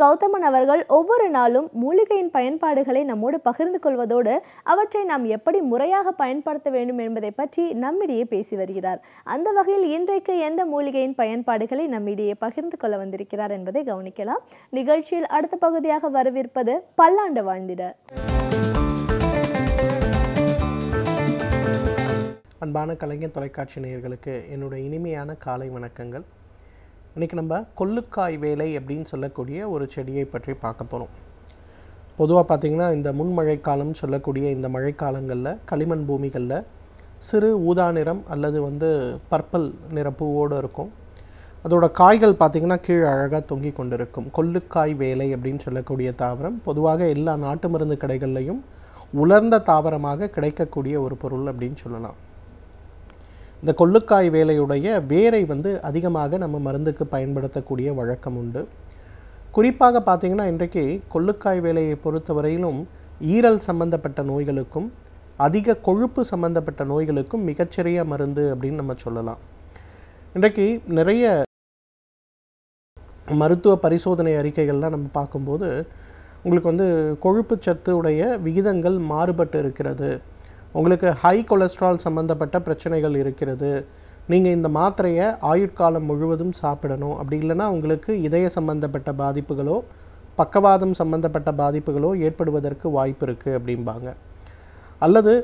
கௌதமன் அவர்கள் ஒவ்வொரு நாளும் மூலிகையின் பயன்பாடுகளை நம்மோடு பகிர்ந்து கொள்வதோடு அவற்றை நாம் எப்படி முறையாக பயன்படுத்த வேண்டும் என்பதை பற்றி நம்மிடையே பேசி வருகிறார். அந்த வகையில் இன்றைக்கு எந்த மூலிகையின் பயன்பாடுகளை நம்மிடையே பகிர்ந்து கொள்ள வந்திருக்கிறார் என்பதை கவனிக்கலாம். நிகழ்ச்சியில் அடுத்த பகுதியாக வரவிருப்பது பல்லாண்டு வாழ்ந்திட. அன்பான கலைஞர் தொலைக்காட்சி நேயர்களுக்கு என்னுடைய இனிமையான காலை வணக்கங்கள். இன்றைக்கி நம்ம கொள்ளுக்காய் வேலை அப்படின்னு சொல்லக்கூடிய ஒரு செடியை பற்றி பார்க்க போகிறோம். பொதுவாக பார்த்திங்கன்னா இந்த முன்மழைக்காலம் சொல்லக்கூடிய இந்த மழைக்காலங்களில் களிமண் பூமிகளில் சிறு ஊதா நிறம் அல்லது பர்பிள் நிற பூவோடு இருக்கும். அதோட காய்கள் பார்த்திங்கன்னா கீழே அழகாக தொங்கி கொண்டு இருக்கும். கொள்ளுக்காய் வேலை அப்படின்னு சொல்லக்கூடிய தாவரம் பொதுவாக எல்லா நாட்டு மருந்து கடைகள்லையும் உலர்ந்த தாவரமாக கிடைக்கக்கூடிய ஒரு பொருள் அப்படின்னு சொல்லலாம். இந்த கொள்ளுக்காய் வேலையுடைய வேரை அதிகமாக நம்ம மருந்துக்கு பயன்படுத்தக்கூடிய வழக்கம் உண்டு. குறிப்பாக பார்த்திங்கன்னா இன்றைக்கு கொள்ளுக்காய் வேலையை பொறுத்தவரையிலும் ஈரல் சம்பந்தப்பட்ட நோய்களுக்கும் அதிக கொழுப்பு சம்பந்தப்பட்ட நோய்களுக்கும் மிகச்சிறிய மருந்து அப்படின்னு நம்ம சொல்லலாம். இன்றைக்கு நிறைய மருத்துவ பரிசோதனை அறிக்கைகள்லாம் நம்ம பார்க்கும்போது உங்களுக்கு கொழுப்பு சத்து உடைய விகிதங்கள் மாறுபட்டு இருக்கிறது, உங்களுக்கு ஹை கொலஸ்ட்ரால் சம்மந்தப்பட்ட பிரச்சனைகள் இருக்கிறது, நீங்கள் இந்த மாத்திரையை ஆயுட்காலம் முழுவதும் சாப்பிடணும், அப்படி இல்லைன்னா உங்களுக்கு இதய சம்பந்தப்பட்ட பாதிப்புகளோ பக்கவாதம் சம்பந்தப்பட்ட பாதிப்புகளோ ஏற்படுவதற்கு வாய்ப்பு இருக்குது அப்படிம்பாங்க. அல்லது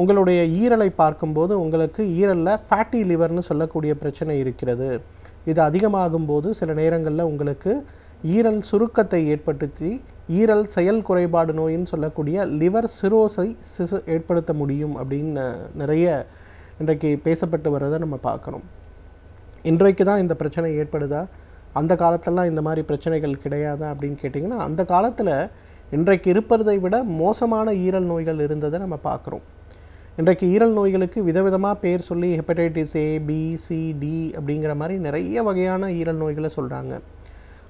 உங்களுடைய ஈரலை பார்க்கும்போது உங்களுக்கு ஈரலில் ஃபேட்டி லிவர்னு சொல்லக்கூடிய பிரச்சனை இருக்கிறது, இது அதிகமாகும்போது சில நேரங்களில் உங்களுக்கு ஈரல் சுருக்கத்தை ஏற்படுத்தி ஈரல் செயல் குறைபாடு நோயின்னு சொல்லக்கூடிய லிவர் சிரோசிஸ் ஏற்படுத்த முடியும் அப்படின்னு நிறைய இன்றைக்கு பேசப்பட்டு வர்றதை நம்ம பார்க்குறோம். இன்றைக்கு தான் இந்த பிரச்சனை ஏற்படுதா, அந்த காலத்திலலாம் இந்த மாதிரி பிரச்சனைகள் கிடையாதா அப்படின்னு கேட்டிங்கன்னா அந்த காலத்தில் இன்றைக்கு இருப்பதை விட மோசமான ஈரல் நோய்கள் இருந்ததை நம்ம பார்க்குறோம். இன்றைக்கு ஈரல் நோய்களுக்கு விதவிதமாக பேர் சொல்லி hepatitis A, B, C, D அப்படிங்கிற மாதிரி நிறைய வகையான ஈரல் நோய்களை சொல்கிறாங்க.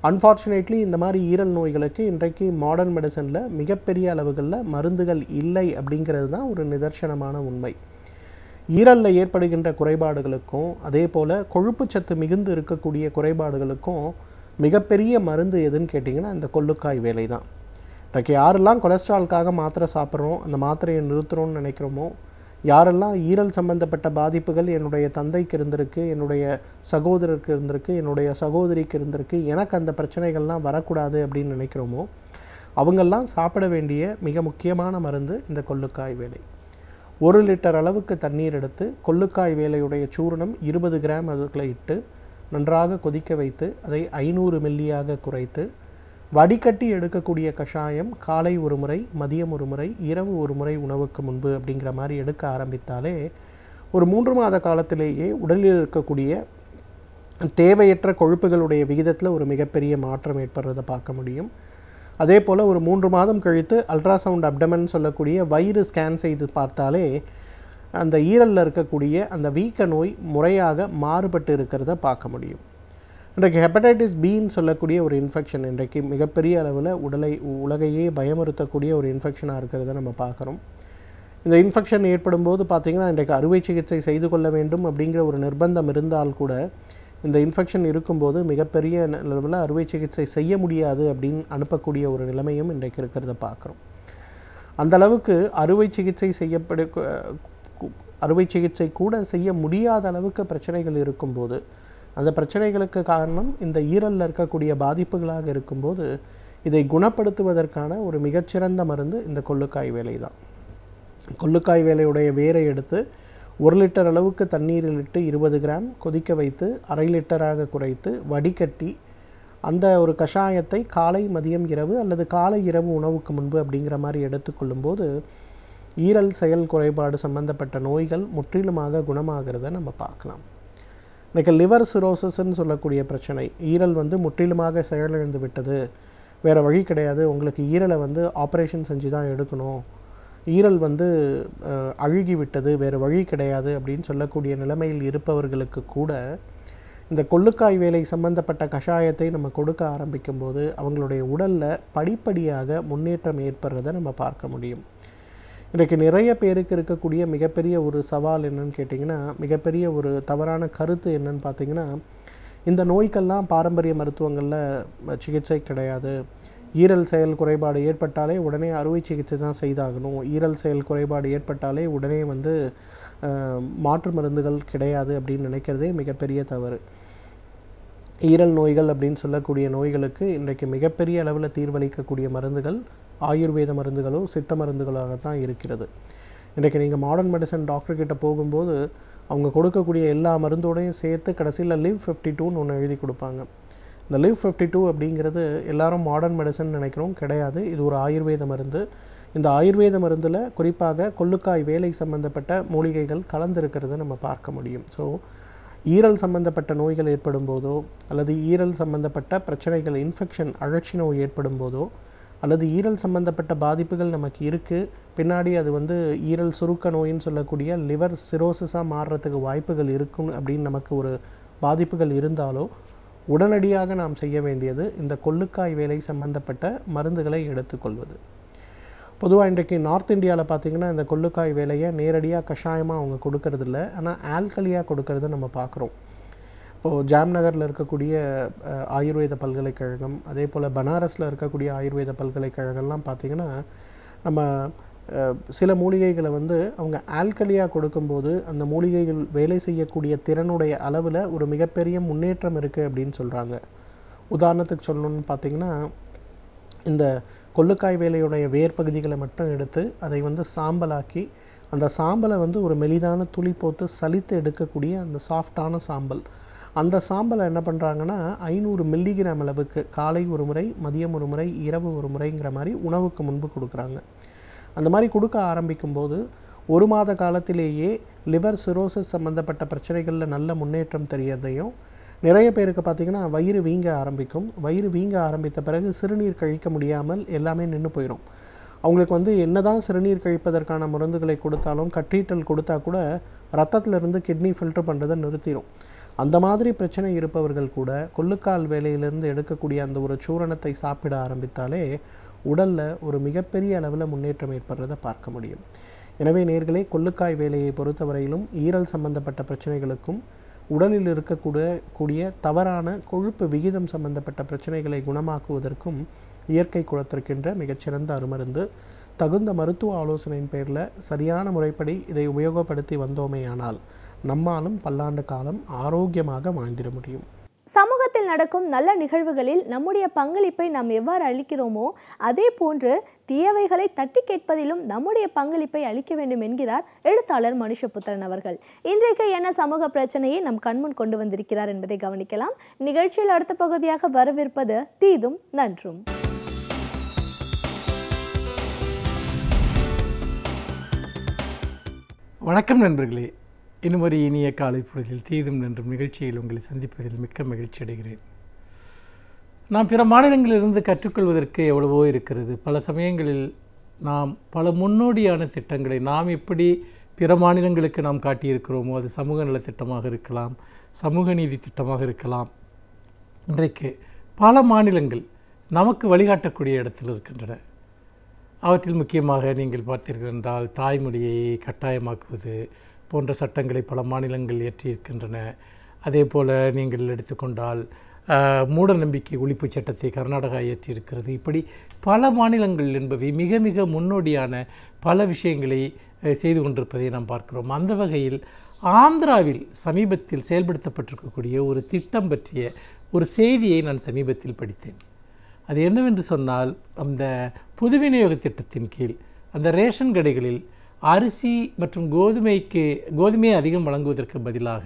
அன்ஃபார்ச்சுனேட்லி இந்த மாதிரி ஈரல் நோய்களுக்கு இன்றைக்கு மாடர்ன் மெடிசனில் மிகப்பெரிய அளவுகளில் மருந்துகள் இல்லை அப்படிங்கிறது தான் ஒரு நிதர்சனமான உண்மை. ஈரலில் ஏற்படுகின்ற குறைபாடுகளுக்கும் அதே போல் கொழுப்பு சத்து மிகுந்து இருக்கக்கூடிய குறைபாடுகளுக்கும் மிகப்பெரிய மருந்து எதுன்னு கேட்டிங்கன்னா இந்த கொள்ளுக்காய் வேலை தான். இன்றைக்கு யாரெல்லாம் கொலஸ்ட்ராலுக்காக மாத்திரை சாப்பிட்றோம், அந்த மாத்திரையை நிறுத்துகிறோன்னு நினைக்கிறோமோ, யாரெல்லாம் ஈரல் சம்பந்தப்பட்ட பாதிப்புகள் என்னுடைய தந்தைக்கு இருந்திருக்கு, என்னுடைய சகோதரருக்கு இருந்திருக்கு, என்னுடைய சகோதரிக்கு இருந்திருக்கு, எனக்கு அந்த பிரச்சனைகள்லாம் வரக்கூடாது அப்படின்னு நினைக்கிறோமோ அவங்கெல்லாம் சாப்பிட வேண்டிய மிக முக்கியமான மருந்து இந்த கொள்ளுக்காய் வேலை. 1 லிட்டர் அளவுக்கு தண்ணீர் எடுத்து கொள்ளுக்காய் வேலையுடைய சூரணம் 20 கிராம் அதுக்குள்ளே இட்டு நன்றாக கொதிக்க வைத்து அதை 500 மில்லியாக குறைத்து வடிகட்டி எடுக்கக்கூடிய கஷாயம் காலை ஒரு முறை, மதியம் ஒரு முறை, இரவு ஒரு முறை உணவுக்கு முன்பு அப்படிங்கிற மாதிரி எடுக்க ஆரம்பித்தாலே ஒரு 3 மாத காலத்திலேயே உடலில் இருக்கக்கூடிய தேவையற்ற கொழுப்புகளுடைய விகிதத்தில் ஒரு மிகப்பெரிய மாற்றம் ஏற்படுறதை பார்க்க முடியும். அதே போல் ஒரு 3 மாதம் கழித்து அல்ட்ராசவுண்ட் அப்டமன் சொல்லக்கூடிய வயிறு ஸ்கேன் செய்து பார்த்தாலே அந்த ஈரலில் இருக்கக்கூடிய அந்த வீக்க நோய் முறையாக மாறுபட்டு இருக்கிறத பார்க்க முடியும். இன்றைக்கு ஹெப்படைட்டிஸ் பின்னு சொல்லக்கூடிய ஒரு இன்ஃபெக்ஷன் இன்றைக்கு மிகப்பெரிய அளவில் உலகையே பயமுறுத்தக்கூடிய ஒரு இன்ஃபெக்ஷனாக இருக்கிறத நம்ம பார்க்குறோம். இந்த இன்ஃபெக்ஷன் ஏற்படும் போது பார்த்திங்கன்னா இன்றைக்கு அறுவை சிகிச்சை செய்து கொள்ள வேண்டும் அப்படிங்கிற ஒரு நிர்பந்தம் இருந்தால் கூட இந்த இன்ஃபெக்ஷன் இருக்கும்போது மிகப்பெரிய அளவில் அறுவை சிகிச்சை செய்ய முடியாது அப்படின்னு அனுப்பக்கூடிய ஒரு நிலைமையும் இன்றைக்கு இருக்கிறத பார்க்குறோம். அந்தளவுக்கு அறுவை சிகிச்சை கூட செய்ய முடியாத அளவுக்கு பிரச்சனைகள் இருக்கும்போது அந்த பிரச்சனைகளுக்கு காரணம் இந்த ஈரலில் இருக்கக்கூடிய பாதிப்புகளாக இருக்கும்போது இதை குணப்படுத்துவதற்கான ஒரு மிகச்சிறந்த மருந்து இந்த கொள்ளுக்காய் வேலை தான். கொள்ளுக்காய் வேலையுடைய வேரை எடுத்து 1 லிட்டர் அளவுக்கு தண்ணீரில் இட்டு 20 கிராம் கொதிக்க வைத்து 1/2 லிட்டராக குறைத்து வடிகட்டி அந்த ஒரு கஷாயத்தை காலை, மதியம், இரவு அல்லது காலை இரவு உணவுக்கு முன்பு அப்படிங்கிற மாதிரி எடுத்துக்கொள்ளும்போது ஈரல் செயல் குறைபாடு சம்பந்தப்பட்ட நோய்கள் முற்றிலுமாக குணமாகிறத நம்ம பார்க்கலாம். இன்றைக்கு லிவர் சிரோசிஸ்ன்னு சொல்லக்கூடிய பிரச்சனை, ஈரல் முற்றிலுமாக செயலிழந்து விட்டது, வேறு வழி கிடையாது, உங்களுக்கு ஈரலை ஆப்ரேஷன் செஞ்சு தான் எடுக்கணும், ஈரல் அழுகி விட்டது, வேறு வழி கிடையாது அப்படின்னு சொல்லக்கூடிய நிலைமையில் இருப்பவர்களுக்கு கூட இந்த கொள்ளுக்காய் வேலை சம்பந்தப்பட்ட கஷாயத்தை நம்ம கொடுக்க ஆரம்பிக்கும்போது அவங்களுடைய உடலில் படிப்படியாக முன்னேற்றம் ஏற்படுறதை நம்ம பார்க்க முடியும். இன்றைக்கு நிறைய பேருக்கு இருக்கக்கூடிய மிகப்பெரிய ஒரு சவால் என்னன்னு கேட்டிங்கன்னா, மிகப்பெரிய ஒரு தவறான கருத்து என்னன்னு பார்த்தீங்கன்னா, இந்த நோய்க்கெல்லாம் பாரம்பரிய மருத்துவங்களில் சிகிச்சை கிடையாது. ஈரல் செயல் குறைபாடு ஏற்பட்டாலே உடனே அறுவை சிகிச்சை தான் செய்தாகணும், ஈரல் செயல் குறைபாடு ஏற்பட்டாலே உடனே வந்து மாற்று மருந்துகள் கிடையாது அப்படின்னு நினைக்கிறதே மிகப்பெரிய தவறு. ஈரல் நோய்கள் அப்படின்னு சொல்லக்கூடிய நோய்களுக்கு இன்றைக்கு மிகப்பெரிய அளவில் தீர்வளிக்கக்கூடிய மருந்துகள் ஆயுர்வேத மருந்துகளோ சித்த மருந்துகளாக தான் இருக்கிறது. இன்றைக்கு நீங்கள் மாடர்ன் மெடிசன் டாக்டர்கிட்ட போகும்போது அவங்க கொடுக்கக்கூடிய எல்லா மருந்தோடையும் சேர்த்து கடைசியில் லிவ் 52ன்னு ஒன்று எழுதி கொடுப்பாங்க. இந்த லிவ் 52 அப்படிங்கிறது எல்லாரும் மாடர்ன் மெடிசன் நினைக்கிறோம், கிடையாது. இது ஒரு ஆயுர்வேத மருந்து. இந்த ஆயுர்வேத மருந்தில் குறிப்பாக கொள்ளுக்காய் வேலை சம்பந்தப்பட்ட மூலிகைகள் கலந்திருக்கிறத நம்ம பார்க்க முடியும். ஸோ ஈரல் சம்பந்தப்பட்ட நோய்கள் ஏற்படும் போதோ அல்லது ஈரல் சம்பந்தப்பட்ட பிரச்சனைகள் இன்ஃபெக்ஷன் அழற்சி நோய் ஏற்படும் போதோ அல்லது ஈரல் சம்பந்தப்பட்ட பாதிப்புகள் நமக்கு இருக்குது, பின்னாடி அது வந்து ஈரல் சுருக்க நோயின்னு சொல்லக்கூடிய லிவர் சிரோசிஸாக மாறுறதுக்கு வாய்ப்புகள் இருக்கும் அப்படின்னு நமக்கு ஒரு பாதிப்புகள் இருந்தாலோ உடனடியாக நாம் செய்ய வேண்டியது இந்த கொள்ளுக்காய் வேலை சம்பந்தப்பட்ட மருந்துகளை எடுத்துக்கொள்வது. பொதுவாக இன்றைக்கு நார்த் இந்தியாவில் பார்த்திங்கன்னா இந்த கொள்ளுக்காய் வேலையை நேரடியாக கஷாயமாக அவங்க கொடுக்கறதில்ல, ஆனால் ஆல்கலியாக கொடுக்கறத நம்ம பார்க்குறோம். இப்போது ஜாம்நகரில் இருக்கக்கூடிய ஆயுர்வேத பல்கலைக்கழகம், அதே போல் பனாரஸில் இருக்கக்கூடிய ஆயுர்வேத பல்கலைக்கழகம்லாம் பார்த்திங்கன்னா நம்ம சில மூலிகைகளை வந்து அவங்க ஆல்கலியாக கொடுக்கும்போது அந்த மூலிகைகள் வேலை செய்யக்கூடிய திறனுடைய அளவில் ஒரு மிகப்பெரிய முன்னேற்றம் இருக்குது அப்படின்னு சொல்கிறாங்க. உதாரணத்துக்கு சொல்லணும்னு பார்த்திங்கன்னா இந்த கொள்ளுக்காய் வேலையுடைய வேர் பகுதிகளை மட்டும் எடுத்து அதை வந்து சாம்பலாக்கி அந்த சாம்பலை வந்து ஒரு மெலிதான துளி போட்டு சலித்து எடுக்கக்கூடிய அந்த சாஃப்டான சாம்பல், அந்த சாம்பலை என்ன பண்ணுறாங்கன்னா 500 மில்லிகிராம் அளவுக்கு காலை ஒரு முறை, மதியம் ஒரு முறை, இரவு ஒரு முறைங்கிற மாதிரி உணவுக்கு முன்பு கொடுக்குறாங்க. அந்த மாதிரி கொடுக்க ஆரம்பிக்கும்போது 1 மாத காலத்திலேயே லிவர் சிரோசிஸ் சம்மந்தப்பட்ட பிரச்சனைகளில் நல்ல முன்னேற்றம் தெரியறதையும், நிறைய பேருக்கு பார்த்திங்கன்னா வயிறு வீங்க ஆரம்பிக்கும். வயிறு வீங்க ஆரம்பித்த பிறகு சிறுநீர் கழிக்க முடியாமல் எல்லாமே நின்று போயிடும். அவங்களுக்கு வந்து என்ன தான் சிறுநீர் கழிப்பதற்கான மருந்துகளை கொடுத்தாலும் கற்றீட்டல் கொடுத்தா கூட ரத்தத்திலிருந்து கிட்னி ஃபில்டர் பண்ணுறதை நிறுத்திடும். அந்த மாதிரி பிரச்சனை இருப்பவர்கள் கூட கொள்ளுக்கால் வேலையிலிருந்து எடுக்கக்கூடிய அந்த ஒரு சூரணத்தை சாப்பிட ஆரம்பித்தாலே உடலில் ஒரு மிகப்பெரிய அளவில் முன்னேற்றம் ஏற்படுறதை பார்க்க முடியும். எனவே நேர்களே, கொள்ளுக்காய் வேலையை பொறுத்தவரையிலும் ஈரல் சம்பந்தப்பட்ட பிரச்சனைகளுக்கும் உடலில் இருக்கக்கூடிய தவறான கொழுப்பு விகிதம் சம்பந்தப்பட்ட பிரச்சனைகளை குணமாக்குவதற்கும் இயற்கை கொடுத்திருக்கின்ற மிகச்சிறந்த அருமருந்து. தகுந்த மருத்துவ ஆலோசனையின் பேரில் சரியான முறைப்படி இதை உபயோகப்படுத்தி வந்தோமேயானால் நம்மாலும் பல்லாண்டு காலம் ஆரோக்கியமாக வாழ்ந்திட முடியும். சமூகத்தில் நடக்கும் நல்ல நிகழ்வுகளில் நம்முடைய பங்களிப்பை நாம் எவ்வாறு அளிக்கிறோமோ அதே போன்று தீயவைகளை தட்டி கேட்பதிலும் நம்முடைய பங்களிப்பை அளிக்க வேண்டும் என்கிறார் எழுத்தாளர் மனுஷபுத்திரன் அவர்கள். இன்றைக்கு என்ன சமூக பிரச்சனையை நம் கண்முன் கொண்டு வந்திருக்கிறார் என்பதை கவனிக்கலாம். நிகழ்ச்சியில் அடுத்த பகுதியாக வரவிருப்பது தீதும் நன்றும். வணக்கம் நண்பர்களே, இன்னும் ஒரு இனிய காலை பொழுதில் தீதும் நன்றும் நிகழ்ச்சியில் உங்களை சந்திப்பதில் மிக்க மகிழ்ச்சி அடைகிறேன். நாம் பிற மாநிலங்களிலிருந்து கற்றுக்கொள்வதற்கு எவ்வளவோ இருக்கிறது. பல சமயங்களில் நாம் பல முன்னோடியான திட்டங்களை நாம் எப்படி பிற மாநிலங்களுக்கு நாம் காட்டியிருக்கிறோமோ, அது சமூக நலத்திட்டமாக இருக்கலாம், சமூக நீதி திட்டமாக இருக்கலாம். இன்றைக்கு பல மாநிலங்கள் நமக்கு வழிகாட்டக்கூடிய இடத்தில் இருக்கின்றன. அவற்றில் முக்கியமாக நீங்கள் பார்த்தீர்கள் என்றால் தாய்மொழியை கட்டாயமாக்குவது போன்ற சட்டங்களை பல மாநிலங்கள் இயற்றியிருக்கின்றன. அதே போல் நீங்கள் எடுத்துக்கொண்டால் மூட நம்பிக்கை ஒழிப்பு சட்டத்தை கர்நாடகா இயற்றியிருக்கிறது. இப்படி பல மாநிலங்கள் என்பவை மிக மிக முன்னோடியான பல விஷயங்களை செய்து கொண்டிருப்பதை நாம் பார்க்கிறோம். அந்த வகையில் ஆந்திராவில் சமீபத்தில் செயல்படுத்தப்பட்டிருக்கக்கூடிய ஒரு திட்டம் பற்றிய ஒரு செய்தியை நான் சமீபத்தில் படித்தேன். அது என்னவென்று சொன்னால், அந்த பொது விநியோக திட்டத்தின் கீழ் அந்த ரேஷன் கடைகளில் அரிசி மற்றும் கோதுமையை அதிகம் வழங்குவதற்கு பதிலாக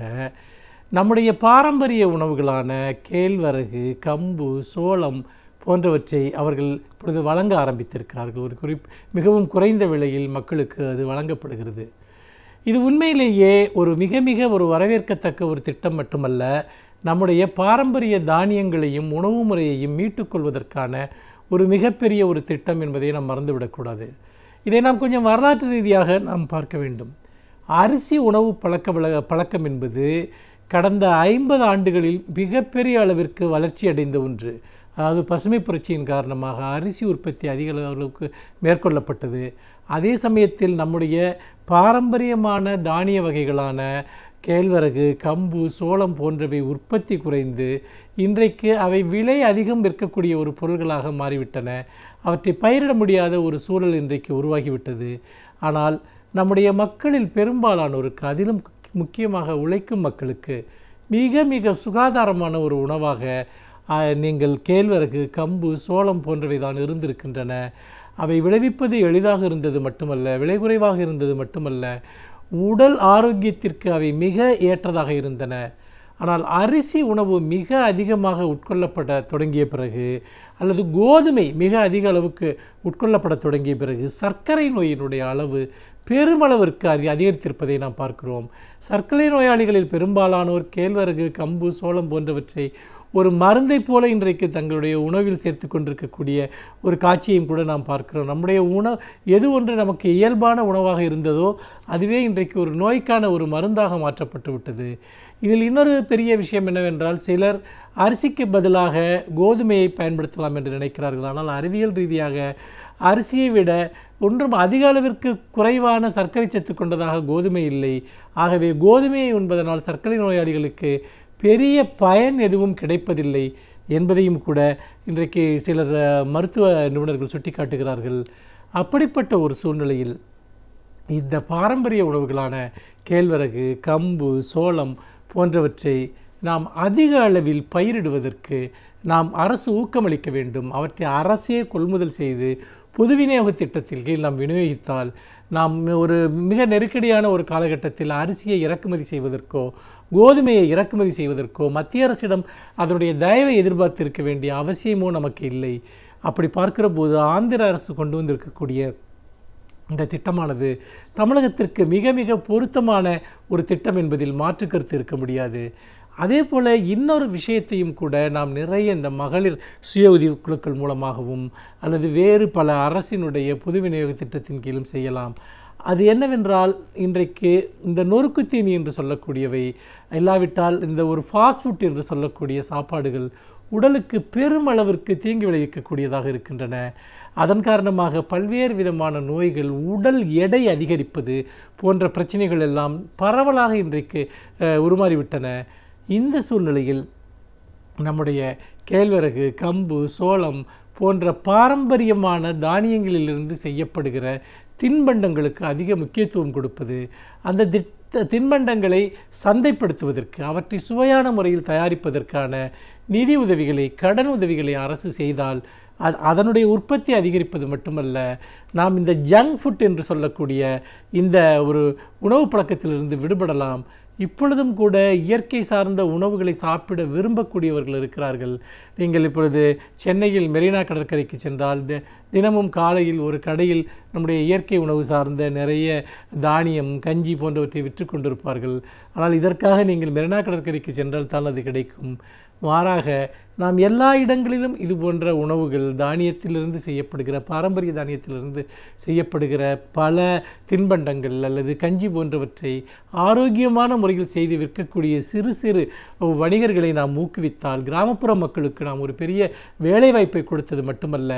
நம்முடைய பாரம்பரிய உணவுகளான கேழ்வரகு, கம்பு, சோளம் போன்றவற்றை அவர்கள் இப்பொழுது வழங்க ஆரம்பித்திருக்கிறார்கள். ஒரு மிகவும் குறைந்த விலையில் மக்களுக்கு அது வழங்கப்படுகிறது. இது உண்மையிலேயே ஒரு மிக மிக ஒரு வரவேற்கத்தக்க ஒரு திட்டம் மட்டுமல்ல, நம்முடைய பாரம்பரிய தானியங்களையும் உணவு முறையையும் மீட்டுக்கொள்வதற்கான ஒரு மிகப்பெரிய ஒரு திட்டம் என்பதை நாம் மறந்துவிடக்கூடாது. இதை நாம் கொஞ்சம் வரலாற்று ரீதியாக நாம் பார்க்க வேண்டும். அரிசி உணவு பழக்கம் என்பது கடந்த 50 ஆண்டுகளில் மிகப்பெரிய அளவிற்கு வளர்ச்சி அடைந்த ஒன்று. அதாவது பசுமை புரட்சியின் காரணமாக அரிசி உற்பத்தி அதிக அளவுக்கு மேற்கொள்ளப்பட்டது. அதே சமயத்தில் நம்முடைய பாரம்பரியமான தானிய வகைகளான கேழ்வரகு, கம்பு, சோளம் போன்றவை உற்பத்தி குறைந்து இன்றைக்கு அவை விலை அதிகம் விற்கக்கூடிய ஒரு பொருள்களாக மாறிவிட்டன. அவற்றை பயிரிட முடியாத ஒரு சூழல் இன்றைக்கு உருவாகிவிட்டது. ஆனால் நம்முடைய மக்களில் பெரும்பாலானோருக்கு, அதிலும் முக்கியமாக உழைக்கும் மக்களுக்கு மிக மிக சுகாதாரமான ஒரு உணவாக நீங்கள் கேழ்வரகு, கம்பு, சோளம் போன்றவை தான் இருந்திருக்கின்றன. அவை விளைவிப்பது எளிதாக இருந்தது மட்டுமல்ல, விலை குறைவாக இருந்தது மட்டுமல்ல, உடல் ஆரோக்கியத்திற்கு அவை மிக ஏற்றதாக இருந்தன. ஆனால் அரிசி உணவு மிக அதிகமாக உட்கொள்ளப்பட தொடங்கிய பிறகு, அல்லது கோதுமை மிக அதிக அளவுக்கு உட்கொள்ளப்பட தொடங்கிய பிறகு சர்க்கரை நோயினுடைய அளவு பெருமளவிற்கு அதிகரித்திருப்பதை நாம் பார்க்கிறோம். சர்க்கரை நோயாளிகளில் பெரும்பாலானோர் கேழ்வரகு, கம்பு, சோளம் போன்றவற்றை ஒரு மருந்தை போல இன்றைக்கு தங்களுடைய உணவில் சேர்த்து கொண்டிருக்கக்கூடிய ஒரு காட்சியையும் கூட நாம் பார்க்கிறோம். நம்முடைய எது ஒன்று நமக்கு இயல்பான உணவாக இருந்ததோ அதுவே இன்றைக்கு ஒரு நோய்க்கான ஒரு மருந்தாக மாற்றப்பட்டு விட்டது. இதில் இன்னொரு பெரிய விஷயம் என்னவென்றால், சிலர் அரிசிக்கு பதிலாக கோதுமையை பயன்படுத்தலாம் என்று நினைக்கிறார்கள். ஆனால் அறிவியல் ரீதியாக அரிசியை விட ஒன்றும் அதிக அளவிற்கு குறைவான சர்க்கரை சத்து கொண்டதாக கோதுமை இல்லை. ஆகவே கோதுமையை உண்பதனால் சர்க்கரை நோயாளிகளுக்கு பெரிய பயன் எதுவும் கிடைப்பதில்லை என்பதையும் கூட இன்றைக்கு சிலர் மருத்துவ நிபுணர்கள் சுட்டி காட்டுகிறார்கள். அப்படிப்பட்ட ஒரு சூழ்நிலையில் இந்த பாரம்பரிய உணவுகளான கேழ்வரகு, கம்பு, சோளம் போன்றவற்றை நாம் அதிக அளவில் பயிரிடுவதற்கு நாம் அரசு ஊக்கமளிக்க வேண்டும். அவற்றை அரசே கொள்முதல் செய்து பொது விநியோக திட்டத்தில் கீழ் நாம் விநியோகித்தால், நாம் ஒரு மிக நெருக்கடியான ஒரு காலகட்டத்தில் அரிசியை இறக்குமதி செய்வதற்கோ கோதுமையை இறக்குமதி செய்வதற்கோ மத்திய அரசிடம் அதனுடைய தயவை எதிர்பார்த்திருக்க வேண்டிய அவசியமோ நமக்கு இல்லை. அப்படி பார்க்கிற போது ஆந்திர அரசு கொண்டு வந்திருக்கக்கூடிய இந்த திட்டமானது தமிழகத்திற்கு மிக மிக பொருத்தமான ஒரு திட்டம் என்பதில் மாற்று கருத்து இருக்க முடியாது. அதே போல் இன்னொரு விஷயத்தையும் கூட நாம் நிறைய இந்த மகளிர் சுய உதவி குழுக்கள் மூலமாகவும் அல்லது வேறு பல அரசினுடைய பொது விநியோக திட்டத்தின் கீழும் செய்யலாம். அது என்னவென்றால், இன்றைக்கு இந்த நொறுக்குத்தீனி என்று சொல்லக்கூடியவை, இல்லாவிட்டால் இந்த ஒரு ஃபாஸ்ட் ஃபுட் என்று சொல்லக்கூடிய சாப்பாடுகள் உடலுக்கு பெருமளவிற்கு தீங்கு விளைவிக்கக்கூடியதாக இருக்கின்றன. அதன் காரணமாக பல்வேறு விதமான நோய்கள், உடல் எடை அதிகரிப்பது போன்ற பிரச்சனைகள் எல்லாம் பரவலாக இன்றைக்கு உருமாறிவிட்டன. இந்த சூழ்நிலையில் நம்முடைய கேழ்வரகு, கம்பு, சோளம் போன்ற பாரம்பரியமான தானியங்களிலிருந்து செய்யப்படுகிற தின்பண்டங்களுக்கு அதிக முக்கியத்துவம் கொடுப்பது, அந்த தின்பண்டங்களை சந்தைப்படுத்துவதற்கு, அவற்றை சுவையான முறையில் தயாரிப்பதற்கான நிதி உதவிகளை, கடன் உதவிகளை அரசு செய்தால் அதனுடைய உற்பத்தி அதிகரிப்பது மட்டுமல்ல, நாம் இந்த ஜங்க் ஃபுட் என்று சொல்லக்கூடிய இந்த ஒரு உணவு பழக்கத்திலிருந்து விடுபடலாம். இப்பொழுதும் கூட இயற்கை சார்ந்த உணவுகளை சாப்பிட விரும்பக்கூடியவர்கள் இருக்கிறார்கள். நீங்கள் இப்பொழுது சென்னையில் மெரினா கடற்கரைக்கு சென்றால் தினமும் காலையில் ஒரு கடையில் நம்முடைய இயற்கை உணவு சார்ந்த நிறைய தானியம், கஞ்சி போன்றவற்றை விற்று கொண்டிருப்பார்கள். ஆனால் இதற்காக நீங்கள் மெரினா கடற்கரைக்கு சென்றால் தான் அது கிடைக்கும். மாறாக நாம் எல்லா இடங்களிலும் இது போன்ற உணவுகள், தானியத்திலிருந்து செய்யப்படுகிற, பாரம்பரிய தானியத்திலிருந்து செய்யப்படுகிற பல தின்பண்டங்கள் அல்லது கஞ்சி போன்றவற்றை ஆரோக்கியமான முறையில் செய்து விற்கக்கூடிய சிறு சிறு வணிகர்களை நாம் ஊக்குவித்தால், கிராமப்புற மக்களுக்கு நாம் ஒரு பெரிய வேலைவாய்ப்பை கொடுத்தது மட்டுமல்ல,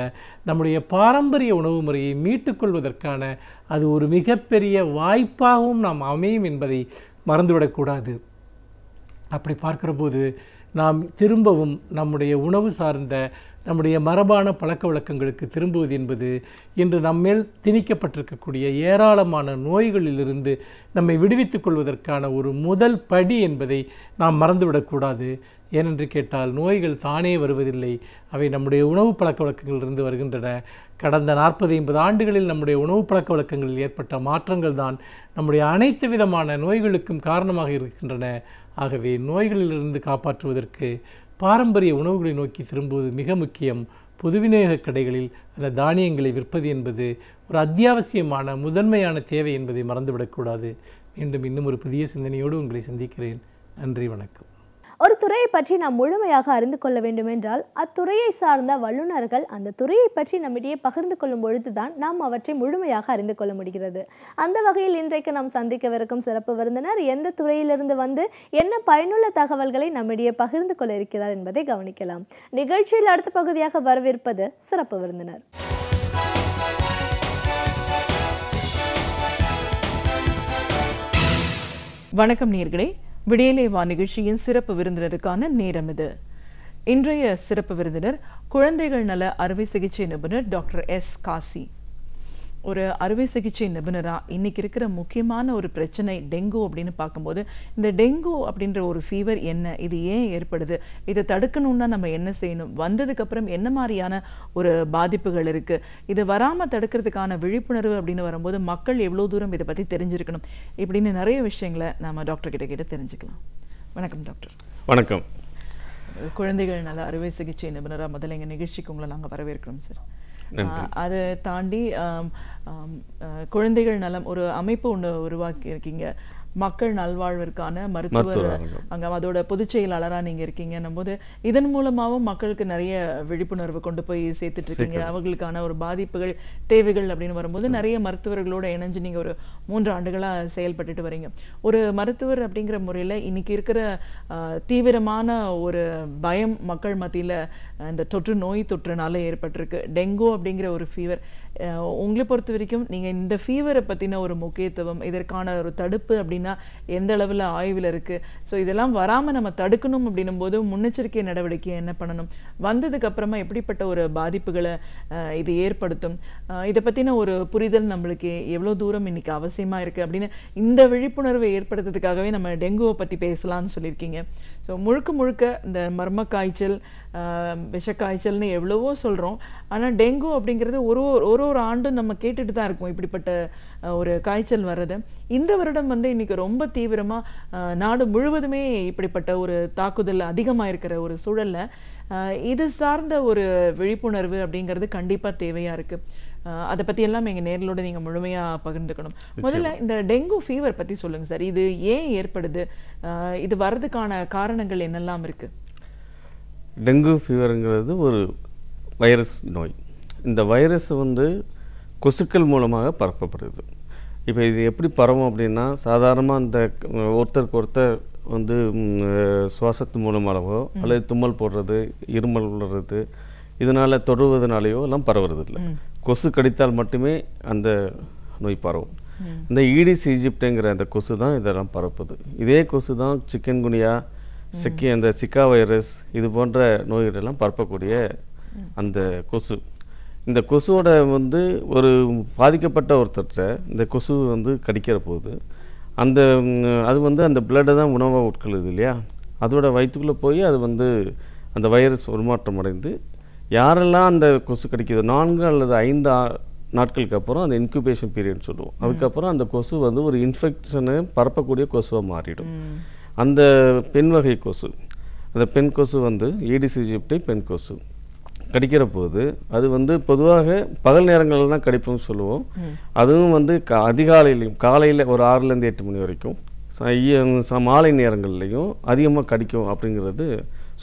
நம்முடைய பாரம்பரிய உணவு முறையை மீட்டுக்கொள்வதற்கான அது ஒரு மிகப்பெரிய வாய்ப்பாகவும் நாம் அமையும் என்பதை மறந்துவிடக்கூடாது. அப்படி பார்க்கிற போது நாம் திரும்பவும் நம்முடைய உணவு சார்ந்த நம்முடைய மரபான பழக்க வழக்கங்களுக்கு திரும்புவது என்பது இன்று நம்மேல் திணிக்கப்பட்டிருக்கக்கூடிய ஏராளமான நோய்களிலிருந்து நம்மை விடுவித்துக் கொள்வதற்கான ஒரு முதல் படி என்பதை நாம் மறந்துவிடக்கூடாது. ஏனென்று கேட்டால், நோய்கள் தானே வருவதில்லை, அவை நம்முடைய உணவு பழக்க வழக்கங்களிலிருந்து வருகின்றன. கடந்த 40-50 ஆண்டுகளில் நம்முடைய உணவு பழக்க வழக்கங்களில் ஏற்பட்ட மாற்றங்கள் தான் நம்முடைய அனைத்து விதமான நோய்களுக்கும் காரணமாக இருக்கின்றன. ஆகவே நோய்களிலிருந்து காப்பாற்றுவதற்கு பாரம்பரிய உணவுகளை நோக்கி திரும்புவது மிக முக்கியம். பொது விநியோக கடைகளில் அந்த தானியங்களை விற்பது என்பது ஒரு அத்தியாவசியமான முதன்மையான தேவை என்பதை மறந்துவிடக்கூடாது. மீண்டும் இன்னும் ஒரு புதிய சிந்தனையோடு உங்களை சந்திக்கிறேன். நன்றி, வணக்கம். ஒரு துறையை பற்றி நாம் முழுமையாக அறிந்து கொள்ள வேண்டும் என்றால் அத்துறையை சார்ந்த வல்லுநர்கள் அந்த துறையை பற்றி நம்மிடையே பகிர்ந்து கொள்ளும் பொழுதுதான் நாம் அவற்றை முழுமையாக அறிந்து கொள்ள முடிகிறது. அந்த வகையில் இன்றைக்கு நாம் சந்திக்கவிருக்கும் சிறப்பு விருந்தினர் எந்த துறையிலிருந்து வந்து என்ன பயனுள்ள தகவல்களை நம்மிடையே பகிர்ந்து கொள்ள இருக்கிறார் என்பதை கவனிக்கலாம். நிகழ்ச்சியில் அடுத்த பகுதியாக வரவிருப்பது சிறப்பு விருந்தினர். வணக்கம் நேயர்களே, விடியலே வா நிகழ்ச்சியின் சிறப்பு விருந்தினருக்கான நேரம் இது. இன்றைய சிறப்பு விருந்தினர் குழந்தைகள் நல அறுவை சிகிச்சை நிபுணர் டாக்டர் எஸ் காசி. ஒரு அறுவை சிகிச்சை நிபுணரா இன்னைக்கு இருக்கிற முக்கியமான ஒரு பிரச்சனை டெங்கு அப்படின்னு பார்க்கும்போது, இந்த டெங்கு அப்படின்ற ஒரு ஃபீவர் என்ன, இது ஏன் ஏற்படுது, இதை தடுக்கணும்னா நம்ம என்ன செய்யணும், வந்ததுக்கு அப்புறம் என்ன மாதிரியான ஒரு பாதிப்புகள் இருக்கு, இது வராம தடுக்கிறதுக்கான விழிப்புணர்வு அப்படின்னு வரும்போது மக்கள் எவ்வளவு தூரம் இதை பத்தி தெரிஞ்சிருக்கணும், இப்படின்னு நிறைய விஷயங்களை நாம டாக்டர் கிட்ட தெரிஞ்சுக்கலாம். வணக்கம் டாக்டர். வணக்கம். குழந்தைகள் நல அறுவை சிகிச்சை நிபுணரா முதல்ல எங்க நிகழ்ச்சிக்கு உங்களை நாங்க வரவேற்கிறோம் சார். அதை தாண்டி குழந்தைகள் நலம் ஒரு அமைப்பு ஒன்று உருவாக்கி இருக்கீங்க, மக்கள் நல்வாழ்விற்கான மருத்துவர் அங்க அதோட பொதுச் செயலாளரா நீங்க இருக்கீங்கன்னும் போது இதன் மூலமாவும் மக்களுக்கு நிறைய விழிப்புணர்வு கொண்டு போய் சேர்த்துட்டு இருக்கீங்க. அவங்களுக்கான ஒரு பாதிப்புகள் தேவைகள் அப்படின்னு வரும்போது நிறைய மருத்துவர்களோட இணைஞ்சு நீங்க ஒரு 3 ஆண்டுகளா செயல்பட்டுட்டு வரீங்க. ஒரு மருத்துவர் அப்படிங்கிற முறையில இன்னைக்கு இருக்கிற தீவிரமான ஒரு பயம் மக்கள் மத்தியில இந்த நோய் தொற்றுனால ஏற்பட்டிருக்கு. டெங்கு அப்படிங்கிற ஒரு ஃபீவர், உங்களை பொறுத்த வரைக்கும் நீங்க இந்த ஃபீவரை பத்தின ஒரு முக்கியத்துவம், இதற்கான ஒரு தடுப்பு அப்படின்னா எந்த அளவுல ஆய்வில் இருக்கு, ஸோ இதெல்லாம் வராம நம்ம தடுக்கணும் அப்படின்னும் போது முன்னெச்சரிக்கை நடவடிக்கை என்ன பண்ணணும், வந்ததுக்கு அப்புறமா எப்படிப்பட்ட ஒரு பாதிப்புகளை இது ஏற்படுத்தும், இதை பத்தின ஒரு புரிதல் நம்மளுக்கு எவ்வளவு தூரம் இன்னைக்கு அவசியமா இருக்கு அப்படின்னு இந்த விழிப்புணர்வை ஏற்படுத்துறதுக்காகவே நம்ம டெங்குவை பத்தி பேசலாம்னு சொல்லியிருக்கீங்க. ஸோ முழுக்க இந்த மர்ம காய்ச்சல், விஷக்காய்ச்சல்னு எவ்வளவோ சொல்றோம், ஆனா டெங்கு அப்படிங்கிறது ஒரு ஆண்டும் நம்ம கேட்டுட்டு தான் இருக்கோம் இப்படிப்பட்ட ஒரு காய்ச்சல் வர்றது. இந்த வருடம் இன்னைக்கு ரொம்ப தீவிரமா நாடு முழுவதுமே இப்படிப்பட்ட ஒரு தாக்குதல் அதிகமா இருக்கிற ஒரு சூழல்ல இது சார்ந்த ஒரு விழிப்புணர்வு அப்படிங்கிறது கண்டிப்பா தேவையா இருக்கு. அதை பத்தி எல்லாம் எங்க நேர்களோட நீங்க முழுமையா பகிர்ந்துக்கணும். முதல்ல இந்த டெங்கு ஃபீவர் பத்தி சொல்லுங்க சார். இது ஏன் ஏற்படுது, இது வர்றதுக்கான காரணங்கள் என்னெல்லாம் இருக்கு? டெங்கு ஃபீவருங்கிறது ஒரு வைரஸ் நோய். இந்த வைரஸ் கொசுக்கள் மூலமாக பரப்பப்படுது. இப்போ இது எப்படி பரவும் அப்படின்னா, சாதாரணமாக இந்த ஒருத்தருக்கு ஒருத்தர் சுவாசத்து மூலமாகவோ அல்லது தும்மல் போடுறது, இருமல் விடுறது, இதனால் தொடுவதனாலேயோ எல்லாம் பரவுறதில்லை. கொசு கடித்தால் மட்டுமே அந்த நோய் பரவும். இந்த ஈடிஸ் ஈஜிப்டுங்கிற அந்த கொசு தான் இதெல்லாம் பரப்புது. இதே கொசு தான் சிக்கன்குனியா, அந்த சிக்கா வைரஸ், இது போன்ற நோய்களெல்லாம் பரப்பக்கூடிய அந்த கொசு. இந்த கொசுவோட ஒரு பாதிக்கப்பட்ட ஒருத்தர்கிட்ட இந்த கொசு கடிக்கிற போது அந்த அது அந்த பிளட்டை தான் உணவாக உட்கொள்ளுது இல்லையா, அதோட வயிற்றுக்குள்ளே போய் அது அந்த வைரஸ் உருமாற்றம் அடைந்து யாரெல்லாம் அந்த கொசு கடிக்குது 4 அல்லது 5 நாட்களுக்கு அப்புறம் அந்த இன்குபேஷன் பீரியட்னு சொல்லுவோம். அதுக்கப்புறம் அந்த கொசு ஒரு இன்ஃபெக்ஷனை பரப்பக்கூடிய கொசுவாக மாறிடும். அந்த பெண் வகை கொசு, அந்த பெண் கொசு ஈடிஸ் ஈஜிப்டை பெண் கொசு கடிக்கிற போது அது பொதுவாக பகல் நேரங்களில் தான் கடிப்புன்னு சொல்லுவோம். அதுவும் அதிகாலையிலையும், காலையில் ஒரு 6லேருந்து 8 மணி வரைக்கும், மாலை நேரங்கள்லையும் அதிகமாக கடிக்கும் அப்படிங்கிறது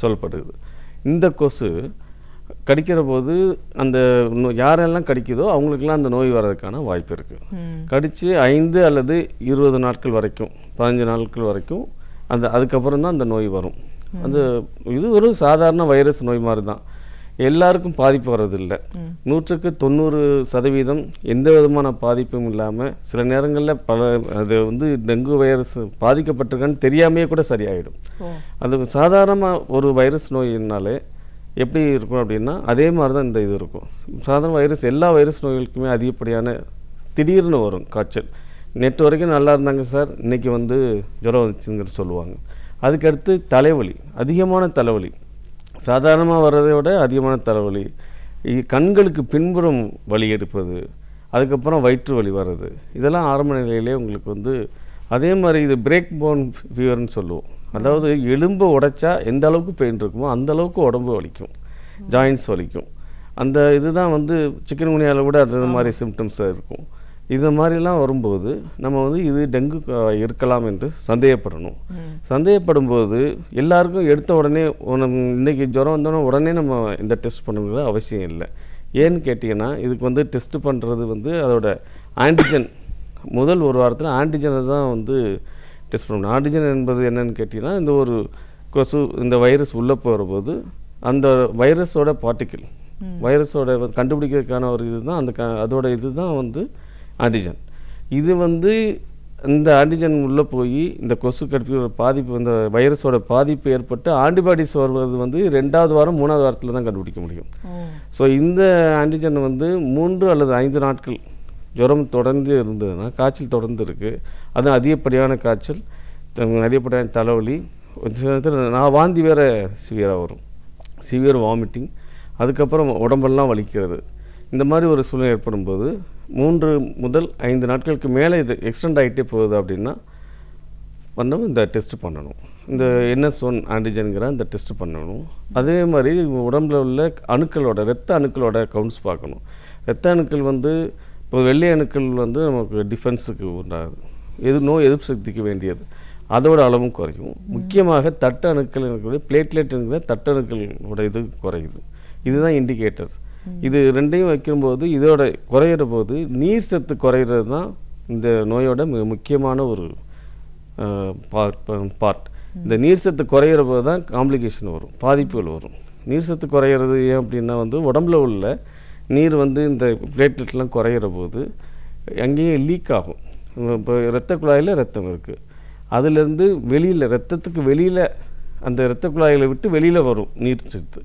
சொல்லப்படுது. இந்த கொசு கடிக்கிற போது அந்த யாரெல்லாம் கடிக்குதோ அவங்களுக்கெல்லாம் அந்த நோய் வர்றதுக்கான வாய்ப்பு இருக்குது. கடித்து 5 அல்லது 20 நாட்கள் வரைக்கும், 15 நாட்கள் வரைக்கும் அதுக்கப்புறம் தான் அந்த நோய் வரும். இது ஒரு சாதாரண வைரஸ் நோய் மாதிரி தான், எல்லாருக்கும் பாதிப்பு வர்றதில்லை. 100க்கு 90% எந்த விதமான பாதிப்பும் இல்லாமல் சில நேரங்களில் அது டெங்கு வைரஸ் பாதிக்கப்பட்டிருக்கான்னு தெரியாமையே கூட சரியாயிடும். அது சாதாரணமாக ஒரு வைரஸ் நோயினாலே எப்படி இருக்கும் அப்படின்னா அதே மாதிரி தான் இந்த இது இருக்கும். சாதாரண வைரஸ் எல்லா வைரஸ் நோய்களுக்குமே அதிகப்படியான திடீர்னு வரும் காய்ச்சல். நேற்று வரைக்கும் நல்லா இருந்தாங்க சார், இன்றைக்கி ஜுரம் வந்துச்சுங்கிறது சொல்லுவாங்க. அதுக்கடுத்து தலைவலி, அதிகமான தலைவலி, சாதாரணமாக வர்றதை விட அதிகமான தலைவலி, கண்களுக்கு பின்புறம் வலி எடுப்பது, அதுக்கப்புறம் வயிற்று வலி வர்றது, இதெல்லாம் ஆரம்ப நிலையிலே உங்களுக்கு அதே மாதிரி இது பிரேக் போன் ஃபீவர்னு சொல்லுவோம். அதாவது எலும்பை உடைச்சா எந்த அளவுக்கு பெயின் இருக்குமோ அந்த அளவுக்கு உடம்பு வலிக்கும், ஜாயின்ஸ் வலிக்கும். அந்த இதுதான் சிக்கன்குனியாவில் கூட அந்த மாதிரி சிம்டம்ஸாக இருக்கும். இந்த மாதிரிலாம் வரும்போது நம்ம இது டெங்கு இருக்கலாம் என்று சந்தேகப்படணும். சந்தேகப்படும் போது எல்லாருக்கும் எடுத்த உடனே இன்றைக்கி ஜுரம் வந்தோடனே உடனே நம்ம இந்த டெஸ்ட் பண்ணுறது அவசியம் இல்லை. ஏன்னு கேட்டிங்கன்னா இதுக்கு டெஸ்ட் பண்ணுறது அதோட ஆன்டிஜன் முதல் ஒரு வாரத்தில் ஆன்டிஜனை தான் டெஸ்ட் பண்ணணும். ஆன்டிஜன் என்பது என்னன்னு கேட்டிங்கன்னா இந்த ஒரு கொசு இந்த வைரஸ் உள்ளே போகிறபோது அந்த வைரஸோட பார்ட்டிக்கிள், வைரஸோட கண்டுபிடிக்கிறதுக்கான ஒரு இது தான் அதோட இது தான் ஆன்டிஜன். இது இந்த ஆன்டிஜன் உள்ளே போய் இந்த கொசு கடிப்பு பாதிப்பு, இந்த வைரஸோட பாதிப்பு ஏற்பட்டு ஆன்டிபாடிஸ் வருவது வந்து 2வது வாரம் 3வது வாரத்தில் தான் கண்டுபிடிக்க முடியும். ஸோ இந்த ஆன்டிஜன் வந்து 3 அல்லது 5 நாட்கள் ஜுரம் தொடர்ந்து இருந்ததுன்னா, காய்ச்சல் தொடர்ந்து இருக்குது, அது அதிகப்படியான காய்ச்சல், அதிகப்படியான தலைவலி, நான் வாந்தி வேறு சிவியராக வரும், சிவியர் வாமிட்டிங், அதுக்கப்புறம் உடம்பெல்லாம் வலிக்கிறது, இந்த மாதிரி ஒரு சூழ்நிலை ஏற்படும்போது 3 முதல் 5 நாட்களுக்கு மேலே இது எக்ஸ்டெண்ட் ஆகிட்டே போகுது அப்படின்னா இந்த டெஸ்ட் பண்ணணும். இந்த NS1 ஆன்டிஜனுங்கிற அந்த டெஸ்ட் பண்ணணும். அதே மாதிரி உடம்புல உள்ள அணுக்களோட, இரத்த அணுக்களோட கவுண்ட்ஸ் பார்க்கணும். இரத்த அணுக்கள் வந்து இப்போ வெள்ளை அணுக்கள் வந்து நமக்கு டிஃபென்ஸுக்கு உண்டாகுது, நோய் எதிர்ப்பு சக்திக்கு வேண்டியது, அதோட அளவும் குறையும். முக்கியமாக தட்டு அணுக்கள், பிளேட்லெட்டுங்கிற தட்டு அணுக்களோட இது குறையுது. இதுதான் இண்டிகேட்டர்ஸ். இது ரெண்டையும் வைக்கும்போது இதோட குறையிற போது நீர் சத்து குறையிறது தான் இந்த நோயோட மிக முக்கியமான ஒரு பார்ட். இந்த நீர் சத்து குறையிற போது தான் காம்ப்ளிகேஷன் வரும், பாதிப்புகள் வரும். நீர் சத்து குறையிறது ஏன் அப்படின்னா வந்து உடம்புல உள்ள நீர் வந்து இந்த பிளேட்லெட்லாம் குறையிற போது அங்கேயும் லீக் ஆகும். இப்போ இரத்த குழாயில் ரத்தம் இருக்குது, அதிலேருந்து வெளியில் ரத்தத்துக்கு வெளியில் அந்த இரத்த குழாய்களை விட்டு வெளியில் வரும் நீர் சத்து,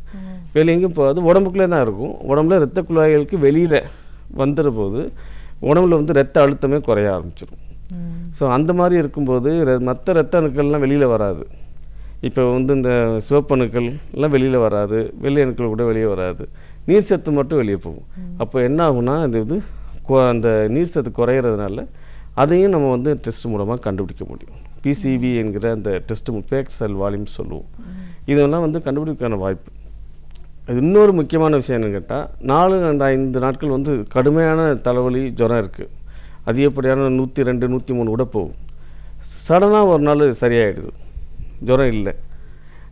வெளியே எங்கேயும் போகாது, உடம்புக்குள்ளே தான் இருக்கும். உடம்புல இரத்த குழாய்களுக்கு வெளியில் வந்துடுற போது உடம்புல வந்து இரத்த அழுத்தமே குறைய ஆரம்பிச்சிடும். ஸோ அந்த மாதிரி இருக்கும்போது மற்ற இரத்த அணுக்கள்லாம் வெளியில் வராது. இப்போ வந்து இந்த சிவப்பணுக்கள் எல்லாம் வெளியில் வராது, வெள்ளை அணுக்கள் கூட வெளியே வராது, நீர் சத்து மட்டும் வெளியே போகும். அப்போ என்ன ஆகும்னா இது அந்த நீர் சத்து குறையிறதுனால அதையும் நம்ம வந்து டெஸ்ட் மூலமாக கண்டுபிடிக்க முடியும். PCV என்கிற அந்த டெஸ்ட், பேக் செல் வால்யூம் சொல்லுவோம். இதெல்லாம் வந்து கண்டுபிடிக்கான வாய்ப்பு. இது இன்னொரு முக்கியமான விஷயம் என்னன்னு கேட்டால், 4-5 நாட்கள் வந்து கடுமையான தலைவலி ஜுரம் இருக்குது, அதிகப்படியான 102, 103 கூட போகும். சடனாக ஒரு நாள் சரியாயிடுது, ஜுரம் இல்லை.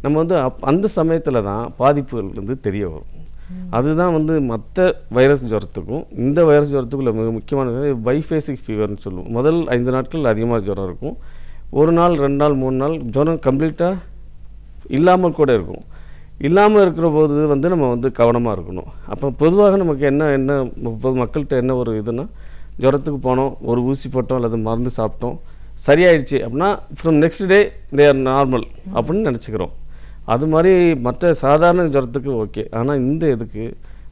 நம்ம வந்து அந்த சமயத்தில் தான் பாதிப்புகள் வந்து தெரிய வரும். அதுதான் வந்து மற்ற வைரஸ் ஜுரத்துக்கும் இந்த வைரஸ் ஜுரத்துக்குள்ள மிக முக்கியமானது பைஃபேசிக் ஃபீவர்னு சொல்லுவோம். முதல் 5 நாட்கள் அதிகமாக ஜுரம் இருக்கும், 1 நாள் 2 நாள் 3 நாள் ஜுரம் கம்ப்ளீட்டாக இல்லாமல் கூட இருக்கும். இல்லாமல் இருக்கிற போது வந்து நம்ம வந்து கவனமாக இருக்கணும். அப்போ பொதுவாக நமக்கு என்ன பொது மக்கள்கிட்ட என்ன ஒரு இதுன்னா, ஜுரத்துக்கு போனோம், ஒரு ஊசி போட்டோம் அல்லது மருந்து சாப்பிட்டோம், சரியாயிடுச்சு அப்படின்னா from next day they are normal அப்படின்னு நினச்சிக்கிறோம். அது மாதிரி மற்ற சாதாரண ஜுரத்துக்கு ஓகே. ஆனால் இந்த இதுக்கு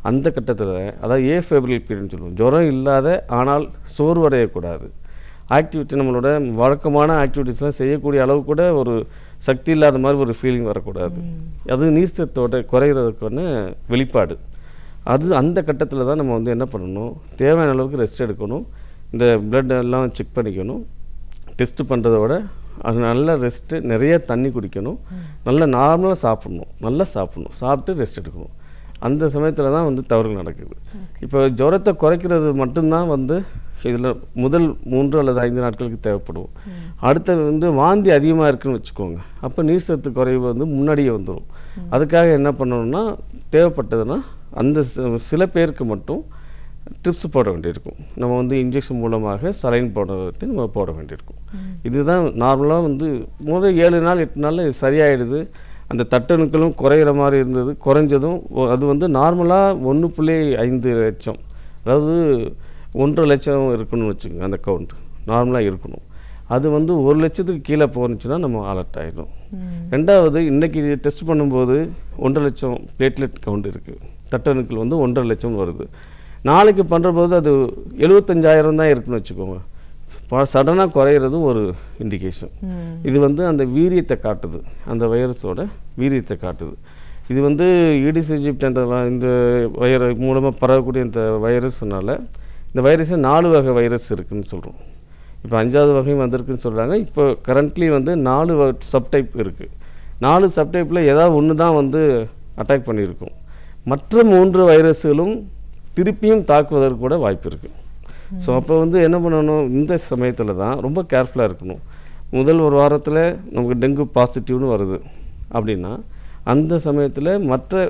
அந்த கட்டத்தில், அதாவது ஏஃபேப்ரில் பீரியட்னு சொல்லுவோம், ஜுரம் இல்லாத ஆனால் சோர்வடையக்கூடாது, ஆக்டிவிட்டி நம்மளோட வழக்கமான ஆக்டிவிட்டீஸ்லாம் செய்யக்கூடிய அளவு கூட ஒரு சக்தி இல்லாத மாதிரி ஒரு ஃபீலிங் வரக்கூடாது. அது நீர் சத்தோட குறைகிறதுக்கான வெளிப்பாடு. அது அந்த கட்டத்தில் தான் நம்ம வந்து என்ன பண்ணணும், தேவையான அளவுக்கு ரெஸ்ட் எடுக்கணும், இந்த பிளட் எல்லாம் செக் பண்ணிக்கணும், டெஸ்ட்டு பண்ணுறதோட அது நல்ல ரெஸ்ட்டு, நிறைய தண்ணி குடிக்கணும், நல்லா நார்மலாக சாப்பிட்ணும், சாப்பிட்டு ரெஸ்ட் எடுக்கணும். அந்த சமயத்தில் தான் வந்து தவறுகள் நடக்குது. இப்போ ஜுரத்தை குறைக்கிறது மட்டும்தான் வந்து இதில் முதல் 3 அல்லது 5 நாட்களுக்கு தேவைப்படும். அடுத்தது வந்து வாந்தி அதிகமாக இருக்குன்னு வச்சுக்கோங்க, அப்போ நீர் சத்து குறைவு வந்து முன்னாடியே வந்துடும். அதுக்காக என்ன பண்ணணும்னா, தேவைப்பட்டதுன்னா அந்த சில பேருக்கு மட்டும் ட்ரிப்ஸ் போட வேண்டியிருக்கும். நம்ம வந்து இன்ஜெக்ஷன் மூலமாக சலைன் போடுறதுக்கு நம்ம போட வேண்டியிருக்கும். இதுதான் நார்மலாக வந்து முதல் 7 நாள் 8 நாளில் இது சரியாயிடுது. அந்த தட்டணுக்களும் குறையிற மாதிரி இருந்தது, குறைஞ்சதும் அது வந்து நார்மலாக 1.5 லட்சம், அதாவது 1.5 லட்சம் இருக்கணும்னு வச்சுக்கோங்க, அந்த கவுண்ட் நார்மலாக இருக்கணும். அது வந்து 1 லட்சத்துக்கு கீழே போனுச்சுன்னா நம்ம அலர்ட் ஆகிடும். ரெண்டாவது, இன்றைக்கி டெஸ்ட் பண்ணும்போது 1.5 லட்சம் பிளேட்லெட் கவுண்ட் இருக்குது, தட்டணுக்கள் வந்து 1.5 லட்சம் வருது. நாளைக்கு பண்ணுற போது அது 75,000 தான் இருக்குன்னு வச்சுக்கோங்க. சடனாக குறையிறது ஒரு இண்டிகேஷன். இது வந்து அந்த வீரியத்தை காட்டுது, அந்த வைரஸோட வீரியத்தை காட்டுது. இது வந்து ஈடிஸ் ஈஜிப்ட் அந்த இந்த மூலமாக பரவக்கூடிய இந்த வைரஸ்னால, இந்த வைரஸை 4 வகை வைரஸ் இருக்குதுன்னு சொல்கிறோம். இப்போ 5வது வகையும் வந்திருக்குன்னு சொல்கிறாங்க. இப்போ கரண்ட்லி வந்து 4 சப்டைப் இருக்குது. 4 சப்டைப்பில் ஏதாவது ஒன்று தான் வந்து அட்டாக் பண்ணியிருக்கும். மற்ற 3 வைரஸ்களும் திருப்பியும் தாக்குவதற்கு கூட வாய்ப்பு இருக்குது. ஸோ அப்போ வந்து என்ன பண்ணணும், இந்த சமயத்தில் தான் ரொம்ப கேர்ஃபுல்லாக இருக்கணும். முதல் ஒரு வாரத்தில் நமக்கு டெங்கு பாசிட்டிவ்னு வருது அப்படின்னா, அந்த சமயத்தில் மற்ற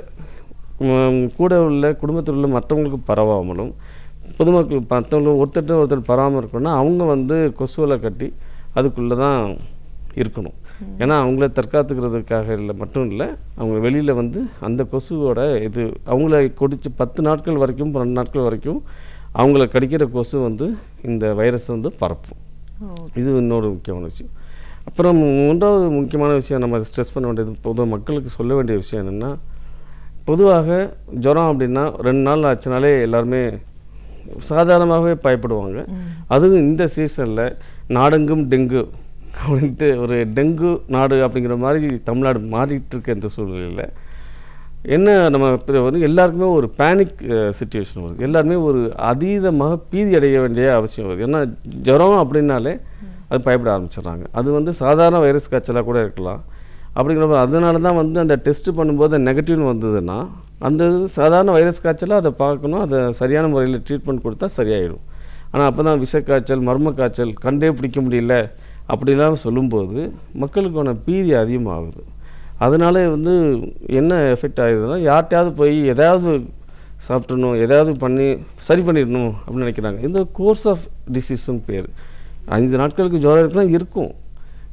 கூட உள்ள குடும்பத்தில் உள்ள மற்றவங்களுக்கு பரவாமலும், பொதுமக்கள் மற்றவங்களுக்கு ஒருத்தர் பரவாமல் இருக்கணும்னா அவங்க வந்து கொசுவலை கட்டி அதுக்குள்ளே தான் இருக்கணும். ஏன்னா அவங்கள தற்காத்துக்கிறதுக்காக இல்லை மட்டும் இல்லை, அவங்க வெளியில் வந்து அந்த கொசுவோட இது அவங்கள கொடிச்சு 10 நாட்கள் வரைக்கும் 12 நாட்கள் வரைக்கும் அவங்கள கடிக்கிற கொசு வந்து இந்த வைரஸ் வந்து பரப்பும். இது இன்னொரு முக்கியமான விஷயம். அப்புறம் மூன்றாவது முக்கியமான விஷயம் நம்ம ஸ்ட்ரெஸ் பண்ண வேண்டியது, பொதுவாக மக்களுக்கு சொல்ல வேண்டிய விஷயம் என்னென்னா, பொதுவாக ஜுரம் அப்படின்னா 2 நாள் ஆச்சுனாலே எல்லாருமே சாதாரணமாகவே பயப்படுவாங்க. அதுவும் இந்த சீசனில் நாடெங்கும் டெங்கு அப்படின்ட்டு ஒரு டெங்கு நாடு அப்படிங்கிற மாதிரி தமிழ்நாடு மாறிட்டு இருக்க இந்த சூழ்நிலையில் என்ன நம்ம வந்து எல்லாருக்குமே ஒரு பேனிக் சிச்சுவேஷன் வருது. எல்லாருமே ஒரு அதீதமாக பீதி அடைய வேண்டிய அவசியம் வருது. ஏன்னா ஜுரம் அப்படின்னாலே அது பயப்பட ஆரம்பிச்சிடுறாங்க. அது வந்து சாதாரண வைரஸ் காய்ச்சலாக கூட இருக்கலாம். அப்படிங்கிறப்ப அதனால தான் வந்து அந்த டெஸ்ட்டு பண்ணும்போது நெகட்டிவ்னு வந்ததுன்னா அந்த சாதாரண வைரஸ் காய்ச்சலாக அதை பார்க்கணும், அதை சரியான முறையில் ட்ரீட்மெண்ட் கொடுத்தா சரியாயிடும். ஆனால் அப்போ தான் விஷக்காய்ச்சல், மர்ம காய்ச்சல், கண்டே பிடிக்க முடியல அப்படிலாம் சொல்லும்போது மக்களுக்கான பீதி அதிகமாகுது. அதனால வந்து என்ன எஃபெக்ட் ஆகிடுதுன்னா, யார்கிட்டையாவது போய் எதாவது சாப்பிட்றணும், எதாவது பண்ணி சரி பண்ணிடணும் அப்படின்னு நினைக்கிறாங்க. இந்த கோர்ஸ் ஆஃப் டிசீஸ்ன்னு பேர். 5 நாட்களுக்கு ஜுரம் இருக்கலாம் இருக்கும்,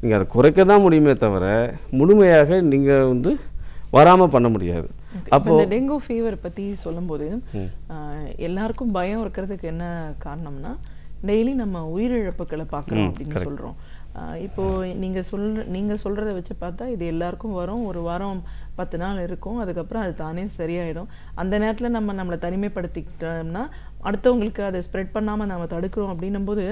நீங்கள் அதை குறைக்க தான் முடியுமே தவிர முழுமையாக நீங்கள் வந்து வராமல் பண்ண முடியாது. அப்போ இந்த டெங்கு ஃபீவர் பற்றி சொல்லும்போது எல்லாருக்கும் பயம் இருக்கிறதுக்கு என்ன காரணம்னா, டெய்லி நம்ம உயிரிழப்புகளை பார்க்குறோம் அப்படின்னு சொல்கிறோம். இப்போது நீங்கள் சொல்கிறத வச்சு பார்த்தா இது எல்லாருக்கும் வரும், ஒரு வாரம் 10 நாள் இருக்கும், அதுக்கப்புறம் அது தானே சரியாயிடும். அந்த நேரத்தில் நம்மளை தனிமைப்படுத்திக்கிட்டோம்னா அடுத்தவங்களுக்கு அதை ஸ்ப்ரெட் பண்ணாமல் நம்ம தடுக்கிறோம் அப்படின்னும்போது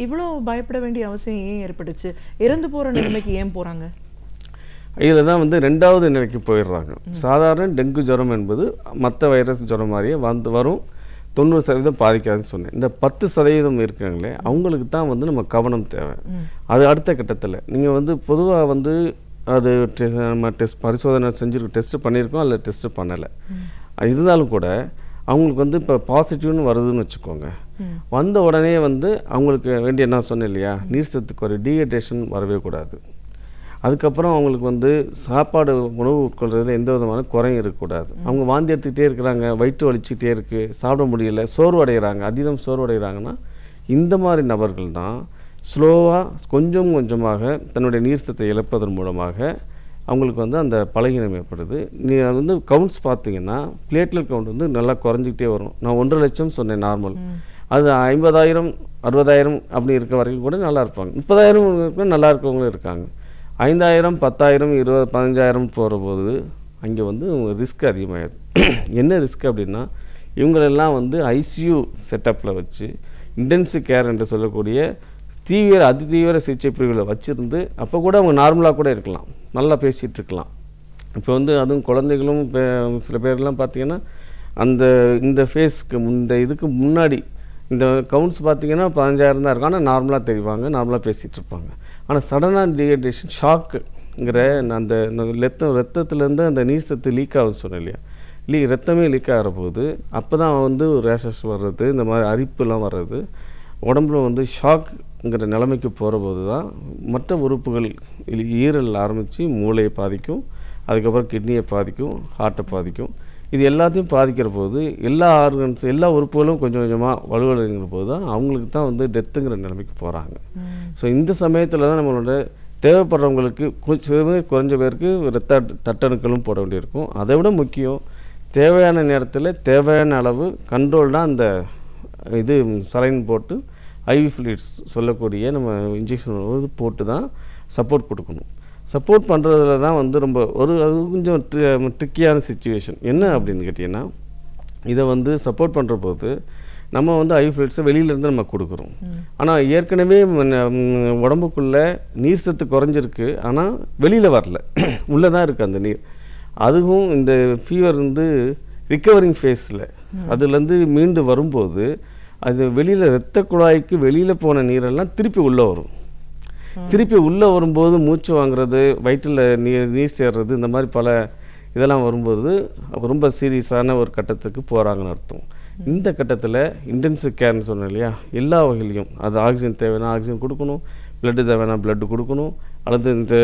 இவ்வளோ பயப்பட வேண்டிய அவசியம் ஏன் ஏற்பட்டுச்சு? இறந்து போகிற நிலைமைக்கு ஏன் போகிறாங்க? இதில் தான் வந்து 2வது நிலைக்கு போயிடுறாங்க. சாதாரண டெங்கு ஜுரம் என்பது மற்ற வைரஸ் ஜுரம் மாதிரியே வரும், 90% பாதிக்காதுன்னு சொன்னேன். இந்த 10% இருக்காங்களே அவங்களுக்கு தான் வந்து நம்ம கவனம் தேவை. அது அடுத்த கட்டத்தில் நீங்கள் வந்து பொதுவாக வந்து அது நம்ம பரிசோதனை டெஸ்ட்டு பண்ணியிருக்கோம், அதில் டெஸ்ட்டு பண்ணலை. இருந்தாலும் கூட அவங்களுக்கு வந்து இப்போ பாசிட்டிவ்னு வருதுன்னு வச்சுக்கோங்க, வந்த உடனே வந்து அவங்களுக்கு வேண்டிய என்ன சொன்னேன் இல்லையா, நீர் சத்து குறை, டீஹைட்ரேஷன் வரவே கூடாது. அதுக்கப்புறம் அவங்களுக்கு வந்து சாப்பாடு உணவு உட்கொள்றதுல எந்த விதமான குறையும் இருக்கக்கூடாது. அவங்க வாந்தி எடுத்துக்கிட்டே இருக்கிறாங்க, வயிற்று வலிச்சுக்கிட்டே இருக்குது, சாப்பிட முடியல, சோர்வு அடைகிறாங்க, அதீதம் சோர்வு அடைகிறாங்கன்னா இந்த மாதிரி நபர்கள் தான் ஸ்லோவாக கொஞ்சம் கொஞ்சமாக தன்னுடைய நீர் சத்தை இழப்பதன் மூலமாக அவங்களுக்கு வந்து அந்த பலகீனம் ஏற்படுது. நீங்கள் வந்து கவுண்ட்ஸ் பார்த்தீங்கன்னா பிளேட்லெட் கவுண்ட் வந்து நல்லா குறைஞ்சிக்கிட்டே வரும். நான் 1.5 லட்சம் சொன்னேன் நார்மல், அது 50,000 60,000 அப்படி இருக்க வரைக்கும் கூட நல்லா இருப்பாங்க. 30,000 நல்லா இருக்கவங்களும் இருக்காங்க. 5,000 10,000 20 15,000 போகிறபோது அங்கே வந்து ரிஸ்க் அதிகமாகிடுது. என்ன ரிஸ்க் அப்படின்னா, இவங்களெல்லாம் வந்து ஐசியூ செட்டப்பில் வச்சு இன்டென்சிவ் கேர் என்று சொல்லக்கூடிய அதிதீவிர சிகிச்சை பிரிவில் வச்சுருந்து அப்போ கூட அவங்க நார்மலாக கூட இருக்கலாம், நல்லா பேசிகிட்டு இருக்கலாம். இப்போ வந்து அதுவும் குழந்தைகளும் சில பேர்லாம் பார்த்திங்கன்னா இந்த ஃபேஸ்க்கு இதுக்கு முன்னாடி இந்த கவுண்ட்ஸ் பார்த்திங்கன்னா 15,000 தான் இருக்கும், ஆனால் நார்மலாக தெரிவாங்க, நார்மலாக பேசிகிட்டு இருப்பாங்க. ஆனால் சடனாக டீஹைட்ரேஷன் ஷாக்குங்கிற அந்த ரத்தத்துலேருந்து அந்த நீர் சத்து லீக் ஆகுது சொன்னேன் இல்லையா, ரத்தமே லீக் ஆகிற போது அப்போ தான் வந்து ரேஷஸ் வர்றது, இந்த மாதிரி அரிப்புலாம் வர்றது, உடம்புல வந்து ஷாக்குங்கிற நிலைமைக்கு போகிற போது தான் மற்ற உறுப்புகள் ஈரல் ஆரம்பித்து மூளையை பாதிக்கும், அதுக்கப்புறம் கிட்னியை பாதிக்கும், ஹார்ட்டை பாதிக்கும். இது எல்லாத்தையும் பாதிக்கிற போது எல்லா ஆர்கன்ஸ் எல்லா உறுப்புகளும் கொஞ்சம் கொஞ்சமாக வலுவடைங்கிற போது தான் அவங்களுக்கு தான் வந்து டெத்துங்கிற நிலைமைக்கு போகிறாங்க. ஸோ இந்த சமயத்தில் தான் நம்மளோட தேவைப்படுறவங்களுக்கு குறைஞ்ச பேருக்கு ரத்த தட்டணுக்களும் போட வேண்டியிருக்கும். அதை விட முக்கியம், தேவையான நேரத்தில் தேவையான அளவு கண்ட்ரோல்டாக அந்த சலைன் போட்டு ஐவி ஃப்ளூயிட்ஸ் சொல்லக்கூடிய நம்ம இன்ஜெக்ஷன் போட்டு தான் சப்போர்ட் கொடுக்கணும். சப்போர்ட் பண்ணுறதுல தான் வந்து ரொம்ப அது கொஞ்சம் ட்ரிக்கியான சிச்சுவேஷன். என்ன அப்படின்னு கேட்டிங்கன்னா, இதை வந்து சப்போர்ட் பண்ணுற போது நம்ம வந்து ஐவி ஃப்ளூயிட்ஸை வெளியிலேருந்து நம்ம கொடுக்குறோம். ஆனால் ஏற்கனவே உடம்புக்குள்ளே நீர் சத்து குறைஞ்சிருக்கு, ஆனால் வெளியில் வரல, உள்ளே தான் இருக்குது அந்த நீர். அதுவும் இந்த ஃபீவர் வந்து ரிக்கவரிங் ஃபேஸில் அதுலேருந்து மீண்டு வரும்போது அது வெளியில் இரத்த குழாய்க்கு வெளியில் போன நீரெல்லாம் திருப்பி உள்ளே வரும். திருப்பி உள்ளே வரும்போது மூச்சு வாங்குறது, வயிற்றில் நீர் சேர்றது, இந்த மாதிரி பல இதெல்லாம் வரும்போது ரொம்ப சீரியஸான ஒரு கட்டத்துக்கு போகிறாங்கன்னு அர்த்தம். இந்த கட்டத்தில் இன்டென்சிவ் கேர்னு சொன்னேன் இல்லையா, எல்லா வகையிலையும் அது ஆக்சிஜன் தேவைன்னா ஆக்சிஜன் கொடுக்கணும், பிளட்டு தேவைன்னா பிளட்டு கொடுக்கணும், அல்லது இந்த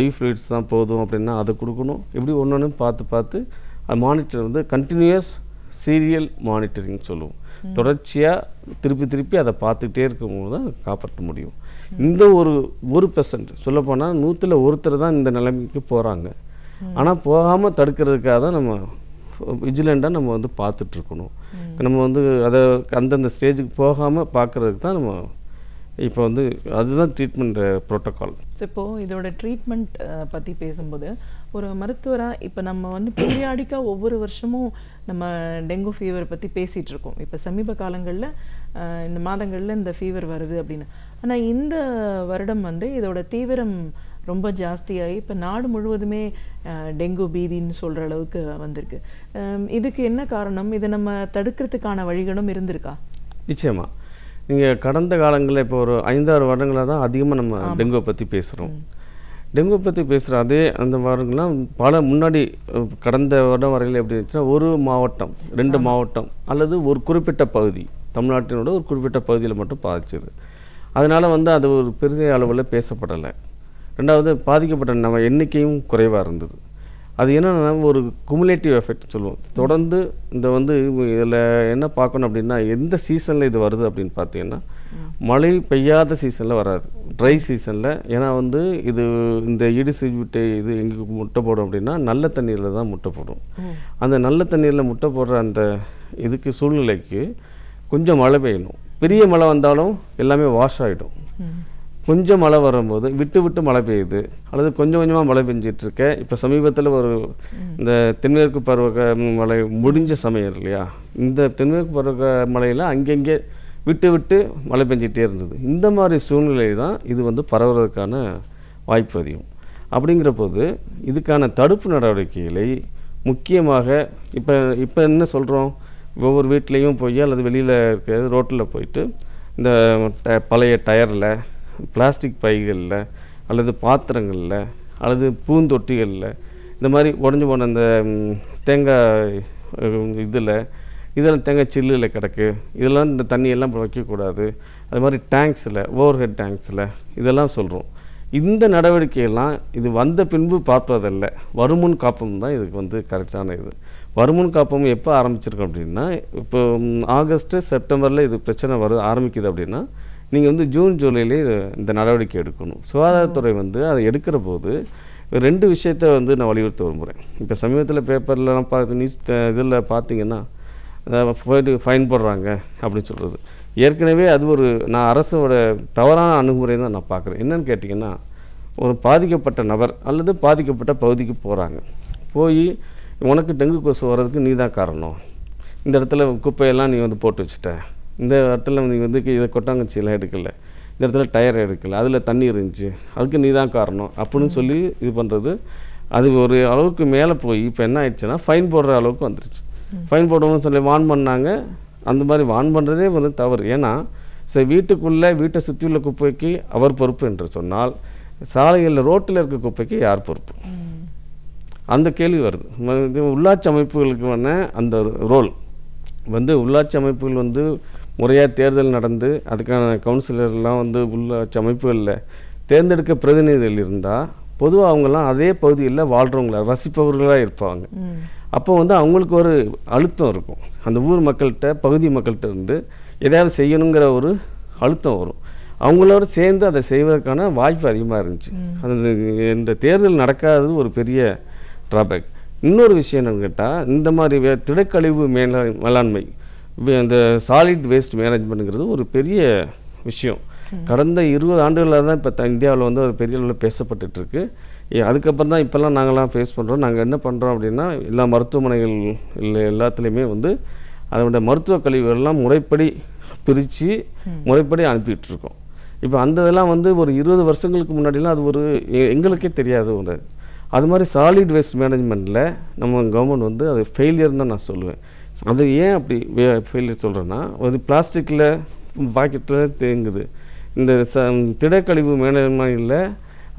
ஐவி ஃப்ளூயிட்ஸ் தான் போதும் அப்படின்னா அதை கொடுக்கணும். இப்படி ஒன்று ஒன்று பார்த்து அது மானிட்டர் வந்து கண்டினியூஸ் சீரியல் மானிட்டரிங் சொல்லுவோம். தொடர்ச்சியாக திருப்பி அதை பார்த்துக்கிட்டே இருக்கும்போது தான் காப்பாற்ற முடியும். இந்த 1% சொல்லப்போனால் 100ல் 1 தான் இந்த நிலைமைக்கு போகிறாங்க. ஆனால் போகாமல் தடுக்கிறதுக்காக தான் நம்ம விஜிலண்டாக நம்ம வந்து பார்த்துட்ருக்கணும். நம்ம வந்து அதை அந்தந்த ஸ்டேஜுக்கு போகாமல் பார்க்குறதுக்கு தான் நம்ம இப்போ வந்து அதுதான் ட்ரீட்மெண்ட் ப்ரோட்டோகால். ஸோ இப்போது இதோட ட்ரீட்மெண்ட் பற்றி பேசும்போது ஒரு மருத்துவராக இப்போ நம்ம வந்து பீரியாடிக்காக ஒவ்வொரு வருஷமும் நம்ம டெங்கு ஃபீவர் பற்றி பேசிகிட்டு இருக்கோம். இப்போ சமீப காலங்களில் இந்த மாதங்களில் இந்த ஃபீவர் வருது அப்படின்னு. ஆனால் இந்த வருடம் வந்து இதோட தீவிரம் ரொம்ப ஜாஸ்தியாகி இப்போ நாடு முழுவதுமே டெங்கு பீதின்னு சொல்கிற அளவுக்கு வந்திருக்கு. இதுக்கு என்ன காரணம்? இதை நம்ம தடுக்கிறதுக்கான வழிகளும் இருந்திருக்கா? நிச்சயமாக. நீங்கள் கடந்த காலங்களில் இப்போ ஒரு 5-6 வருடங்களாக தான் அதிகமாக நம்ம டெங்குவை பற்றி பேசுகிறோம். டெங்கு பற்றி பேசுகிற அதே அந்த வருடங்கள்லாம் பல முன்னாடி கடந்த வருடம் வரையில் எப்படி இருந்துச்சுன்னா ஒரு மாவட்டம் 2 மாவட்டம் அல்லது ஒரு குறிப்பிட்ட பகுதி தமிழ்நாட்டினோட ஒரு குறிப்பிட்ட பகுதியில் மட்டும் பாதிச்சது. அதனால் வந்து அது ஒரு பெரிய அளவில் பேசப்படலை. ரெண்டாவது பாதிக்கப்பட்ட நம்ம எண்ணிக்கையும் குறைவாக இருந்தது. அது என்னென்னா ஒரு குமுலேட்டிவ் எஃபெக்ட் சொல்லுவோம். தொடர்ந்து இந்த வந்து இதில் என்ன பார்க்கணும் அப்படின்னா எந்த சீசனில் இது வருது அப்படின்னு பார்த்தீங்கன்னா மழை பெய்யாத சீசனில் வராது, ட்ரை சீசனில். ஏன்னா வந்து இது இந்த ஈடிஸ் விட்டு இது எங்கே முட்டை போடும் அப்படின்னா நல்ல தண்ணீரில் தான் முட்டை போடும். அந்த நல்ல தண்ணீரில் முட்டை போடுற அந்த இதுக்கு சூழ்நிலைக்கு கொஞ்சம் மழை பெய்யணும். பெரிய மழை வந்தாலும் எல்லாமே வாஷ் ஆகிடும். கொஞ்சம் மழை வரும்போது விட்டு விட்டு மழை பெய்யுது அல்லது கொஞ்சம் கொஞ்சமாக மழை பெஞ்சிட்ருக்க. இப்போ சமீபத்தில் ஒரு இந்த தென்மேற்கு பருவ மழை முடிஞ்ச சமயம் இல்லையா, இந்த தென்மேற்கு பருவ மழையில் அங்கங்கே விட்டு விட்டு மழை பெஞ்சிட்டே இருந்தது. இந்த மாதிரி சூழ்நிலை தான் இது வந்து பரவுறதுக்கான வாய்ப்பு அதிகம். அப்படிங்கிற போது இதுக்கான தடுப்பு நடவடிக்கைகளை முக்கியமாக இப்போ என்ன சொல்கிறோம், ஒவ்வொரு வீட்லேயும் போய் அல்லது வெளியில் இருக்க ரோட்டில் போயிட்டு இந்த பழைய டயரில் பிளாஸ்டிக் பைகளில் அல்லது பாத்திரங்களில் அல்லது பூந்தொட்டிகளில் இந்த மாதிரி உடஞ்சி போன அந்த தேங்காய் இதெல்லாம் தேங்காய் சில்லில் கிடக்கு, இதெல்லாம் இந்த தண்ணியெல்லாம் வைக்கக்கூடாது. அது மாதிரி டேங்க்ஸில் ஓவர் ஹெட் டேங்க்ஸில் இதெல்லாம் சொல்கிறோம். இந்த நடவடிக்கையெல்லாம் இது வந்த பின்பு பார்ப்பதில்லை. வருமுன் காப்பம் தான் இதுக்கு வந்து கரெக்டான இது. வருமுன் காப்பம் எப்போ ஆரம்பிச்சிருக்கோம் அப்படின்னா இப்போ ஆகஸ்ட்டு செப்டம்பரில் இது பிரச்சனை ஆரம்பிக்குது அப்படின்னா நீங்கள் வந்து ஜூன் ஜூலையிலே இந்த நடவடிக்கை எடுக்கணும். சுகாதாரத்துறை வந்து அதை எடுக்கிற போது 2 விஷயத்தை வந்து நான் வலியுறுத்த விரும்புகிறேன். இப்போ சமீபத்தில் பேப்பர்லாம் பார்த்து நியூஸ் இதில் பார்த்தீங்கன்னா போய்ட்டு ஃபைன் போடுறாங்க அப்படின்னு சொல்கிறது. ஏற்கனவே அது ஒரு நான் அரசோட தவறான அணுகுமுறை தான் நான் பார்க்குறேன். என்னென்னு கேட்டிங்கன்னா ஒரு பாதிக்கப்பட்ட நபர் அல்லது பாதிக்கப்பட்ட பகுதிக்கு போகிறாங்க, போய் உனக்கு டெங்கு கொசு வர்றதுக்கு நீ தான் காரணம், இந்த இடத்துல குப்பையெல்லாம் நீ வந்து போட்டு வச்சுட்ட, இந்த இடத்துல நீ வந்து இதை கொட்டாங்கச்சியெல்லாம் எடுக்கலை, இந்த இடத்துல டயர் எடுக்கலை, அதில் தண்ணி இருந்துச்சு, அதுக்கு நீ தான் காரணம் அப்படின்னு சொல்லி இது பண்ணுறது. அது ஒரு அளவுக்கு மேலே போய் இப்போ என்ன ஆயிடுச்சுன்னா ஃபைன் போடுற அளவுக்கு வந்துருச்சு. ஃபைன் போடணும்னு சொல்லி வார்ன் பண்ணாங்க. அந்த மாதிரி வார்ன் பண்ணுறதே வந்து தவறு. ஏன்னா சரி வீட்டுக்குள்ளே வீட்டை சுற்றி உள்ள குப்பைக்கு அவர் பொறுப்பு என்று சொன்னால் சாலைகளில் ரோட்டில் இருக்க குப்பைக்கு யார் பொறுப்பு? அந்த கேள்வி வருது. உள்ளாட்சி அமைப்புகளுக்கு அந்த ரோல் வந்து உள்ளாட்சி அமைப்புகள் வந்து முறையாக தேர்தல் நடந்து அதுக்கான கவுன்சிலர்லாம் வந்து உள்ளாட்சி அமைப்புகளில் தேர்ந்தெடுக்க பிரதிநிதிகள் இருந்தால் பொதுவாக அவங்கெல்லாம் அதே பகுதியில் வாழ்கிறவங்கள வசிப்பவர்களாக இருப்பாங்க. அப்போ வந்து அவங்களுக்கு ஒரு அழுத்தம் இருக்கும். அந்த ஊர் மக்கள்கிட்ட பகுதி மக்கள்கிட்ட இருந்து எதையாவது செய்யணுங்கிற ஒரு அழுத்தம் வரும். அவங்களோட சேர்ந்து அதை செய்வதற்கான வாய்ப்பு அதிகமாக இருந்துச்சு. அந்த இந்த தேர்தல் நடக்காதது ஒரு பெரிய ட்ராபேக். இன்னொரு விஷயம் என்னன்னு கேட்டால் இந்த மாதிரி திடக்கழிவு மேலாண்மை இந்த சாலிட் வேஸ்ட் மேனேஜ்மெண்ட்டுங்கிறது ஒரு பெரிய விஷயம். கடந்த 20 ஆண்டுகளாக தான் இப்போ இந்தியாவில் வந்து அது பெரிய அளவில் பேசப்பட்டுருக்கு. அதுக்கப்புறம் தான் இப்போல்லாம் நாங்கள்லாம் ஃபேஸ் பண்ணுறோம். நாங்கள் என்ன பண்ணுறோம் அப்படின்னா எல்லா மருத்துவமனைகள் எல்லாத்துலேயுமே வந்து அதோட மருத்துவ கழிவுகள்லாம் முறைப்படி பிரித்து முறைப்படி அனுப்பிட்டுருக்கோம். இப்போ அந்த இதெல்லாம் வந்து ஒரு 20 வருஷங்களுக்கு முன்னாடிலாம் அது ஒரு எங்களுக்கே தெரியாது ஒரு அது மாதிரி சாலிட் வேஸ்ட் மேனேஜ்மெண்ட்டில் நம்ம கவர்மெண்ட் வந்து அது ஃபெயிலியர்னு தான் நான் சொல்லுவேன். அது ஏன் அப்படி ஃபெயிலியர் சொல்கிறேன்னா ஒரு பிளாஸ்டிக்கில் பாக்கெட்டில் தேங்குது. இந்த திடக்கழிவு மேலாண்மையில்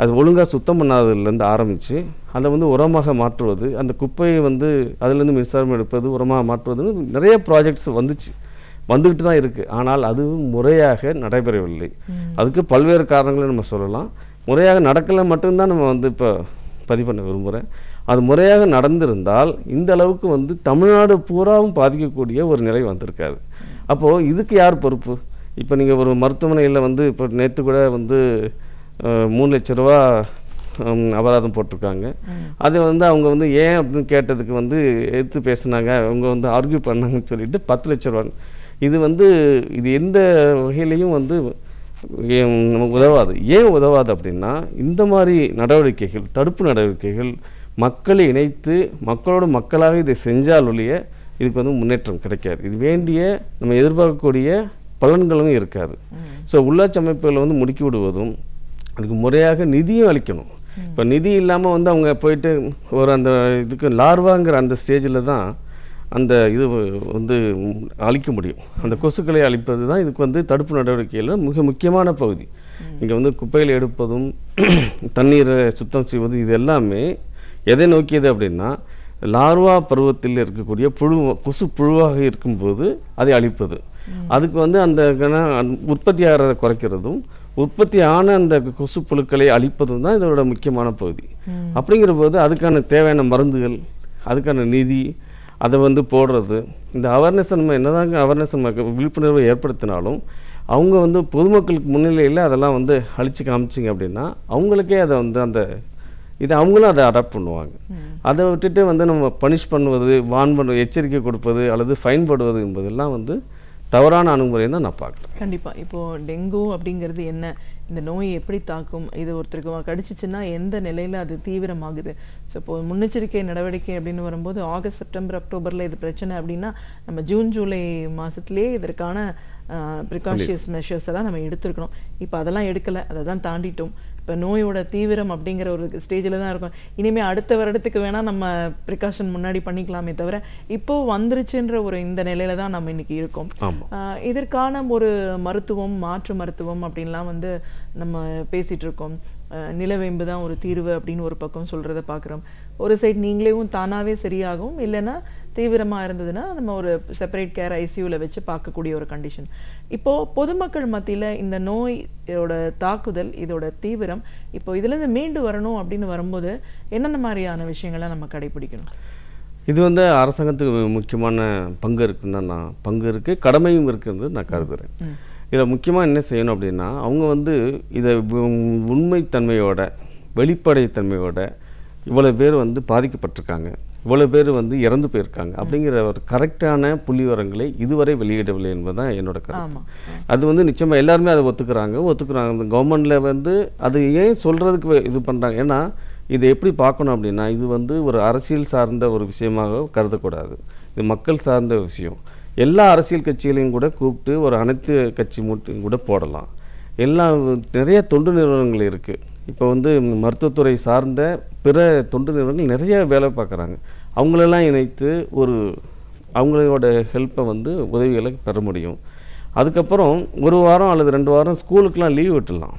அது ஒழுங்காக சுத்தம் பண்ணாததுலேருந்து ஆரம்பித்து அதை வந்து உரமாக மாற்றுவது, அந்த குப்பையை வந்து அதுலேருந்து மின்சாரம் எடுப்பது, உரமாக மாற்றுவதுன்னு நிறைய ப்ராஜெக்ட்ஸ் வந்துக்கிட்டு தான் இருக்குது. ஆனால் அது முறையாக நடைபெறவில்லை. அதுக்கு பல்வேறு காரணங்களை நம்ம சொல்லலாம். முறையாக நடக்கலை மட்டும்தான் நம்ம வந்து இப்போ பதிவு பண்ண விரும்புகிறேன். அது முறையாக நடந்திருந்தால் இந்த அளவுக்கு வந்து தமிழ்நாடு பூராவும் பாதிக்கக்கூடிய ஒரு நிலை வந்திருக்காது. அப்போது இதுக்கு யார் பொறுப்பு? இப்போ நீங்கள் ஒரு மருத்துவமனையில் வந்து இப்போ நேற்று கூட வந்து 3 லட்ச ரூபா அபராதம் போட்டிருக்காங்க. அதை வந்து அவங்க வந்து ஏன் அப்படின்னு கேட்டதுக்கு வந்து எடுத்து பேசுனாங்க, அவங்க வந்து ஆர்கியூ பண்ணாங்கன்னு சொல்லிட்டு 10 லட்ச ரூபா. இது வந்து இது எந்த வகையிலையும் வந்து நமக்கு உதவாது. ஏன் உதவாது அப்படின்னா, இந்த மாதிரி நடவடிக்கைகள், தடுப்பு நடவடிக்கைகள் மக்களை இணைத்து மக்களோடு மக்களாக இதை செஞ்சால் ஒழிய இதுக்கு வந்து முன்னேற்றம் கிடைக்காது. இது வேண்டிய நம்ம எதிர்பார்க்கக்கூடிய பலன்களும் இருக்காது. ஸோ உள்ளாட்சி அமைப்புகளை வந்து முடுக்கி விடுவதும் அதுக்கு முறையாக நிதியும் அளிக்கணும். இப்போ நிதி இல்லாமல் வந்து அவங்க போயிட்டு ஒரு அந்த இதுக்கு லார்வாங்கிற அந்த ஸ்டேஜில் தான் அந்த இது வந்து அழிக்க முடியும். அந்த கொசுக்களை அழிப்பது தான் இதுக்கு வந்து தடுப்பு நடவடிக்கையில் மிக முக்கியமான பகுதி. இங்கே வந்து குப்பைகளை எடுப்பதும் தண்ணீரை சுத்தம் செய்வது இது எல்லாமே எதை நோக்கியது அப்படின்னா, லார்வா பருவத்தில் இருக்கக்கூடிய கொசு புழுவாக இருக்கும்போது அதை அழிப்பது. அதுக்கு வந்து அந்த உற்பத்தி ஆகிறத குறைக்கிறதும் உற்பத்தி ஆன அந்த கொசு புழுக்களை அழிப்பதும் தான் இதோட முக்கியமான பகுதி. அப்படிங்கிற போது அதுக்கான தேவையான மருந்துகள், அதுக்கான நிதி, அதை வந்து போடுறது, இந்த அவேர்னஸ் நம்ம என்னதாங்க அவேர்னஸ் நம்ம விழிப்புணர்வை ஏற்படுத்தினாலும் அவங்க வந்து பொதுமக்களுக்கு முன்னிலையில் அதெல்லாம் வந்து அழிச்சு காமிச்சிங்க அப்படின்னா அவங்களுக்கே அதை வந்து அந்த இதை அவங்களும் அதை அடாப்ட் பண்ணுவாங்க. அதை விட்டுட்டு வந்து நம்ம பனிஷ் பண்ணுவது, வான் பண்ணுவது, எச்சரிக்கை கொடுப்பது அல்லது ஃபைன் போடுவது என்பதெல்லாம் வந்து தவறான அணுகுமுறையை தான் நான் பார்க்குறேன். கண்டிப்பாக. இப்போது டெங்கு அப்படிங்கிறது என்ன, இந்த நோய் எப்படி தாக்கும், இது ஒருத்தருக்கு கடிச்சிச்சுன்னா எந்த நிலையில் அது தீவிரமாகுது. ஸோ இப்போது முன்னெச்சரிக்கை நடவடிக்கை அப்படின்னு வரும்போது ஆகஸ்ட், செப்டம்பர், அக்டோபரில் இது பிரச்சனை அப்படின்னா நம்ம ஜூன், ஜூலை மாதத்துலேயே இதற்கான ப்ரிகாஷியஸ் மெஷர்ஸ் எல்லாம் நம்ம எடுத்துருக்கணும். இப்போ அதெல்லாம் எடுக்கலை, அதை தான் தாண்டிட்டோம். இப்போ நோயோட தீவிரம் அப்படிங்கிற ஒரு ஸ்டேஜில் தான் இருக்கும். இனிமேல் அடுத்த வருடத்துக்கு வேணால் நம்ம ப்ரிகாஷன் முன்னாடி பண்ணிக்கலாமே தவிர இப்போது வந்துருச்சுன்ற ஒரு இந்த நிலையில தான் நம்ம இன்னைக்கு இருக்கோம். இதற்கான ஒரு மருத்துவம், மாற்று மருத்துவம் அப்படின்லாம் வந்து நம்ம பேசிகிட்டு இருக்கோம். நிலவேம்பு தான் ஒரு தீர்வு அப்படின்னு ஒரு பக்கம் சொல்கிறத பார்க்குறோம். ஒரு சைடு நீங்களேவும் தானாகவே சரியாகும், இல்லைன்னா தீவிரமாக இருந்ததுன்னா நம்ம ஒரு செப்பரேட் கேர் ஐசியூவில் வச்சு பார்க்கக்கூடிய ஒரு கண்டிஷன். இப்போது பொதுமக்கள் மத்தியில் இந்த நோயோட தாக்குதல், இதோட தீவிரம், இப்போ இதுலேருந்து மீண்டு வரணும் அப்படின்னு வரும்போது என்னென்ன மாதிரியான விஷயங்களை நம்ம கடைபிடிக்கணும்? இது வந்து அரசாங்கத்துக்கு முக்கியமான பங்கு இருக்குன்னு தான் பங்கு இருக்குது, கடமையும் இருக்குன்னு நான் கருதுகிறேன். இதில் முக்கியமாக என்ன செய்யணும் அப்படின்னா, அவங்க வந்து இதை உண்மைத்தன்மையோட, வெளிப்படைத்தன்மையோட இவ்வளோ பேர் வந்து பாதிக்கப்பட்டிருக்காங்க, இவ்வளோ பேர் வந்து இறந்து போயிருக்காங்க அப்படிங்கிற ஒரு கரெக்டான புள்ளிவிவரங்களை இதுவரை வெளியிடவில்லை என்பதுதான் என்னோட கருத்து. அது வந்து நிச்சயமாக எல்லாருமே அதை ஒத்துக்கிறாங்க. இந்த கவர்மெண்டில் வந்து அது ஏன் சொல்கிறதுக்கு இது பண்ணுறாங்க, ஏன்னா இதை எப்படி பார்க்கணும் அப்படின்னா, இது வந்து ஒரு அரசியல் சார்ந்த ஒரு விஷயமாக கருதக்கூடாது. இது மக்கள் சார்ந்த விஷயம். எல்லா அரசியல் கட்சிகளையும் கூட கூப்பிட்டு ஒரு அனைத்து கட்சி மூட்டையும் கூட போடலாம். நிறைய தொண்டு நிறுவனங்கள் இருக்குது. இப்போ வந்து மருத்துவத்துறை சார்ந்த பிற தொண்டு நிறுவனங்கள் நிறைய வேலை பார்க்குறாங்க. அவங்களெல்லாம் இணைத்து அவங்களோட ஹெல்ப்பை வந்து உதவிகளை பெற முடியும். அதுக்கப்புறம் ஒரு வாரம் அல்லது 2 வாரம் ஸ்கூலுக்கெலாம் லீவ் விட்டுடலாம்.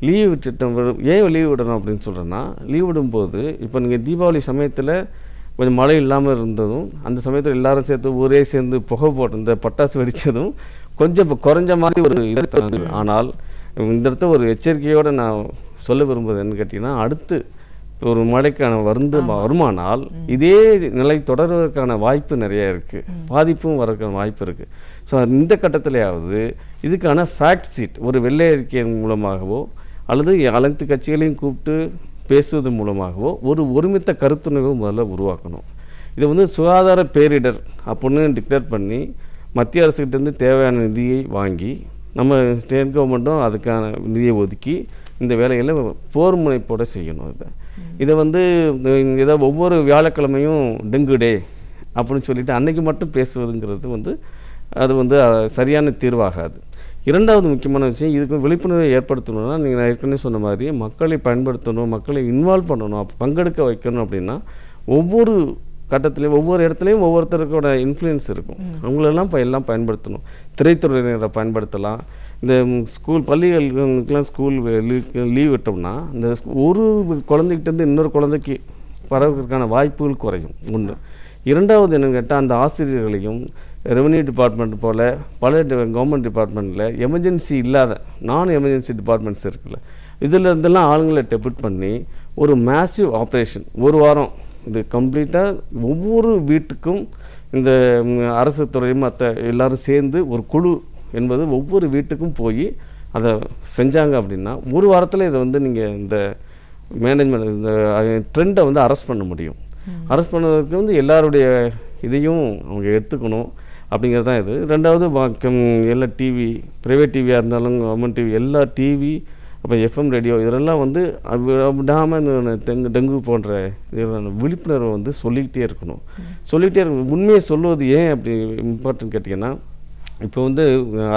லீவ் விட்டுட்டோம். ஏன் லீவ் விடணும் அப்படின்னு சொல்கிறேன்னா, லீவ் விடும்போது இப்போ நீங்கள் தீபாவளி சமயத்தில் கொஞ்சம் மழை இல்லாமல் இருந்ததும், அந்த சமயத்தில் எல்லாரும் சேர்த்து ஊரே சேர்ந்து புகை போட்டு இந்த பட்டாசு வெடித்ததும் கொஞ்சம் இப்போ குறைஞ்ச மாதிரி ஒரு இது. ஆனால் இந்த இடத்த ஒரு எச்சரிக்கையோடு நான் சொல்ல விரும்புவது என்னன்னு கேட்டிங்கன்னா, அடுத்து ஒரு மழைக்கான வருமானால் இதே நிலை தொடர்வதற்கான வாய்ப்பு நிறைய இருக்குது, பாதிப்பும் வரதுக்கான வாய்ப்பு இருக்குது. ஸோ இந்த கட்டத்திலேயாவது இதுக்கான ஃபேக்ட் ஷீட் ஒரு வெள்ளை அறிக்கையின் மூலமாகவோ அல்லது அனைத்து கட்சிகளையும் கூப்பிட்டு பேசுவது மூலமாகவோ ஒரு ஒருமித்த கருத்துணர்வு முதல்ல உருவாக்கணும். இதை வந்து சுகாதார பேரிடர் அப்படின்னு டிக்ளேர் பண்ணி மத்திய அரசுக்கிட்டேருந்து தேவையான நிதியை வாங்கி நம்ம ஸ்டேட் கவர்மெண்ட்டும் அதுக்கான நிதியை ஒதுக்கி இந்த வேலைகளை போர் முனைப்போடு செய்யணும். இதை வந்து ஏதோ ஒவ்வொரு வியாழக்கிழமையும் டெங்கு டே அப்படின்னு சொல்லிட்டு அன்னைக்கு மட்டும் பேசுவதுங்கிறது வந்து அது வந்து சரியான தீர்வாகாது. இரண்டாவது முக்கியமான விஷயம், இதுக்கு விழிப்புணர்வை ஏற்படுத்தணும்னா நீங்கள் ஏற்கனவே சொன்ன மாதிரி மக்களை பயன்படுத்தணும், மக்களை இன்வால்வ் பண்ணணும், பங்கெடுக்க வைக்கணும். அப்படின்னா ஒவ்வொரு கட்டத்துலேயும் ஒவ்வொரு இடத்துலையும் ஒவ்வொருத்தருக்கோட இன்ஃப்ளூயன்ஸ் இருக்கும். அவங்களெல்லாம் இப்போ எல்லாம் பயன்படுத்தணும். திரைத்துறையினரை பயன்படுத்தலாம். இந்த பள்ளிகளுக்கெல்லாம் ஸ்கூல் லீவ் விட்டோம்னா இந்த ஒரு குழந்தைகிட்டேருந்து இன்னொரு குழந்தைக்கு பரவுவதற்கான வாய்ப்புகள் குறையும். ஒன்று. இரண்டாவது என்னன்னு கேட்டால், அந்த ஆசிரியர்களையும் ரெவன்யூ டிபார்ட்மெண்ட் போல் பல கவர்மெண்ட் டிபார்ட்மெண்ட்டில் எமர்ஜென்சி இல்லாத நான் எமர்ஜென்சி டிபார்ட்மெண்ட்ஸ் இருக்குல்ல, இதில் இருந்தெல்லாம் ஆளுங்களை டெபிட் பண்ணி ஒரு மேசிவ் ஆப்ரேஷன் ஒரு வாரம் இது கம்ப்ளீட்டாக ஒவ்வொரு வீட்டுக்கும் இந்த அரசு துறையும் மற்ற எல்லோரும் சேர்ந்து ஒரு குழு என்பது ஒவ்வொரு வீட்டுக்கும் போய் அதை செஞ்சாங்க அப்படின்னா ஒரு வாரத்தில் இதை வந்து நீங்கள் இந்த மேனேஜ்மெண்ட் இந்த ட்ரெண்டை வந்து அரெஸ்ட் பண்ண முடியும். அரெஸ்ட் பண்ணுறதுக்கு வந்து எல்லாருடைய இதையும் அவங்க எடுத்துக்கணும். அப்படிங்கிறது தான் இது. ரெண்டாவது எல்லா டிவி, ப்ரைவேட் டிவியாக இருந்தாலும் கவர்மெண்ட் டிவி, எல்லா டிவி, அப்போ எஃப்எம் ரேடியோ இதெல்லாம் வந்து விடாமல் இந்த டெங்கு போன்ற விழிப்புணர்வை வந்து சொல்லிக்கிட்டே இருக்கணும். சொல்லிக்கிட்டே இருக்கணும். உண்மையை சொல்லுவது ஏன் அப்படி இம்பார்ட்டன்ட் கேட்டிங்கன்னா, இப்போ வந்து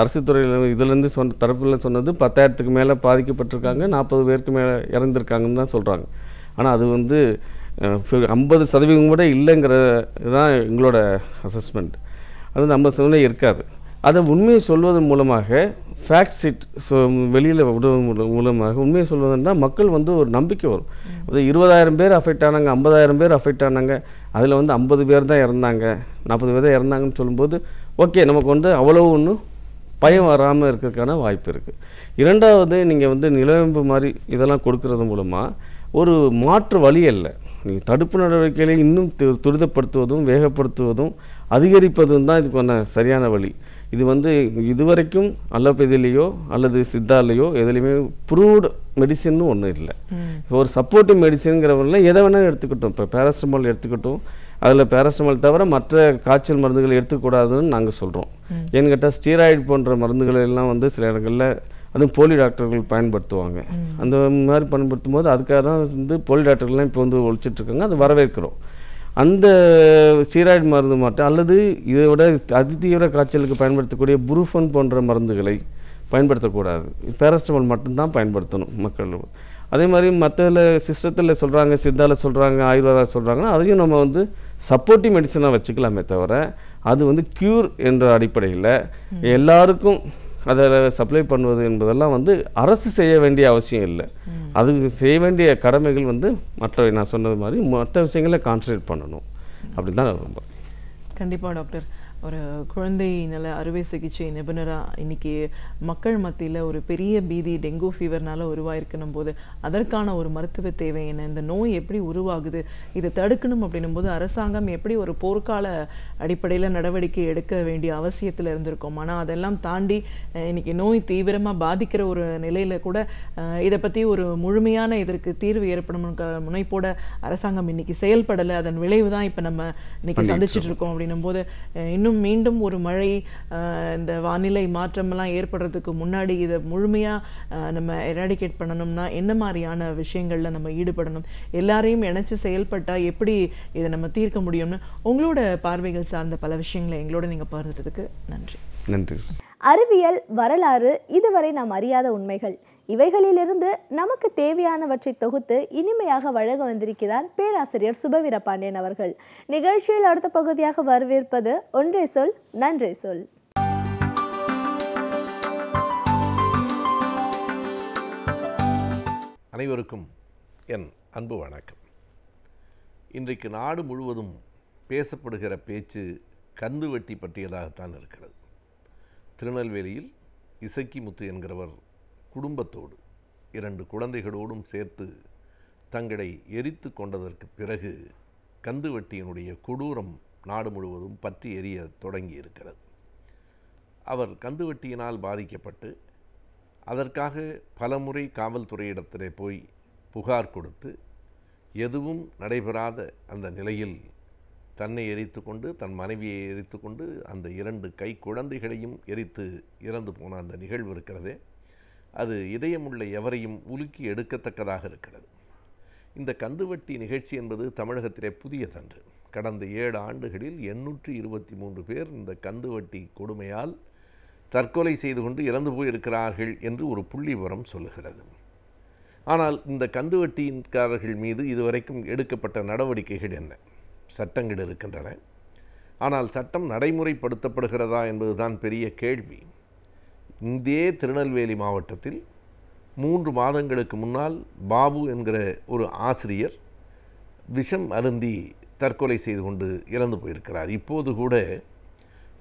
அரசு துறையில் இதுலேருந்து தரப்பில் சொன்னது 10,000க்கு மேலே பாதிக்கப்பட்டிருக்காங்க, 40 பேருக்கு மேலே இறந்துருக்காங்கன்னு தான் சொல்கிறாங்க. ஆனால் அது வந்து 50% கூட இல்லைங்கிறது தான் எங்களோட அசஸ்மெண்ட். அது வந்து 50% இருக்காது. அதை உண்மையை சொல்வதன் மூலமாக ஃபேக்ட் ஷீட் வெளியில் விடுவதன் மூலமாக உண்மையை சொல்வதுன்னா மக்கள் வந்து ஒரு நம்பிக்கை வரும். அது 20,000 பேர் அஃபெக்ட் ஆனாங்க, 50,000 பேர் அஃபெக்ட் ஆனாங்க, அதில் வந்து 50 பேர் தான் இறந்தாங்க, 40 பேர் தான் இறந்தாங்கன்னு சொல்லும்போது ஓகே, நமக்கு வந்து அவ்வளோ ஒன்றும் பயம் வராமல் இருக்கிறதுக்கான வாய்ப்பு இருக்குது. இரண்டாவது, நீங்கள் வந்து நிலவேம்பு மாதிரி இதெல்லாம் கொடுக்கறது மூலமாக ஒரு மாற்று வழி அல்ல. நீங்கள் தடுப்பு நடவடிக்கைகளை இன்னும் துரிதப்படுத்துவதும் வேகப்படுத்துவதும் அதிகரிப்பதும் தான் இதுக்கான சரியான வழி. இது வந்து இதுவரைக்கும் அலோபதியிலையோ அல்லது சித்தாலையோ எதுலேயுமே ப்ரூவ்டு மெடிசின்னு ஒன்றும் இல்லை. இப்போ ஒரு சப்போர்ட்டிவ் மெடிசின்ங்கிறவங்கள எதை வேணாலும் எடுத்துக்கிட்டோம். இப்போ பேராசிட்டமால் எடுத்துக்கிட்டோம், அதில் பேராசிட்டமால் தவிர மற்ற காய்ச்சல் மருந்துகளை எடுத்துக்கூடாதுன்னு நாங்கள் சொல்கிறோம். ஏன்னு கேட்டால் ஸ்டீராய்டு போன்ற மருந்துகள் எல்லாம் வந்து சில இடங்களில் அதுவும் போலி டாக்டர்கள் பயன்படுத்துவாங்க. அந்த மாதிரி பயன்படுத்தும் போது அதுக்காக தான் வந்து போலி டாக்டர்கள்லாம் இப்போ வந்து ஒழிச்சிட்ருக்காங்க. அது வரவேற்கிறோம். அந்த ஸ்டீராய்டு மருந்து மாற்றம் அல்லது இதோட அதிதீவிர காய்ச்சலுக்கு பயன்படுத்தக்கூடிய புரூஃபன் போன்ற மருந்துகளை பயன்படுத்தக்கூடாது. பேராசிட்டமால் மட்டும்தான் பயன்படுத்தணும் மக்கள். அதே மாதிரி மற்ற சிஸ்டத்தில் சொல்கிறாங்க, சித்தாவில் சொல்கிறாங்க, ஆயுர்வேதா சொல்கிறாங்கன்னா அதையும் நம்ம வந்து சப்போர்ட்டிவ் மெடிசனாக வச்சுக்கலாமே தவிர அது வந்து க்யூர் என்ற அடிப்படையில் எல்லாருக்கும் அதை சப்ளை பண்ணுவது என்பதெல்லாம் வந்து அரசு செய்ய வேண்டிய அவசியம் இல்லை. அது செய்ய வேண்டிய கடமைகள் வந்து மற்ற நான் சொன்னது மாதிரி மற்ற விஷயங்களை கான்சன்ட்ரேட் பண்ணணும் அப்படின்னு தான் ரொம்ப. கண்டிப்பாக டாக்டர், ஒரு குழந்தை நல அறுவை சிகிச்சை நிபுணராக இன்னைக்கு மக்கள் மத்தியில் ஒரு பெரிய பீதி டெங்கு ஃபீவர்னால உருவாயிருக்கணும் போது அதற்கான ஒரு மருத்துவ தேவை என்ன, இந்த நோய் எப்படி உருவாகுது, இதை தடுக்கணும் அப்படின்னும் போது அரசாங்கம் எப்படி ஒரு போர்க்கால அடிப்படையில் நடவடிக்கை எடுக்க வேண்டிய அவசியத்தில் இருந்திருக்கும். ஆனால் அதெல்லாம் தாண்டி இன்னைக்கு நோய் தீவிரமாக பாதிக்கிற ஒரு நிலையில் கூட இதை பற்றி ஒரு முழுமையான இதற்கு தீர்வு ஏற்படும் முனைப்போட அரசாங்கம் இன்னைக்கு செயல்படலை. அதன் விளைவு தான் இப்போ நம்ம இன்னைக்கு சந்திச்சுட்டு இருக்கோம். அப்படின்னும் போது இன்னும் மீண்டும் ஒரு மழை, இந்த வானிலை மாற்றமெல்லாம் ஏற்படுறதுக்கு முன்னாடி இதை முழுமையாக நம்ம எராடிகேட் பண்ணணும்னா என்ன மாதிரியான விஷயங்களில் நம்ம ஈடுபடணும், எல்லாரையும் இணைச்சு செயல்பட்டால் எப்படி இதை நம்ம தீர்க்க முடியும்னு உங்களோட பார்வைகள் சார்ந்த பல விஷயங்களை எங்களோட நீங்கள் பகிர்ந்ததுக்கு நன்றி. நன்றி. அறிவியல், வரலாறு, இதுவரை நாம் அறியாத உண்மைகள், இவைகளிலிருந்து நமக்கு தேவையானவற்றை தொகுத்து இனிமையாக வழங்க வந்திருக்கிறார் பேராசிரியர் சுபவீர பாண்டியன் அவர்கள். நிகழ்ச்சியில் அடுத்த பகுதியாக வரவேற்பது ஒன்றை சொல் நன்றே சொல். அனைவருக்கும் என் அன்பு வணக்கம். இன்றைக்கு நாடு முழுவதும் பேசப்படுகிற பேச்சு கந்துவட்டி பற்றியதாகத்தான் இருக்கிறது. திருநெல்வேலியில் இசக்கிமுத்து என்கிறவர் குடும்பத்தோடு 2 குழந்தைகளோடும் சேர்த்து தங்களை எரித்து கொண்டதற்கு பிறகு கந்துவட்டியினுடைய கொடூரம் நாடு முழுவதும் பற்றி எரிய தொடங்கி இருக்கிறது. அவர் கந்துவட்டியினால் பாதிக்கப்பட்டு அதற்காக பலமுறை காவல்துறையிடத்திலே போய் புகார் கொடுத்து எதுவும் நடைபெறாத அந்த நிலையில் தன்னை எரித்து கொண்டு தன் மனைவியை எரித்து கொண்டு அந்த 2 கை குழந்தைகளையும் எரித்து இறந்து போன அந்த நிகழ்வு இருக்கிறதே, அது இதயமுள்ள எவரையும் உலுக்கி எடுக்கத்தக்கதாக இருக்கிறது. இந்த கந்துவட்டி நிகழ்ச்சி என்பது தமிழகத்திலே புதியதன்று. கடந்த 7 ஆண்டுகளில் 823 பேர் இந்த கந்துவட்டி கொடுமையால் தற்கொலை செய்து கொண்டு இறந்து போயிருக்கிறார்கள் என்று ஒரு புள்ளி விவரம் சொல்லுகிறது. ஆனால் இந்த கந்துவட்டிக்காரர்கள் மீது இதுவரைக்கும் எடுக்கப்பட்ட நடவடிக்கைகள் என்ன? சட்டங்கள் இருக்கின்றன, ஆனால் சட்டம் நடைமுறைப்படுத்தப்படுகிறதா என்பதுதான் பெரிய கேள்வி. இந்திய திருநெல்வேலி மாவட்டத்தில் 3 மாதங்களுக்கு முன்னால் பாபு என்கிற ஒரு ஆசிரியர் விஷம் அருந்தி தற்கொலை செய்து கொண்டு இறந்து போயிருக்கிறார். இப்போது கூட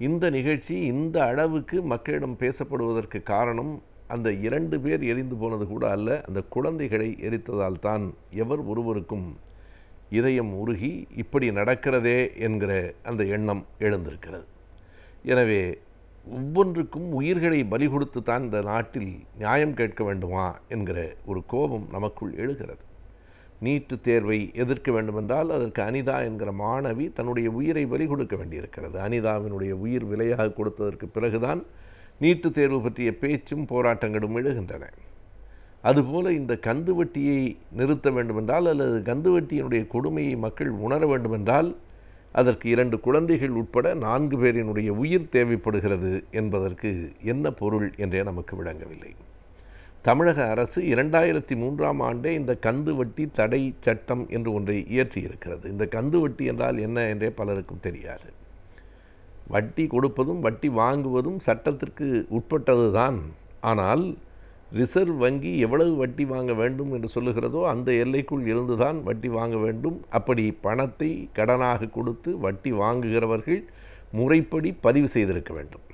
இந்த நிகழ்ச்சி இந்த அளவுக்கு மக்களிடம் பேசப்படுவதற்கு காரணம் அந்த 2 பேர் எரிந்து போனது கூட அல்ல, அந்த குழந்தைகளை எரித்ததால் தான் எவர் ஒருவருக்கும் இதயம் உருகி இப்படி நடக்கிறதே என்கிற அந்த எண்ணம் எழுந்திருக்கிறது. எனவே ஒவ்வொன்றுக்கும் உயிர்களை பலி கொடுத்து தான் இந்த நாட்டில் நியாயம் கேட்க வேண்டுமா என்கிற ஒரு கோபம் நமக்குள் எழுகிறது. நீட்டு தேர்வை எதிர்க்க வேண்டுமென்றால் அதற்கு அனிதா என்கிற மாணவி தன்னுடைய உயிரை பலி கொடுக்க வேண்டியிருக்கிறது. அனிதாவினுடைய உயிர் விலையாக கொடுத்ததற்கு பிறகுதான் நீட்டு தேர்வு பற்றிய பேச்சும் போராட்டங்களும் எழுகின்றன. அதுபோல இந்த கந்துவட்டியை நிறுத்த வேண்டுமென்றால் அல்லது கந்துவட்டியினுடைய கொடுமையை மக்கள் உணர வேண்டுமென்றால் அதற்கு 2 குழந்தைகள் உட்பட 4 பேரினுடைய உயிர் தேவைப்படுகிறது என்பதற்கு என்ன பொருள் என்றே நமக்கு விளங்கவில்லை. தமிழக அரசு 2003ஆம் ஆண்டே இந்த கந்துவட்டி தடை சட்டம் என்று ஒன்றை இயற்றியிருக்கிறது. இந்த கந்துவட்டி என்றால் என்ன என்றே பலருக்கும் தெரியாது. வட்டி கொடுப்பதும் வட்டி வாங்குவதும் சட்டத்திற்கு உட்பட்டது தான். ஆனால் ரிசர்வ் வங்கி எவ்வளவு வட்டி வாங்க வேண்டும் என்று சொல்லுகிறதோ அந்த எல்லைக்குள் இருந்துதான் வட்டி வாங்க வேண்டும். அப்படி பணத்தை கடனாக கொடுத்து வட்டி வாங்குகிறவர்கள் முறைப்படி பதிவு செய்திருக்க வேண்டும்.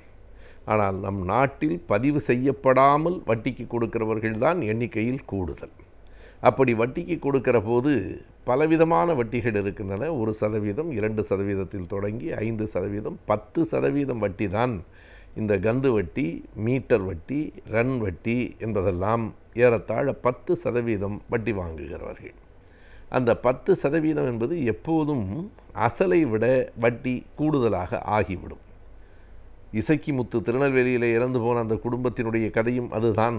ஆனால் நம் நாட்டில் பதிவு செய்யப்படாமல் வட்டிக்கு கொடுக்கிறவர்கள்தான் எண்ணிக்கையில் கூடுதல். அப்படி வட்டிக்கு கொடுக்கிற போது பலவிதமான வட்டிகள் இருக்கின்றன. 1%, 2% தொடங்கி 5%, 10% வட்டி தான் இந்த கந்து வட்டி, மீட்டர் வட்டி, ரன் வட்டி என்பதெல்லாம் ஏறத்தாழ 10% வட்டி வாங்குகிறவர்கள். அந்த 10% என்பது எப்போதும் அசலை விட வட்டி கூடுதலாக ஆகிவிடும். இசக்கிமுத்து திருநெல்வேலியில் இறந்து போன அந்த குடும்பத்தினுடைய கதையும் அதுதான்.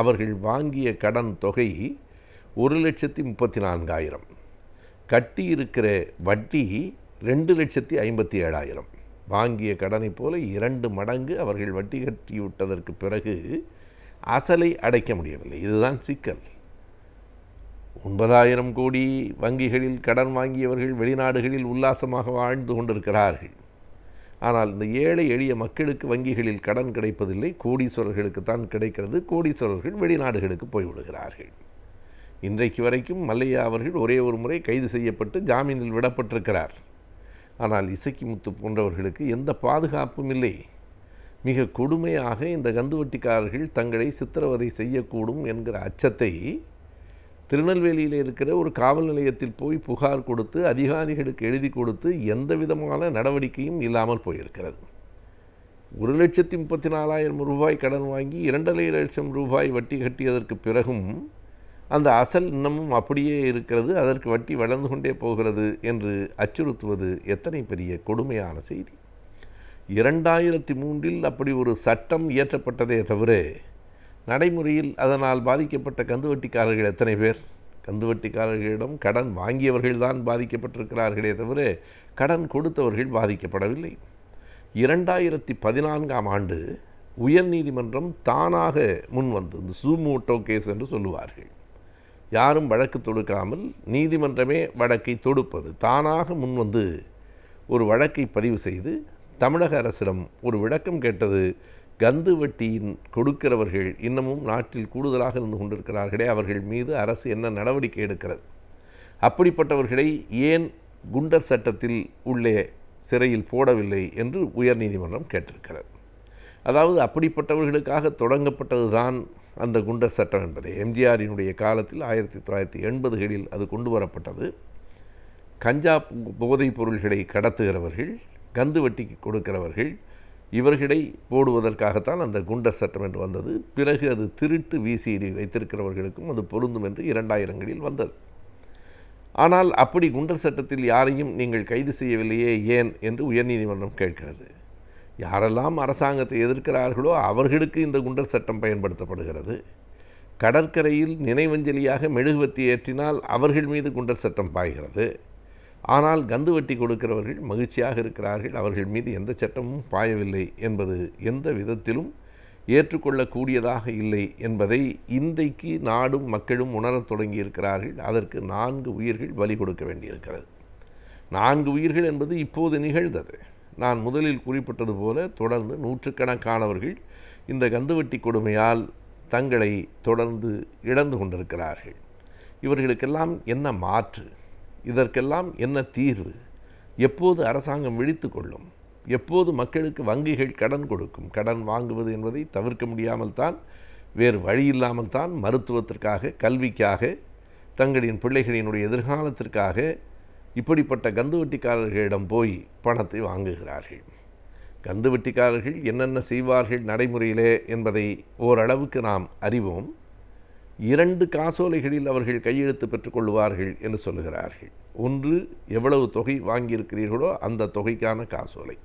அவர்கள் வாங்கிய கடன் தொகை 1,34,000. கட்டியிருக்கிற வட்டி 2,57,000. வாங்கிய கடனை போல 2 மடங்கு அவர்கள் வட்டி கட்டிவிட்டதற்கு பிறகு அசலை அடைக்க முடியவில்லை. இதுதான் சிக்கல். 9,000 கோடி வங்கிகளில் கடன் வாங்கியவர்கள் வெளிநாடுகளில் உல்லாசமாக வாழ்ந்து கொண்டிருக்கிறார்கள். ஆனால் இந்த ஏழை எளிய மக்களுக்கு வங்கிகளில் கடன் கிடைப்பதில்லை. கோடீஸ்வரர்களுக்கு தான் கிடைக்கிறது. கோடீஸ்வரர்கள் வெளிநாடுகளுக்கு போய்விடுகிறார்கள். இன்றைக்கு வரைக்கும் மல்லையா அவர்கள் ஒரே ஒரு முறை கைது செய்யப்பட்டு ஜாமீனில் விடப்பட்டிருக்கிறார். ஆனால் இசக்கிமுத்து போன்றவர்களுக்கு எந்த பாதுகாப்பும் இல்லை. மிக கொடுமையாக இந்த கந்துவட்டிக்காரர்கள் தங்களை சித்திரவதை செய்யக்கூடும் என்கிற அச்சத்தை திருநெல்வேலியில் இருக்கிற ஒரு காவல் நிலையத்தில் போய் புகார் கொடுத்து அதிகாரிகளுக்கு எழுதி கொடுத்து எந்த விதமான நடவடிக்கையும் இல்லாமல் போயிருக்கிறது. 1,34,000 ரூபாய் கடன் வாங்கி 2,5 லட்சம் ரூபாய் வட்டி கட்டியதற்கு பிறகும் அந்த அசல் இன்னமும் அப்படியே இருக்கிறது, அதற்கு வட்டி வளர்ந்து கொண்டே போகிறது என்று அச்சுறுத்துவது எத்தனை பெரிய கொடுமையான செய்தி. 2003இல் அப்படி ஒரு சட்டம் இயற்றப்பட்டதே தவிர நடைமுறையில் அதனால் பாதிக்கப்பட்ட கந்துவட்டிக்காரர்கள் எத்தனை பேர்? கந்துவட்டிக்காரர்களிடம் கடன் வாங்கியவர்கள்தான் பாதிக்கப்பட்டிருக்கிறார்களே தவிர கடன் கொடுத்தவர்கள் பாதிக்கப்படவில்லை. 2014ஆம் ஆண்டு உயர்நீதிமன்றம் தானாக முன்வந்து இந்த சூமோட்டோ கேஸ் என்று சொல்லுவார்கள். யாரும் வழக்கு தொடுக்காமல் நீதிமன்றமே வழக்கை தொடுப்பது, தானாக முன்வந்து ஒரு வழக்கை பதிவு செய்து தமிழக அரசிடம் ஒரு விளக்கம் கேட்டது. கந்து வட்டியின் கொடுக்கிறவர்கள் இன்னமும் நாட்டில் கூடுதலாக இருந்து கொண்டிருக்கிறார்களே, அவர்கள் மீது அரசு என்ன நடவடிக்கை எடுக்கிறது? அப்படிப்பட்டவர்களை ஏன் குண்டர் சட்டத்தில் உள்ளே சிறையில் போடவில்லை என்று உயர்நீதிமன்றம் கேட்டிருக்கிறது. அதாவது அப்படிப்பட்டவர்களுக்காக தொடங்கப்பட்டது தான் அந்த குண்டர் சட்டம் என்பதை எம்ஜிஆரினுடைய காலத்தில் 1980களில் அது கொண்டு வரப்பட்டது. கஞ்சா போதைப் பொருள்களை கடத்துகிறவர்கள், கந்து வட்டிக்கு கொடுக்கிறவர்கள், இவர்களை போடுவதற்காகத்தான் அந்த குண்டர் சட்டம் என்று வந்தது. பிறகு அது திருட்டு விசிடி வைத்திருக்கிறவர்களுக்கும் அது பொருந்தும் என்று 2000களில் வந்தது. ஆனால் அப்படி குண்டர் சட்டத்தில் யாரையும் நீங்கள் கைது செய்யவில்லையே ஏன் என்று உயர்நீதிமன்றம் கேட்கிறது. யாரெல்லாம் அரசாங்கத்தை எதிர்க்கிறார்களோ அவர்களுக்கு இந்த குண்டர் சட்டம் பயன்படுத்தப்படுகிறது. கடற்கரையில் நினைவஞ்சலியாக மெழுகுவத்தி ஏற்றினால் அவர்கள் மீது குண்டர் சட்டம் பாய்கிறது. ஆனால் கந்து வட்டி கொடுக்கிறவர்கள் மகிழ்ச்சியாக இருக்கிறார்கள், அவர்கள் மீது எந்த சட்டமும் பாயவில்லை என்பது எந்த விதத்திலும் ஏற்றுக்கொள்ளக்கூடியதாக இல்லை என்பதை இன்றைக்கு நாடும் மக்களும் உணரத் தொடங்கியிருக்கிறார்கள். அதற்கு 4 உயிர்கள் பலி கொடுக்க வேண்டியிருக்கிறது. 4 உயிர்கள் என்பது இப்போது நிகழ்ந்தது. நான் முதலில் குறிப்பிட்டது போல தொடர்ந்து நூற்றுக்கணக்கானவர்கள் இந்த கந்துவட்டி கொடுமையால் தங்களை தொடர்ந்து இழந்து கொண்டிருக்கிறார்கள். இவர்களுக்கெல்லாம் என்ன மாற்று? இதற்கெல்லாம் என்ன தீர்வு? எப்போது அரசாங்கம் விழித்து கொள்ளும்? எப்போது மக்களுக்கு வங்கிகள் கடன் கொடுக்கும்? கடன் வாங்குவது என்பதை தவிர்க்க முடியாமல் தான், வேறு வழி இல்லாமல் தான் மருத்துவத்திற்காக, கல்விக்காக, தங்களின் பிள்ளைகளினுடைய எதிர்காலத்திற்காக இப்படிப்பட்ட கந்துவட்டிக்காரர்களிடம் போய் பணத்தை வாங்குகிறார்கள். கந்துவட்டிக்காரர்கள் என்னென்ன செய்வார்கள் நடைமுறையிலே என்பதை ஓரளவுக்கு நாம் அறிவோம். 2 காசோலைகளில் அவர்கள் கையெழுத்து பெற்றுக்கொள்வார்கள் என்று சொல்லுகிறார்கள். ஒன்று எவ்வளவு தொகை வாங்கியிருக்கிறீர்களோ அந்த தொகைக்கான காசோலை,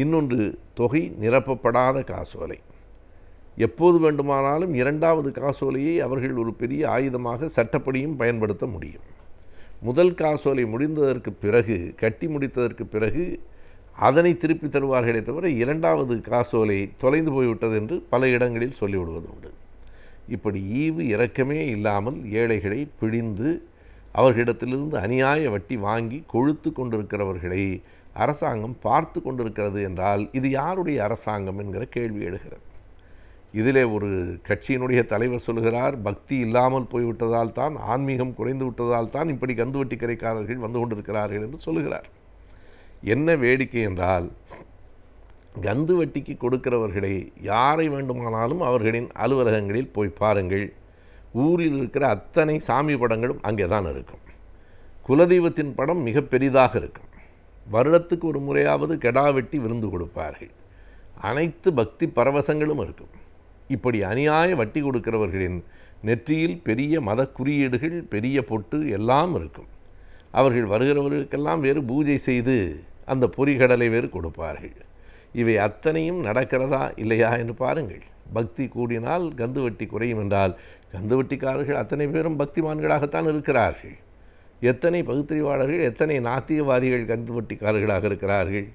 இன்னொன்று தொகை நிரப்பப்படாத காசோலை. எப்போது வேண்டுமானாலும் 2வது காசோலையை அவர்கள் ஒரு பெரிய ஆயுதமாக சட்டப்படியும் பயன்படுத்த முடியும். முதல் காசோலை முடிந்ததற்கு பிறகு, கட்டி முடித்ததற்கு பிறகு அதனை திருப்பி தருவார்களே தவிர 2வது காசோலை தொலைந்து போய்விட்டது என்று பல இடங்களில் சொல்லிவிடுவது உண்டு. இப்படி ஈவு இரக்கமே இல்லாமல் ஏழைகளை பிழிந்து அவர்களிடத்திலிருந்து அநியாய வட்டி வாங்கி கொழுத்து கொண்டிருக்கிறவர்களை அரசாங்கம் பார்த்து கொண்டிருக்கிறது என்றால் இது யாருடைய அரசாங்கம் என்கிற கேள்வி எழுகிறது. இதிலே ஒரு கட்சியினுடைய தலைவர் சொல்கிறார், பக்தி இல்லாமல் போய்விட்டதால் தான், ஆன்மீகம் குறைந்து விட்டதால் தான் இப்படி கந்துவட்டி கரைக்காரர்கள் வந்து கொண்டிருக்கிறார்கள் என்று சொல்லுகிறார். என்ன வேடிக்கை என்றால், கந்து வட்டிக்கு கொடுக்கிறவர்களை யாரை வேண்டுமானாலும் அவர்களின் அலுவலகங்களில் போய் பாருங்கள், ஊரில் இருக்கிற அத்தனை சாமி படங்களும் அங்கே தான் இருக்கும். குலதெய்வத்தின் படம் மிக பெரிதாக இருக்கும். வருடத்துக்கு ஒரு முறையாவது கெடா வெட்டி விருந்து கொடுப்பார்கள். அனைத்து பக்தி பரவசங்களும் இருக்கும். இப்படி அநியாய வட்டி கொடுக்கிறவர்களின் நெற்றியில் பெரிய மத குறியீடுகள், பெரிய பொட்டு எல்லாம் இருக்கும். அவர்கள் வருகிறவர்களுக்கெல்லாம் வேறு பூஜை செய்து அந்த பொறிகடலை வேறு கொடுப்பார்கள். இவை அத்தனையும் நடக்கிறதா இல்லையா என்று பாருங்கள். பக்தி கூடினால் கந்து வட்டி குறையும் என்றால், கந்து வட்டிக்காரர்கள் அத்தனை பேரும் பக்திமான்களாகத்தான் இருக்கிறார்கள். எத்தனை பகுத்தறிவாளர்கள், எத்தனை நாத்தியவாதிகள் கந்து வட்டிக்காரர்களாக இருக்கிறார்கள்.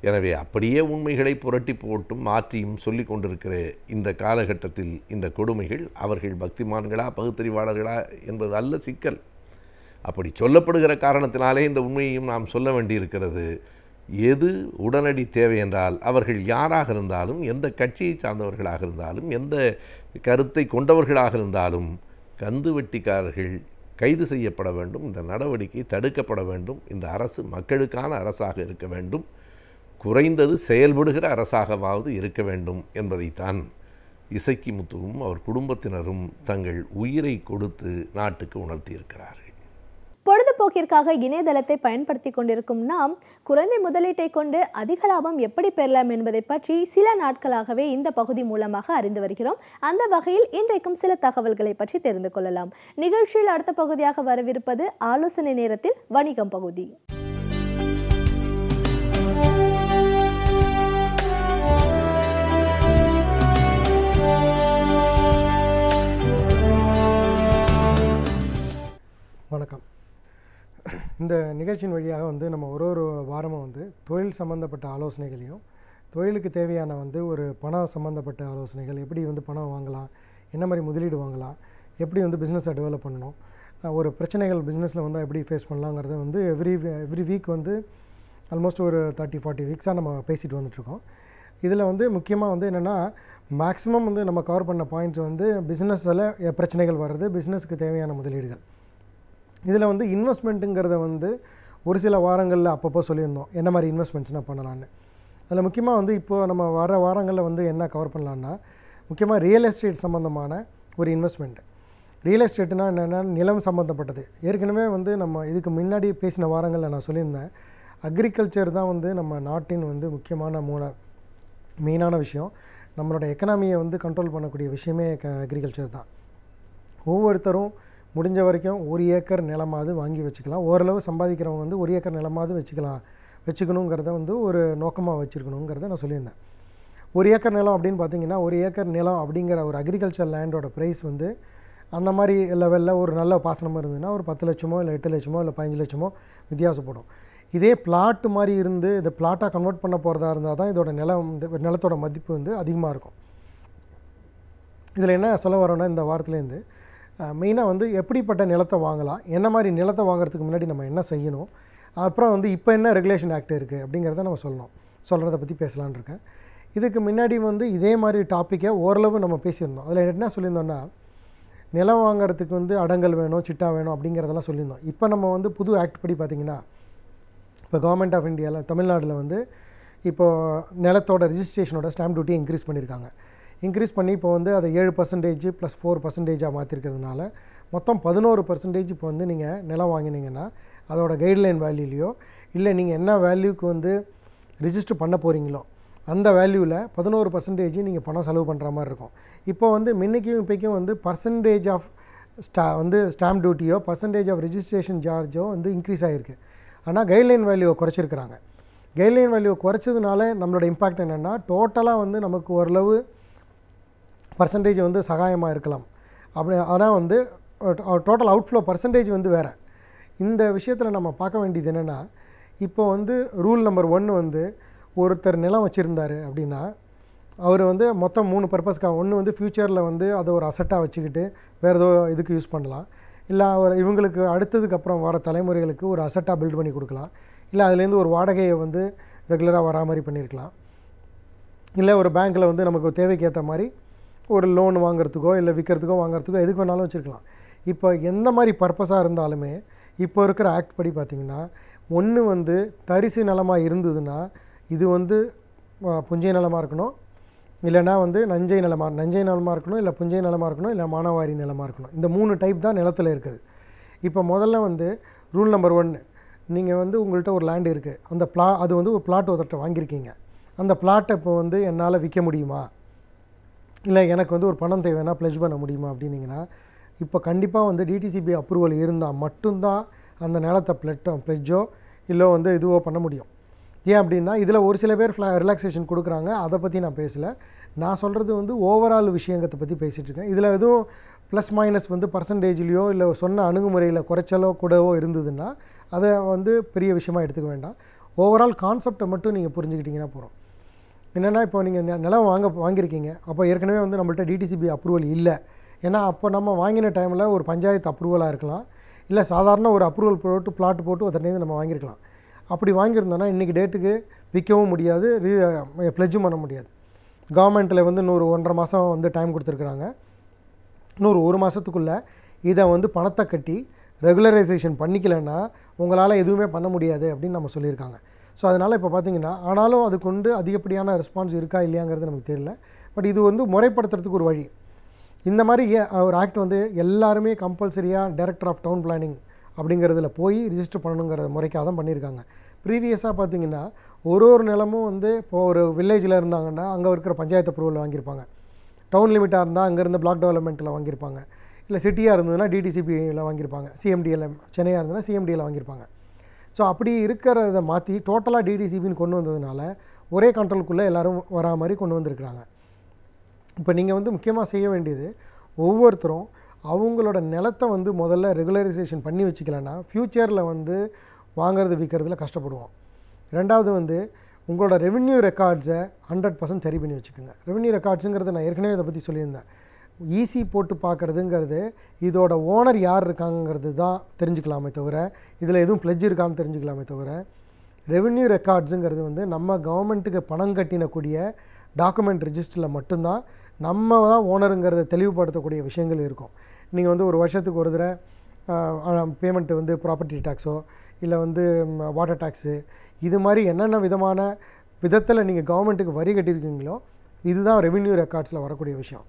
எனவே அப்படியே உண்மைகளை புரட்டி போட்டும் மாற்றியும் சொல்லி கொண்டிருக்கிற இந்த காலகட்டத்தில் இந்த கொடுமைகள் அவர்கள் பக்திமான்களா பகுத்தறிவாளர்களா என்பது அல்ல சிக்கல். அப்படி சொல்லப்படுகிற காரணத்தினாலே இந்த உண்மையையும் நாம் சொல்ல வேண்டியிருக்கிறது. எது உடனடி தேவை என்றால், அவர்கள் யாராக இருந்தாலும், எந்த கட்சியை சார்ந்தவர்களாக இருந்தாலும், எந்த கருத்தை கொண்டவர்களாக இருந்தாலும், கந்து வெட்டிக்காரர்கள் கைது செய்யப்பட வேண்டும். இந்த நடவடிக்கை தடுக்கப்பட வேண்டும். இந்த அரசு மக்களுக்கான அரசாக இருக்க வேண்டும். குறைந்தது செயல்படுகிற அரசாகவாவது இருக்க வேண்டும் என்பதைத்தான் இசக்கி முத்துவும் அவர் குடும்பத்தினரும் தங்கள் உயிரை கொடுத்து நாட்டுக்கு உணர்த்தியிருக்கிறார்கள். பொழுதுபோக்கிற்காக இணையதளத்தை பயன்படுத்தி கொண்டிருக்கும் நாம் குறைந்த முதலீட்டை கொண்டு அதிக லாபம் எப்படி பெறலாம் என்பதை பற்றி சில நாட்களாகவே இந்த பகுதி மூலமாக அறிந்து வருகிறோம். அந்த வகையில் இன்றைக்கும் சில தகவல்களை பற்றி தெரிந்து கொள்ளலாம். நிகழ்ச்சியில் அடுத்த பகுதியாக வரவிருப்பது ஆலோசனை நேரத்தில் வணிகம் பகுதி. வணக்கம். இந்த நிகழ்ச்சியின் வழியாக நம்ம ஒரு வாரமும் தொழில் சம்மந்தப்பட்ட ஆலோசனைகளையும், தொழிலுக்கு தேவையான ஒரு பணம் சம்மந்தப்பட்ட ஆலோசனைகள், எப்படி பணம் வாங்கலாம், என்ன மாதிரி முதலீடு வாங்கலாம், எப்படி பிஸ்னஸை டெவலப் பண்ணணும், ஒரு பிரச்சனைகள் பிஸ்னஸில் வந்தால் எப்படி ஃபேஸ் பண்ணலாங்கிறத எவ்ரி வீக் ஆல்மோஸ்ட் ஒரு 30-40 வீக்ஸாக நம்ம பேசிட்டு வந்துட்டுருக்கோம். இதில் முக்கியமாக என்னென்னா, மேக்ஸிமம் நம்ம கவர் பண்ண பாயிண்ட்ஸ் பிஸ்னஸில் பிரச்சனைகள் வர்றது, பிஸ்னஸுக்கு தேவையான முதலீடுகள். இதில் இன்வெஸ்ட்மெண்ட்டுங்கிறத ஒரு சில வாரங்களில் அப்பப்போ சொல்லியிருந்தோம், என்ன மாதிரி இன்வெஸ்ட்மெண்ட்ஸ்னால் பண்ணலான்னு. அதில் முக்கியமாக இப்போது நம்ம வர வாரங்களில் என்ன கவர் பண்ணலான்னா, முக்கியமாக ரியல் எஸ்டேட் சம்மந்தமான ஒரு இன்வெஸ்ட்மெண்ட்டு. ரியல் எஸ்டேட்னா என்னென்னா, நிலம் சம்மந்தப்பட்டது. ஏற்கனவே நம்ம இதுக்கு முன்னாடி பேசின வாரங்களில் நான் சொல்லியிருந்தேன், அக்ரிகல்ச்சர் தான் நம்ம நாட்டின் முக்கியமான மெயினான விஷயம். நம்மளோட எக்கனாமியை கண்ட்ரோல் பண்ணக்கூடிய விஷயமே அக்ரிகல்ச்சர் தான். ஒவ்வொருத்தரும் முடிஞ்ச வரைக்கும் 1 ஏக்கர் நிலமாவது வாங்கி வச்சுக்கலாம். ஓரளவு சம்பாதிக்கிறவங்க 1 ஏக்கர் நிலமாவது வச்சுக்கணுங்கிறத ஒரு நோக்கமாக வச்சுருக்கணுங்கிறத நான் சொல்லியிருந்தேன். 1 ஏக்கர் நிலம் அப்படின்னு பார்த்தீங்கன்னா, 1 ஏக்கர் நிலம் அப்படிங்கிற ஒரு அக்ரிகல்ச்சர் லேண்டோட ப்ரைஸ் அந்த மாதிரி லெவலில் ஒரு நல்ல பாசனம் இருந்ததுன்னா ஒரு 10 லட்சமோ இல்லை 8 லட்சமோ இல்லை 15 லட்சமோ வித்தியாசப்படும். இதே பிளாட்டு மாதிரி இருந்து இதை பிளாட்டாக கன்வெர்ட் பண்ண போகிறதா இருந்தால் தான் இதோட நிலத்தோட மதிப்பு அதிகமாக இருக்கும். இதில் என்ன சொல்ல வரோன்னா, இந்த வாரத்துலேருந்து மெயினாக எப்படிப்பட்ட நிலத்தை வாங்கலாம், என்ன மாதிரி நிலத்தை வாங்குறதுக்கு முன்னாடி நம்ம என்ன செய்யணும், அப்புறம் இப்போ என்ன ரெகுலேஷன் ஆக்ட் இருக்குது அப்படிங்கிறத நம்ம சொல்கிறத பற்றி பேசலான்னு இருக்கேன். இதுக்கு முன்னாடி இதே மாதிரி டாப்பிக்கை ஓரளவு நம்ம பேசியிருந்தோம். அதில் என்ன சொல்லியிருந்தோன்னா, நிலம் வாங்குறதுக்கு அடங்கல் வேணும், சிட்டா வேணும் அப்படிங்கிறதெல்லாம் சொல்லியிருந்தோம். இப்போ நம்ம புது ஆக்ட் படி பார்த்திங்கன்னா, இப்போ கவர்மெண்ட் ஆஃப் இந்தியாவில் தமிழ்நாட்டில் இப்போது நிலத்தோட ரிஜிஸ்ட்ரேஷனோட ஸ்டாம்ப் டியூட்டியை இன்க்ரீஸ் பண்ணியிருக்காங்க. இன்க்ரீஸ் பண்ணி இப்போ அதை 7% + 4% மாற்றிருக்கிறதுனால மொத்தம் 11% இப்போ நீங்கள் நிலம் வாங்கினீங்கன்னா அதோட கைட்லைன் வேல்யூலையோ இல்லை நீங்கள் என்ன வேல்யூக்கு ரிஜிஸ்டர் பண்ண போகிறீங்களோ அந்த வேல்யூவில் 11% நீங்கள் பணம் செலவு பண்ணுற மாதிரி இருக்கும். இப்போ வந்து முன்னைக்கும் இப்போக்கும் வந்து பர்சன்டேஜ் ஆஃப் ஸ்டாம்ப் டியூட்டியோ பர்சன்டேஜ் ஆஃப் ரெஜிஸ்ட்ரேஷன் சார்ஜோ வந்து இன்க்ரீஸ் ஆகிருக்கு. ஆனால் கைட்லைன் வேல்யூவை குறைச்சிருக்கிறாங்க. கைட்லைன் வேல்யூவை குறைச்சதுனால நம்மளோட இம்பேக்ட் என்னென்னா டோட்டலாக வந்து நமக்கு ஓரளவு பர்சன்டேஜ் வந்து சகாயமாக இருக்கலாம். அப்படி ஆனால் வந்து டோட்டல் அவுட்ஃப்ளோ பர்சன்டேஜ் வந்து வேறு. இந்த விஷயத்தில் நம்ம பார்க்க வேண்டியது என்னென்னா, இப்போ வந்து ரூல் நம்பர் 1 வந்து ஒருத்தர் நிலம் வச்சுருந்தார் அப்படின்னா அவர் வந்து மொத்தம் 3 பர்பஸ்க்காக, ஒன்று வந்து ஃப்யூச்சரில் வந்து அதை ஒரு அசட்டாக வச்சுக்கிட்டு வேறு ஏதோ இதுக்கு யூஸ் பண்ணலாம், இல்லை அவர் இவங்களுக்கு அடுத்ததுக்கு அப்புறம் வர தலைமுறைகளுக்கு ஒரு அசட்டாக பில்ட் பண்ணி கொடுக்கலாம், இல்லை அதுலேருந்து ஒரு வாடகையை வந்து ரெகுலராக வரா மாதிரி பண்ணியிருக்கலாம், இல்லை ஒரு பேங்க்கில் வந்து நமக்கு தேவைக்கு ஏற்ற மாதிரி ஒரு லோன் வாங்குறதுக்கோ இல்லை விற்கிறதுக்கோ வாங்குறதுக்கோ எதுக்கு வேணாலும் வச்சுருக்கலாம். இப்போ எந்த மாதிரி பர்பஸாக இருந்தாலுமே இப்போ இருக்கிற ஆக்ட் படி பார்த்திங்கன்னா, ஒன்று வந்து தரிசு நிலமாக இருந்ததுன்னா இது வந்து புஞ்சை நிலமாக இருக்கணும், இல்லைனா வந்து நஞ்சை நிலமாக இருக்கணும், இல்லை புஞ்சை நிலமாக இருக்கணும், இல்லை மானாவாரி நிலமாக இருக்கணும். இந்த 3 டைப் தான் நிலத்தில் இருக்குது. இப்போ முதல்ல வந்து ரூல் நம்பர் 1, நீங்கள் வந்து உங்கள்கிட்ட ஒரு லேண்ட் இருக்குது, அந்த அது வந்து ஒரு பிளாட் ஒருத்தட்ட வாங்கியிருக்கீங்க, அந்த பிளாட்டை இப்போ வந்து என்னால் விற்க முடியுமா, இல்லை எனக்கு வந்து ஒரு பணம் தேவைன்னா ப்ளெஜ் பண்ண முடியுமா அப்படின்னீங்கன்னா, இப்போ கண்டிப்பாக வந்து டிடிசிபி அப்ரூவல் இருந்தால் மட்டும்தான் அந்த நிலத்தை ப்ளெஜ்ஜோ இல்லை வந்து இதுவோ பண்ண முடியும். ஏன் அப்படின்னா இதில் ஒரு சில பேர் ரிலாக்ஸேஷன் கொடுக்குறாங்க, அதை பற்றி நான் பேசலை. நான் சொல்கிறது வந்து ஓவரால் விஷயத்தை பற்றி பேசிகிட்ருக்கேன். இதில் எதுவும் ப்ளஸ் மைனஸ் வந்து பர்சன்டேஜ்லேயோ இல்லை சொன்ன அணுகுமுறையில் குறைச்சலோ கூடவோ இருந்ததுன்னா அதை வந்து பெரிய விஷயமாக எடுத்துக்க வேண்டாம். ஓவரால் கான்செப்டை மட்டும் நீங்கள் புரிஞ்சுக்கிட்டிங்கன்னா போகிறோம். என்னென்னா இப்போ நீங்கள் நிலம் வாங்கியிருக்கீங்க, அப்போ ஏற்கனவே வந்து நம்மள்ட்ட டிடிசிபி அப்ரூவல் இல்லை. ஏன்னா அப்போ நம்ம வாங்கின டைமில் ஒரு பஞ்சாயத்து அப்ரூவலாக இருக்கலாம், இல்லை சாதாரண ஒரு அப்ரூவல் போட்டு பிளாட் போட்டு ஒருத்தனேருந்து நம்ம வாங்கியிருக்கலாம். அப்படி வாங்கியிருந்தோன்னா இன்றைக்கி டேட்டுக்கு விற்கவும் முடியாது, ப்ளெஜ்ஜும் பண்ண முடியாது. கவர்மெண்ட்டில் வந்து இன்னொரு 1.5 மாதம் வந்து டைம் கொடுத்துருக்குறாங்க. இன்னொரு 1 மாதத்துக்குள்ளே இதை வந்து பணத்தை கட்டி ரெகுலரைசேஷன் பண்ணிக்கலைன்னா உங்களால் எதுவுமே பண்ண முடியாது அப்படின்னு நம்ம சொல்லியிருக்காங்க. ஸோ அதனால் இப்போ பார்த்திங்கன்னா, ஆனாலும் அதுக்கு வந்து அதிகப்படியான ரெஸ்பான்ஸ் இருக்கா இல்லையாங்கிறது நமக்கு தெரியல. பட் இது வந்து முறைப்படுத்துறதுக்கு ஒரு வழி. இந்த மாதிரி ஒரு ஆக்ட் வந்து எல்லாருமே கம்பல்சரியாக டைரக்டர் ஆஃப் டவுன் பிளானிங் அப்படிங்கிறதுல போய் ரிஜிஸ்டர் பண்ணணுங்கிற முறைக்காக தான் பண்ணியிருக்காங்க. ப்ரீவியஸாக பார்த்திங்கன்னா ஒரு நிலமும் வந்து இப்போது ஒரு வில்லேஜில் இருந்தாங்கன்னா அங்கே இருக்கிற பஞ்சாயத்து அப்ரூவல் வாங்கியிருப்பாங்க, டவுன் லிமிட்டாக இருந்தால் அங்கேருந்து பிளாக் டெவலப்மெண்ட்டில் வாங்கியிருப்பாங்க, இல்லை சிட்டியாக இருந்ததுன்னா டிடிசிபியில் வாங்கியிருப்பாங்க, சிஎம்டியில் சென்னையாக இருந்ததுன்னா சிஎம்டியில் வாங்கியிருப்பாங்க. ஸோ அப்படி இருக்கிறத மாற்றி டோட்டலாக டிடிசிபின்னு கொண்டு வந்ததுனால ஒரே கண்ட்ரோலுக்குள்ளே எல்லோரும் வரா மாதிரி கொண்டு வந்திருக்கிறாங்க. இப்போ நீங்கள் வந்து முக்கியமாக செய்ய வேண்டியது, ஒவ்வொருத்தரும் அவங்களோட நிலத்தை வந்து முதல்ல ரெகுலரைசேஷன் பண்ணி வச்சுக்கலன்னா ஃப்யூச்சரில் வந்து வாங்கிறது விற்கிறதுல கஷ்டப்படுவோம். ரெண்டாவது வந்து உங்களோட ரெவென்யூ ரெக்கார்ட்ஸை 100% சரி பண்ணி வச்சுக்கோங்க. ரெவென்யூ ரெக்கார்ட்ஸுங்கிறத நான் ஏற்கனவே இதை பற்றி சொல்லியிருந்தேன். ஈஸி போட்டு பார்க்குறதுங்கிறது இதோட ஓனர் யார் இருக்காங்கிறது தான் தெரிஞ்சுக்கலாமே தவிர இதில் எதுவும் ப்ளெஜ் இருக்கான்னு தெரிஞ்சுக்கலாமே தவிர ரெவென்யூ ரெக்கார்ட்ஸுங்கிறது வந்து நம்ம கவர்மெண்ட்டுக்கு பணம் கட்டினக்கூடிய டாக்குமெண்ட் ரிஜிஸ்டரில் மட்டும்தான் நம்ம தான் ஓனருங்கிறத தெளிவுபடுத்தக்கூடிய விஷயங்கள் இருக்கும். நீங்கள் வந்து ஒரு வருஷத்துக்கு ஒரு தடவை பேமெண்ட்டு வந்து ப்ராப்பர்ட்டி டேக்ஸோ இல்லை வந்து வாட்டர் டேக்ஸு இது மாதிரி என்னென்ன விதத்தில் நீங்கள் கவர்மெண்ட்டுக்கு வரி கட்டியிருக்கீங்களோ இதுதான் ரெவென்யூ ரெக்கார்ட்ஸில் வரக்கூடிய விஷயம்.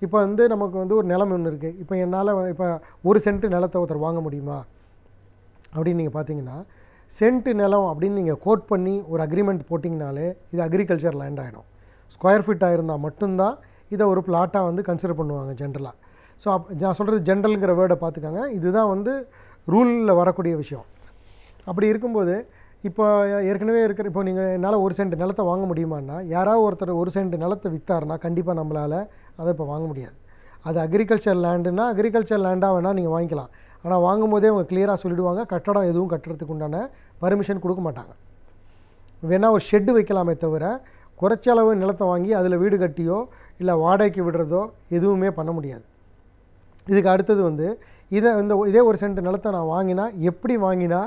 இப்போ வந்து நமக்கு வந்து ஒரு நிலம் ஒன்று இருக்குது, இப்போ என்னால் இப்போ 1 சென்ட் நிலத்தை ஒருத்தர் வாங்க முடியுமா அப்படின்னு நீங்கள் பார்த்தீங்கன்னா, சென்ட் நிலம் அப்படின்னு நீங்கள் கோட் பண்ணி ஒரு அக்ரிமெண்ட் போட்டிங்கனாலே இது அக்ரிகல்ச்சர் லேண்ட் ஆகிடும். ஸ்கொயர் ஃபீட்டாக இருந்தால் மட்டும்தான் இதை ஒரு பிளாட்டாக வந்து கன்சிடர் பண்ணுவாங்க ஜென்ரலாக. ஸோ நான் சொல்கிறது ஜென்ரலுங்கிற வேர்டை பார்த்துக்காங்க, இதுதான் வந்து ரூலில் வரக்கூடிய விஷயம். அப்படி இருக்கும்போது இப்போ ஏற்கனவே இப்போ நீங்கள் என்னால் 1 சென்ட் நிலத்தை வாங்க முடியுமான்னா யாராவது ஒருத்தர் 1 சென்ட் நிலத்தை விற்றாருன்னா கண்டிப்பாக நம்மளால் அதை இப்போ வாங்க முடியாது. அது அக்ரிகல்ச்சர் லேண்டுன்னா அக்ரிகல்ச்சர் லேண்டாக வேணால் நீங்கள் வாங்கிக்கலாம். ஆனால் வாங்கும்போதே அவங்க கிளியராக சொல்லிவிடுவாங்க, கட்டடம் எதுவும் கட்டுறதுக்கு உண்டான பர்மிஷன் கொடுக்க மாட்டாங்க. வேணால் ஒரு ஷெட்டு வைக்கலாமே தவிர குறைச்ச அளவு நிலத்தை வாங்கி அதில் வீடு கட்டியோ இல்லை வாடகைக்கு விடுறதோ எதுவுமே பண்ண முடியாது. இதுக்கு அடுத்தது வந்து இதே 1 சென்ட் நிலத்தை நான் வாங்கினா எப்படி வாங்கினா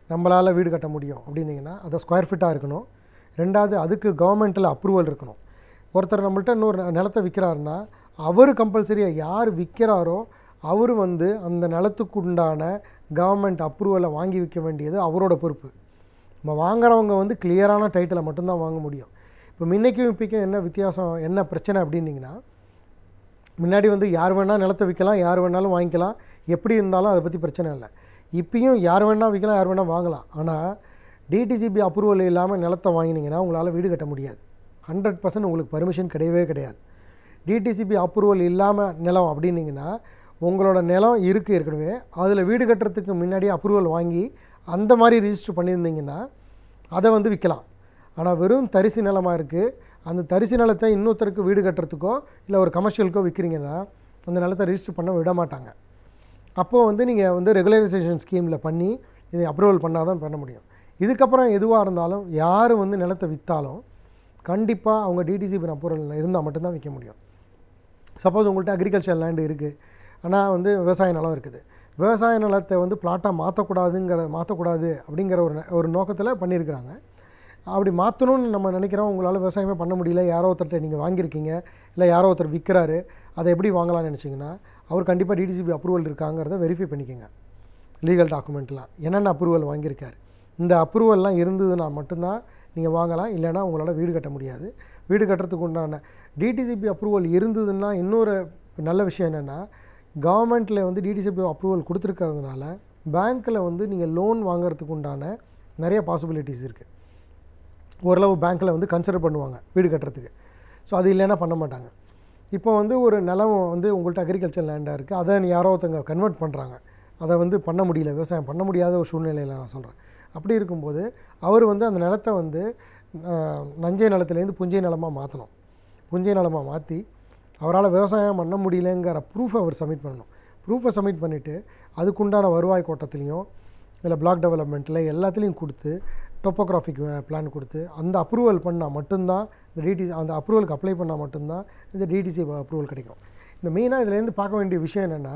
நம்மளால் வீடு கட்ட முடியும் அப்படின்னிங்கன்னா அதை ஸ்கொயர் ஃபீட்டாக இருக்கணும். ரெண்டாவது அதுக்கு கவர்மெண்ட்டில் அப்ரூவல் இருக்கணும். ஒருத்தர் நம்மள்ட்ட இன்னொரு நிலத்தை விற்கிறாருன்னா அவர் கம்பல்சரியாக யார் விற்கிறாரோ அவர் வந்து அந்த நிலத்துக்கு உண்டான கவர்மெண்ட் அப்ரூவலை வாங்கி விற்க வேண்டியது அவரோட பொறுப்பு. நம்ம வாங்குறவங்க வந்து கிளியரான டைட்டிலை மட்டும்தான் வாங்க முடியும். இப்போ முன்னைக்கும் இப்போக்கும் என்ன வித்தியாசம், என்ன பிரச்சனை அப்படின்னிங்கன்னா, முன்னாடி வந்து யார் வேணால் நிலத்தை விற்கலாம், யார் வேணாலும் வாங்கிக்கலாம், எப்படி இருந்தாலும் அதை பற்றி பிரச்சனை இல்லை. இப்போயும் யார் வேணால் விற்கலாம், யார் வேணால் வாங்கலாம். ஆனால் டிடிசிபி அப்ரூவல் இல்லாமல் நிலத்தை வாங்கினீங்கன்னா உங்களால் வீடு கட்ட முடியாது. 100% உங்களுக்கு பர்மிஷன் கிடையவே கிடையாது. டிடிசிபி அப்ரூவல் இல்லாமல் நிலம் அப்படின்னிங்கன்னா உங்களோட நிலம் இருக்குது ஏற்கனவே, அதில் வீடு கட்டுறதுக்கு முன்னாடியே அப்ரூவல் வாங்கி அந்த மாதிரி ரிஜிஸ்டர் பண்ணியிருந்தீங்கன்னா அதை வந்து விற்கலாம். ஆனால் வெறும் தரிசு நிலமாக இருக்குது, அந்த தரிசு நிலத்தை இன்னொருத்தருக்கு வீடு கட்டுறதுக்கோ இல்லை ஒரு கமர்ஷியலுக்கோ விற்கிறீங்கன்னா அந்த நிலத்தை ரிஜிஸ்டர் பண்ண விட மாட்டாங்க. அப்போது வந்து நீங்கள் வந்து ரெகுலரைசேஷன் ஸ்கீமில் பண்ணி இதை அப்ரூவல் பண்ணால் தான் பண்ண முடியும். இதுக்கப்புறம் எதுவாக இருந்தாலும் யார் வந்து நிலத்தை விற்றாலும் கண்டிப்பாக அவங்க டிடிசிபி அப்ரூவல் இருந்தால் மட்டும்தான் விற்க முடியும். சப்போஸ் உங்கள்கிட்ட அக்ரிகல்ச்சர் லேண்டு இருக்குது, ஆனால் வந்து விவசாய நிலம் இருக்குது, விவசாய நிலத்தை வந்து பிளாட்டாக மாற்றக்கூடாது அப்படிங்கிற ஒரு நோக்கத்தில் பண்ணியிருக்கிறாங்க. அப்படி மாற்றணும்னு நம்ம நினைக்கிறோம், உங்களால் விவசாயமே பண்ண முடியல, யாரோ ஒருத்தர்கிட்ட நீங்கள் வாங்கியிருக்கீங்க இல்லை யாரோ ஒருத்தர் விற்கிறாரு, அதை எப்படி வாங்கலாம்னு நினச்சிங்கன்னா அவர் கண்டிப்பாக டிடிசிபி அப்ரூவல் இருக்காங்கிறத வெரிஃபை பண்ணிக்கோங்க. லீகல் டாக்குமெண்ட்லாம் என்னென்ன அப்ரூவல் வாங்கியிருக்காரு, இந்த அப்ரூவல்லாம் இருந்ததுன்னா மட்டும்தான் நீங்கள் வாங்கலாம், இல்லைனா உங்களால் வீடு கட்ட முடியாது. வீடு கட்டுறதுக்கு உண்டான டிடிசிபி அப்ரூவல் இருந்ததுன்னா இன்னொரு நல்ல விஷயம் என்னென்னா, கவர்மெண்ட்டில் வந்து டிடிசிபி அப்ரூவல் கொடுத்துருக்கிறதுனால பேங்க்கில் வந்து நீங்கள் லோன் வாங்குறதுக்கு உண்டான நிறைய பாசிபிலிட்டிஸ் இருக்குது. ஓரளவு பேங்க்கில் வந்து கன்சிடர் பண்ணுவாங்க வீடு கட்டுறதுக்கு. ஸோ அது இல்லைன்னா பண்ண மாட்டாங்க. இப்போ வந்து ஒரு நிலம் வந்து உங்கள்கிட்ட அக்ரிகல்ச்சர் லேண்டாக இருக்குது, அதை யாரோ ஒருத்தங்க கன்வெர்ட் பண்ணுறாங்க, அதை வந்து பண்ண முடியல, விவசாயம் பண்ண முடியாத ஒரு சூழ்நிலையில் நான் சொல்கிறேன். அப்படி இருக்கும்போது அவர் வந்து அந்த நிலத்தை வந்து நஞ்சை நிலத்துலேருந்து புஞ்சை நிலமாக மாற்றணும். புஞ்சை நிலமாக மாற்றி அவரால் விவசாயம் பண்ண முடியலங்கிற ப்ரூஃபை அவர் சப்மிட் பண்ணணும். ப்ரூஃபை சப்மிட் பண்ணிவிட்டு அதுக்குண்டான வருவாய் கோட்டத்துலேயும் இல்லை பிளாக் டெவலப்மெண்ட்டில் எல்லாத்துலேயும் கொடுத்து டோப்போகிராஃபிக் பிளான் கொடுத்து அந்த அப்ரூவல் பண்ணால் மட்டும்தான் இந்த டிடிசி, அந்த அப்ரூவலுக்கு அப்ளை பண்ணால் மட்டும்தான் இந்த டிடிசி அப்ரூவல் கிடைக்கும். இந்த மெயினாக இதுலேருந்து பார்க்க வேண்டிய விஷயம் என்னென்னா,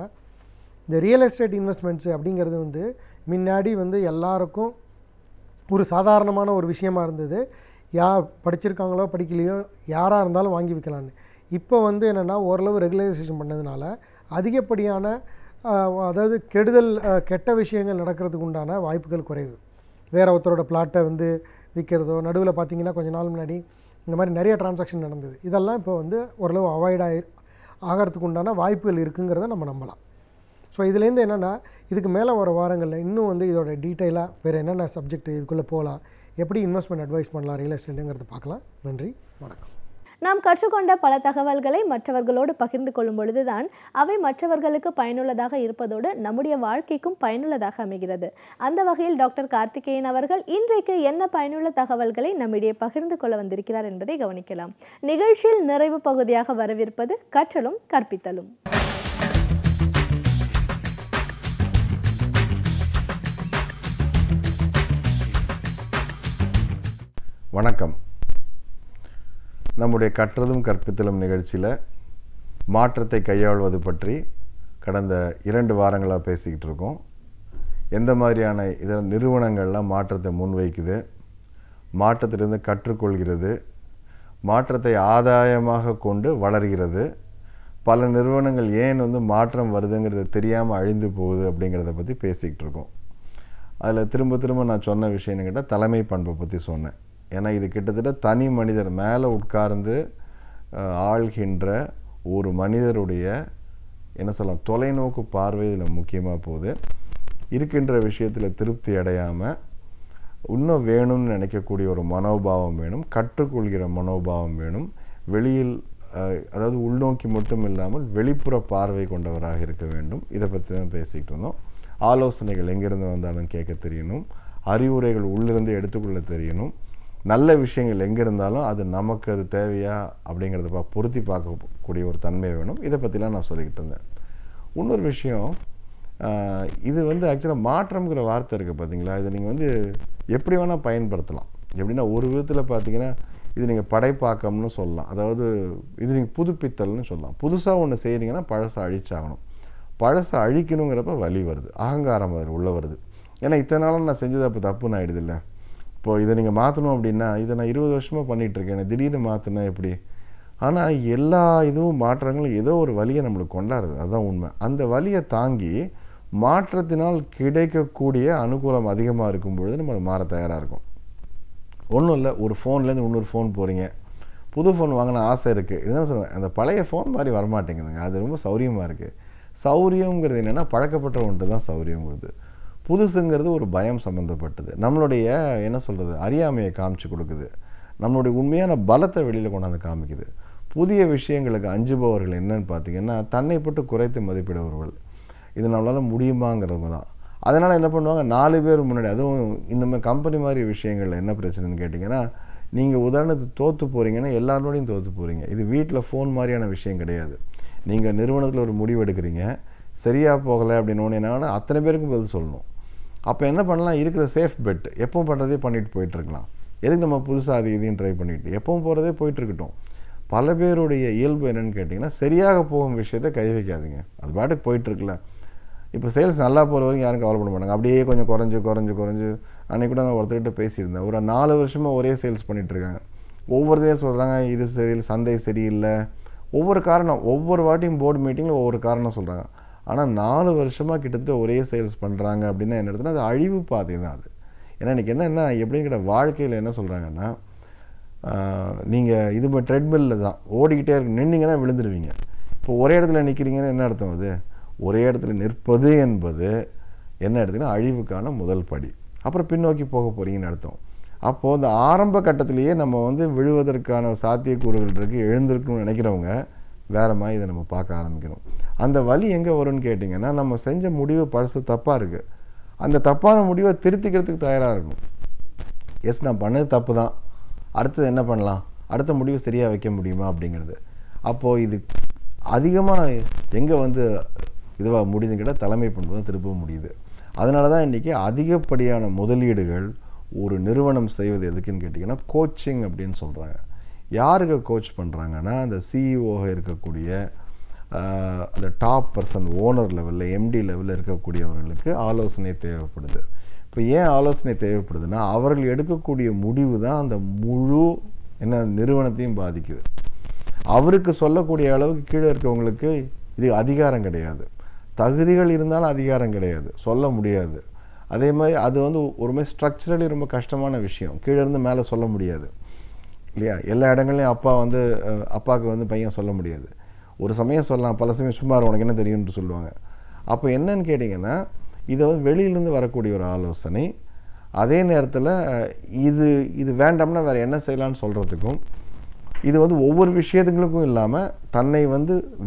இந்த ரியல் எஸ்டேட் இன்வெஸ்ட்மெண்ட்ஸு அப்படிங்கிறது வந்து முன்னாடி வந்து எல்லாருக்கும் ஒரு சாதாரணமான ஒரு விஷயமா இருந்தது. படிச்சிருக்காங்களோ படிக்கலையோ யாராக இருந்தாலும் வாங்கி விற்கலான்னு. இப்போ வந்து என்னென்னா ஓரளவு ரெகுலரைசேஷன் பண்ணதுனால அதிகப்படியான அதாவது கெட்ட விஷயங்கள் நடக்கிறதுக்கு உண்டான வாய்ப்புகள் குறைவு. வேறு ஒருத்தரோட பிளாட்டை வந்து விற்கிறதோ, நடுவில் பார்த்திங்கன்னா கொஞ்ச நாள் முன்னாடி இந்த மாதிரி நிறைய டிரான்சாக்ஷன் நடந்தது. இதெல்லாம் இப்போ வந்து ஓரளவு அவாய்ட் ஆகிறதுக்கு உண்டான வாய்ப்புகள் இருக்குங்கிறத நம்ம நம்பலாம். ஸோ இதுலேருந்து என்னென்னா, இதுக்கு மேலே வர வாரங்களில் இன்னும் வந்து இதோட டீட்டெயிலாக வேறு என்னென்ன சப்ஜெக்ட் இதுக்குள்ளே போகலாம், எப்படி இன்வெஸ்ட்மெண்ட் அட்வைஸ் பண்ணலாம் ரியல் எஸ்டேட்டுங்கிறது பார்க்கலாம். நன்றி, வணக்கம். நாம் கற்றுக்கொண்ட பல தகவல்களை மற்றவர்களோடு பகிர்ந்து கொள்ளும் பொழுதுதான் அவை மற்றவர்களுக்கு பயனுள்ளதாக இருப்பதோடு நம்முடைய வாழ்க்கைக்கும் பயனுள்ளதாக அமைகிறது. அந்த வகையில் டாக்டர் கார்த்திகேயன் அவர்கள் இன்றைக்கு என்ன பயனுள்ள தகவல்களை நம்மிடையே பகிர்ந்து கொள்ள வந்திருக்கிறார் என்பதை கவனிக்கலாம். நிகழ்ச்சியில் நிறைவு பகுதியாக வரவிருப்பது கற்றலும் கற்பித்தலும். வணக்கம். நம்முடைய கற்றதும் கற்பித்தலும் நிகழ்ச்சியில் மாற்றத்தை கையாள்வது பற்றி கடந்த 2 வாரங்களாக பேசிக்கிட்டு இருக்கோம். எந்த மாதிரியான இதில் நிறுவனங்கள்லாம் மாற்றத்தை முன்வைக்குது, மாற்றத்திலிருந்து கற்றுக்கொள்கிறது, மாற்றத்தை ஆதாயமாக கொண்டு வளர்கிறது, பல நிறுவனங்கள் ஏன் வந்து மாற்றம் வருதுங்கிறது தெரியாமல் அழிந்து போகுது அப்படிங்கிறத பற்றி பேசிக்கிட்டு இருக்கோம். அதில் திரும்ப நான் சொன்ன விஷயம் கேட்டால் தலைமை பண்பை பற்றி சொன்னேன். ஏன்னா இது கிட்டத்தட்ட தனி மனிதர் மேலே உட்கார்ந்து ஆள்கின்ற ஒரு மனிதருடைய என்ன சொல்லலாம் தொலைநோக்கு பார்வை இதில் முக்கியமாக போகுது. இருக்கின்ற விஷயத்தில் திருப்தி அடையாமல் இன்னும் வேணும்னு நினைக்கக்கூடிய ஒரு மனோபாவம் வேணும், கற்றுக்கொள்கிற மனோபாவம் வேணும். வெளியில் அதாவது உள்நோக்கி மட்டும் இல்லாமல் வெளிப்புற பார்வை கொண்டவராக இருக்க வேண்டும். இதை பற்றி தான் பேசிக்கிட்டு இருந்தோம். ஆலோசனைகள் எங்கேருந்து வந்தாலும் கேட்க தெரியணும், அறிவுரைகள் உள்ளிருந்து எடுத்துக்கொள்ள தெரியணும், நல்ல விஷயங்கள் எங்கே இருந்தாலும் அது நமக்கு அது தேவையா அப்படிங்கிறத பொருத்தி பார்க்கக்கூடிய ஒரு தன்மை வேணும். இதை பற்றிலாம் நான் சொல்லிக்கிட்டு இருந்தேன். இன்னொரு விஷயம், இது வந்து ஆக்சுவலாக மாற்றம்ங்கிற வார்த்தை இருக்குது பார்த்தீங்களா, இதை நீங்கள் வந்து எப்படி வேணால் பயன்படுத்தலாம். எப்படின்னா ஒரு விதத்தில் பார்த்தீங்கன்னா இது நீங்கள் படைப்பாக்கம்னு சொல்லலாம், அதாவது இது நீங்கள் புதுப்பித்தல்னு சொல்லலாம். புதுசாக ஒன்று செய்கிறீங்கன்னா பழசை அழிச்சாகணும். பழசை அழிக்கணுங்கிறப்ப வலி வருது, அகங்காரம் அதில் உள்ள வருது. ஏன்னா இத்தனை நாளும் நான் செஞ்சது அப்போ தப்புன்னு ஆகிடுது இல்லை. இப்போது இதை நீங்கள் மாற்றணும் அப்படின்னா இதை நான் 20 வருஷமாக பண்ணிகிட்ருக்கேன், திடீர்னு மாற்றினா எப்படி? ஆனால் எல்லா இதுவும் மாற்றங்களும் ஏதோ ஒரு வலியை நம்மளுக்கு கொண்டாடுது, அதுதான் உண்மை. அந்த வலியை தாங்கி மாற்றத்தினால் கிடைக்கக்கூடிய அனுகூலம் அதிகமாக இருக்கும் பொழுது நம்ம அதை மாற தயாராக இருக்கும். ஒன்றும் இல்லை, ஒரு ஃபோன்லேருந்து இன்னொரு ஃபோன் போகிறீங்க, புது ஃபோன் வாங்கின ஆசை இருக்குது, இதுதான் சொல்லுவேன். அந்த பழைய ஃபோன் மாதிரி வரமாட்டேங்குதுங்க, அது ரொம்ப சௌரியமாக இருக்குது. சௌரியங்கிறது என்னென்னா பழக்கப்பட்ட ஒன்று தான் சௌரியங்கிறது. புதுசுங்கிறது ஒரு பயம் சம்மந்தப்பட்டது, நம்மளுடைய என்ன சொல்கிறது அறியாமையை காமிச்சு கொடுக்குது. நம்மளுடைய உண்மையான பலத்தை வெளியில் கொண்டாந்து காமிக்குது. புதிய விஷயங்களுக்கு அஞ்சுபவர்கள் என்னன்னு பார்த்தீங்கன்னா தன்னை பட்டு குறைத்து மதிப்பிடுபவர்கள். இது நம்மளால் முடியுமாங்கிறவங்க தான். அதனால் என்ன பண்ணுவாங்க, 4 பேர் முன்னாடி, அதுவும் இந்த மாதிரி கம்பெனி மாதிரி விஷயங்களில் என்ன பிரச்சனைன்னு கேட்டிங்கன்னா, நீங்கள் உதாரணத்துக்கு தோற்று போகிறீங்கன்னா எல்லாரோடையும் தோற்று போகிறீங்க. இது வீட்டில் ஃபோன் மாதிரியான விஷயம் கிடையாது. நீங்கள் நிறுவனத்தில் ஒரு முடிவு எடுக்கிறீங்க, சரியாக போகலை அப்படின்னு என்ன அத்தனை பேருக்கும் பதில் சொல்லணும். அப்போ என்ன பண்ணலாம், இருக்கிற சேஃப் பெட் எப்பவும் பண்ணுறதே பண்ணிட்டு போயிட்டுருக்கலாம். எதுக்கு நம்ம புதுசாக அது இதையும் ட்ரை பண்ணிட்டு எப்பவும் போகிறதே போயிட்டுருக்கட்டும். பல பேருடைய இயல்பு என்னென்னு கேட்டிங்கன்னா, சரியாக போகும் விஷயத்தை கை வைக்காதீங்க, அது பாட்டுக்கு போயிட்டுருக்குல. இப்போ சேல்ஸ் நல்லா போகிற வரைக்கும் யாரும் கவலைப்பட மாட்டாங்க. அப்படியே கொஞ்சம் குறைஞ்சு அன்றைக்கி கூட நான் ஒருத்தர்கிட்ட பேசியிருந்தேன். ஒரு 4 வருஷமாக ஒரே சேல்ஸ் பண்ணிகிட்ருக்காங்க. ஒவ்வொருத்தையும் சொல்கிறாங்க இது சரியில்லை, சந்தை சரியில்லை, ஒவ்வொரு காரணம், ஒவ்வொரு வாட்டியும் போர்டு மீட்டிங்கில் ஒவ்வொரு காரணம் சொல்கிறாங்க. ஆனால் 4 வருஷமாக கிட்டத்தட்ட ஒரே சேல்ஸ் பண்ணுறாங்க அப்படின்னா என்ன எடுத்துன்னா அது அழிவு பாதை தான் அது. ஏன்னா இன்றைக்கி என்னென்னா எப்படின்னு கேட்ட வாழ்க்கையில் என்ன சொல்கிறாங்கன்னா, நீங்கள் இது ட்ரெட்மில்லில் தான் ஓடிக்கிட்டே இருக்கு, நின்னீங்கன்னா விழுந்துடுவீங்க. இப்போ ஒரே இடத்துல நிற்கிறீங்கன்னா என்ன அர்த்தம், அது ஒரே இடத்துல நிற்பது என்பது என்ன எடுத்துன்னா அழிவுக்கான முதல் படி. அப்புறம் பின்னோக்கி போக போகிறீங்கன்னு அர்த்தம். அப்போது அந்த ஆரம்ப கட்டத்திலேயே நம்ம விழுவதற்கான சாத்தியக்கூறுகள் இருக்குது, எழுந்திருக்கணும்னு நினைக்கிறவங்க வேறு மாதிரி இதை நம்ம பார்க்க ஆரம்பிக்கணும். அந்த வலி எங்கே வரும்னு கேட்டிங்கன்னா, நம்ம செஞ்ச முடிவு பழசு தப்பாக இருக்குது, அந்த தப்பான முடிவை திருத்திக்கிறதுக்கு தயாராக இருக்கணும். எஸ் நான் பண்ணது தப்பு தான், அடுத்தது என்ன பண்ணலாம், அடுத்த முடிவு சரியாக வைக்க முடியுமா அப்படிங்கிறது. அப்போது இது அதிகமாக எங்கே இதுவாக முடியுதுன்னு கேட்டால் தலைமை பண்பு திருப்ப முடியுது. அதனால தான் இன்றைக்கி அதிகப்படியான முதலீடுகள் ஒரு நிறுவனம் செய்வது எதுக்குன்னு கேட்டிங்கன்னா கோச்சிங் அப்படின்னு சொல்கிறாங்க. யாருக்கு கோச் பண்ணுறாங்கன்னா, அந்த சிஇஓ இருக்கக்கூடிய அந்த டாப் பர்சன், ஓனர் லெவலில், எம்டி லெவலில் இருக்கக்கூடியவர்களுக்கு ஆலோசனை தேவைப்படுது. இப்போ ஏன் ஆலோசனை தேவைப்படுதுன்னா, அவர்கள் எடுக்கக்கூடிய முடிவு தான் அந்த முழு நிறுவனத்தையும் பாதிக்குது. அவருக்கு சொல்லக்கூடிய அளவுக்கு கீழே இருக்கவங்களுக்கு இது அதிகாரம் கிடையாது. தகுதிகள் இருந்தாலும் அதிகாரம் கிடையாது, சொல்ல முடியாது. அதே மாதிரி அது ஒரு மாதிரி ஸ்ட்ரக்சரலி ரொம்ப கஷ்டமான விஷயம், கீழே இருந்து மேலே சொல்ல முடியாது இல்லையா. எல்லா இடங்கள்லையும் அப்பாவுக்கு பையன் சொல்ல முடியாது. ஒரு சமயம் சொல்லலாம், பல சமயம் சும்மா உனக்கு என்ன தெரியும்னு சொல்லுவாங்க. அப்போ என்னன்னு கேட்டிங்கன்னா, இதை வெளியிலேருந்து வரக்கூடிய ஒரு ஆலோசனை, அதே நேரத்தில் இது வேண்டாம்னா வேறு என்ன செய்யலான்னு சொல்கிறதுக்கும், இது ஒவ்வொரு விஷயத்துங்களுக்கும் இல்லாமல் தன்னை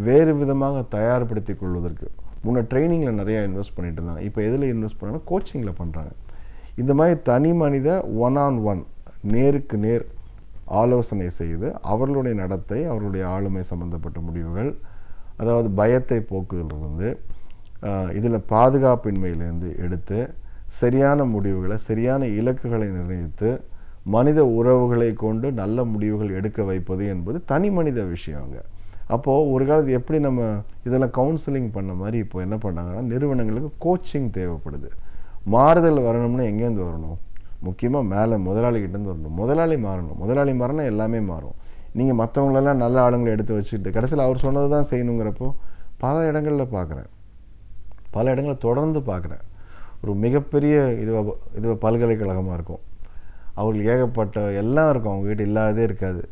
வேறு விதமாக தயார்படுத்தி கொள்வதற்கு. முன்னே ட்ரைனிங்கில் நிறையா இன்வெஸ்ட் பண்ணிட்டு இருந்தாங்க, இப்போ எதில் இன்வெஸ்ட் பண்ணாங்கன்னா கோச்சிங்கில் பண்ணுறாங்க. இந்த மாதிரி தனி மனித 1-on-1 நேருக்கு நேர் ஆலோசனை செய்து அவர்களுடைய நடத்தை, அவர்களுடைய ஆளுமை சம்பந்தப்பட்ட முடிவுகள், அதாவது பயத்தை போக்குதலிருந்து, இதில் பாதுகாப்பின்மையிலேருந்து எடுத்து சரியான முடிவுகளை, சரியான இலக்குகளை நிர்ணயித்து மனித உறவுகளை கொண்டு நல்ல முடிவுகள் எடுக்க வைப்பது என்பது தனி மனித விஷயங்க. அப்போது ஒரு காலத்து எப்படி நம்ம இதெல்லாம் கவுன்சிலிங் பண்ண மாதிரி இப்போ என்ன பண்ணாங்கன்னா, நிறுவனங்களுக்கு கோச்சிங் தேவைப்படுது. மாறுதல் வரணும்னா எங்கேருந்து வரணும், முக்கியமாக மேலே முதலாளிகிட்டேருந்து வரணும். முதலாளி மாறணும், முதலாளி மாறினா எல்லாமே மாறும். நீங்கள் மற்றவங்களெல்லாம் நல்ல ஆளுங்களை எடுத்து வச்சுட்டு கடைசியில் அவர் சொன்னது தான் செய்யணுங்கிறப்போ பல இடங்களில் பார்க்குறேன், பல இடங்களில் தொடர்ந்து பார்க்குறேன். ஒரு மிகப்பெரிய இதுவாக பல்கலைக்கழகமாக இருக்கும், அவங்களுக்கு ஏகப்பட்ட எல்லாம் இருக்கும், அவங்ககிட்ட இல்லாததே இருக்காது.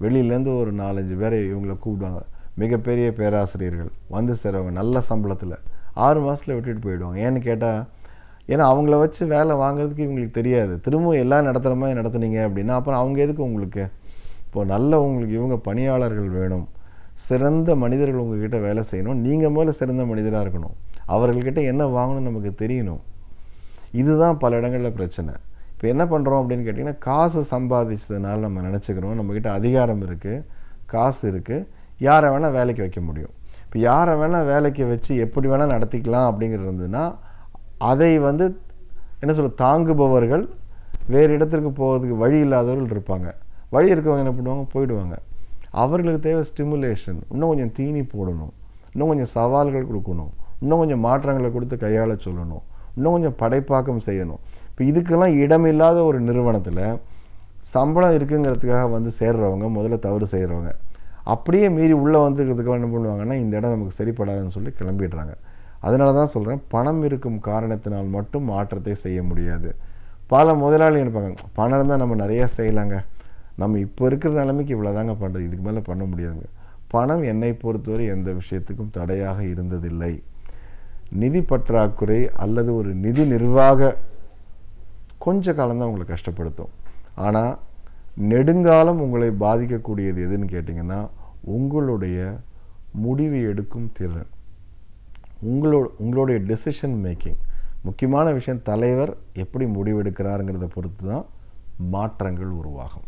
வெளியிலேருந்து ஒரு 4-5 பேரை இவங்களை கூப்பிடுவாங்க, மிகப்பெரிய பேராசிரியர்கள் சேருவாங்க நல்ல சம்பளத்தில், 6 மாதத்தில் விட்டுட்டு போயிடுவாங்க. ஏன்னு கேட்டால், ஏன்னா அவங்கள வச்சு வேலை வாங்குறதுக்கு இவங்களுக்கு தெரியாது. திரும்பவும் எல்லாம் நடத்துகிற மாதிரி நடத்துனீங்க அப்படின்னா அப்புறம் அவங்க எதுக்கு உங்களுக்கு? இப்போது நல்ல உங்களுக்கு இவங்க பணியாளர்கள் வேணும், சிறந்த மனிதர்கள் உங்கள்கிட்ட வேலை செய்யணும். நீங்கள் முதல்ல சிறந்த மனிதராக இருக்கணும், அவர்கள்கிட்ட என்ன வாங்கணும்னு நமக்கு தெரியணும். இதுதான் பல இடங்களில் பிரச்சனை. இப்போ என்ன பண்ணுறோம் அப்படின்னு கேட்டிங்கன்னா, காசு சம்பாதிச்சதுனால நம்ம நினச்சிக்கிறோம் நம்மக்கிட்ட அதிகாரம் இருக்குது, காசு இருக்குது, யாரை வேணால் வேலைக்கு வைக்க முடியும். இப்போ யாரை வேணால் வேலைக்கு வச்சு எப்படி வேணால் நடத்திக்கலாம் அப்படிங்கிறது இருந்ததுன்னா, அதை என்ன சொல்ல தாங்குபவர்கள் வேறு இடத்திற்கு போகிறதுக்கு வழி இல்லாதவர்கள் இருப்பாங்க. வழி இருக்கவங்க என்ன பண்ணுவாங்க, போயிடுவாங்க. அவர்களுக்கு தேவை ஸ்டிமுலேஷன், இன்னும் கொஞ்சம் தீனி போடணும், இன்னும் கொஞ்சம் சவால்கள் கொடுக்கணும், இன்னும் கொஞ்சம் மாற்றங்களை கொடுத்து கையாள சொல்லணும், இன்னும் கொஞ்சம் படைப்பாக்கம் செய்யணும். இப்போ இதுக்கெல்லாம் இடமில்லாத ஒரு நிறுவனத்தில் சம்பளம் இருக்குங்கிறதுக்காக சேர்றவங்க முதல்ல தவறு செய்கிறவங்க. அப்படியே மீறி உள்ளே வந்துக்கிறதுக்காக என்ன பண்ணுவாங்கன்னா, இந்த இடம் நமக்கு சரிப்படாதுன்னு சொல்லி கிளம்பிடுறாங்க. அதனால தான் சொல்கிறேன், பணம் இருக்கும் காரணத்தினால் மட்டும் மாற்றத்தை செய்ய முடியாது. பல முதலாளி நினைப்பாங்க, பணம் இருந்தால் நம்ம நிறையா செய்யலாங்க, நம்ம இப்போ இருக்கிற நிலைமைக்கு இவ்வளோ தாங்க பண்ணுறது, இதுக்கு மேலே பண்ண முடியாதுங்க. பணம் என்னை பொறுத்தவரை எந்த விஷயத்துக்கும் தடையாக இருந்ததில்லை. நிதி பற்றாக்குறை அல்லது ஒரு நிதி நிர்வாக கொஞ்ச காலம்தான் உங்களை கஷ்டப்படுத்தும். ஆனால் நெடுங்காலம் உங்களை பாதிக்கக்கூடியது எதுன்னு கேட்டிங்கன்னா உங்களுடைய முடிவு எடுக்கும் திறன், உங்களுடைய டெசிஷன் மேக்கிங். முக்கியமான விஷயம், தலைவர் எப்படி முடிவெடுக்கிறாருங்கிறத பொறுத்து தான் மாற்றங்கள் உருவாகும்.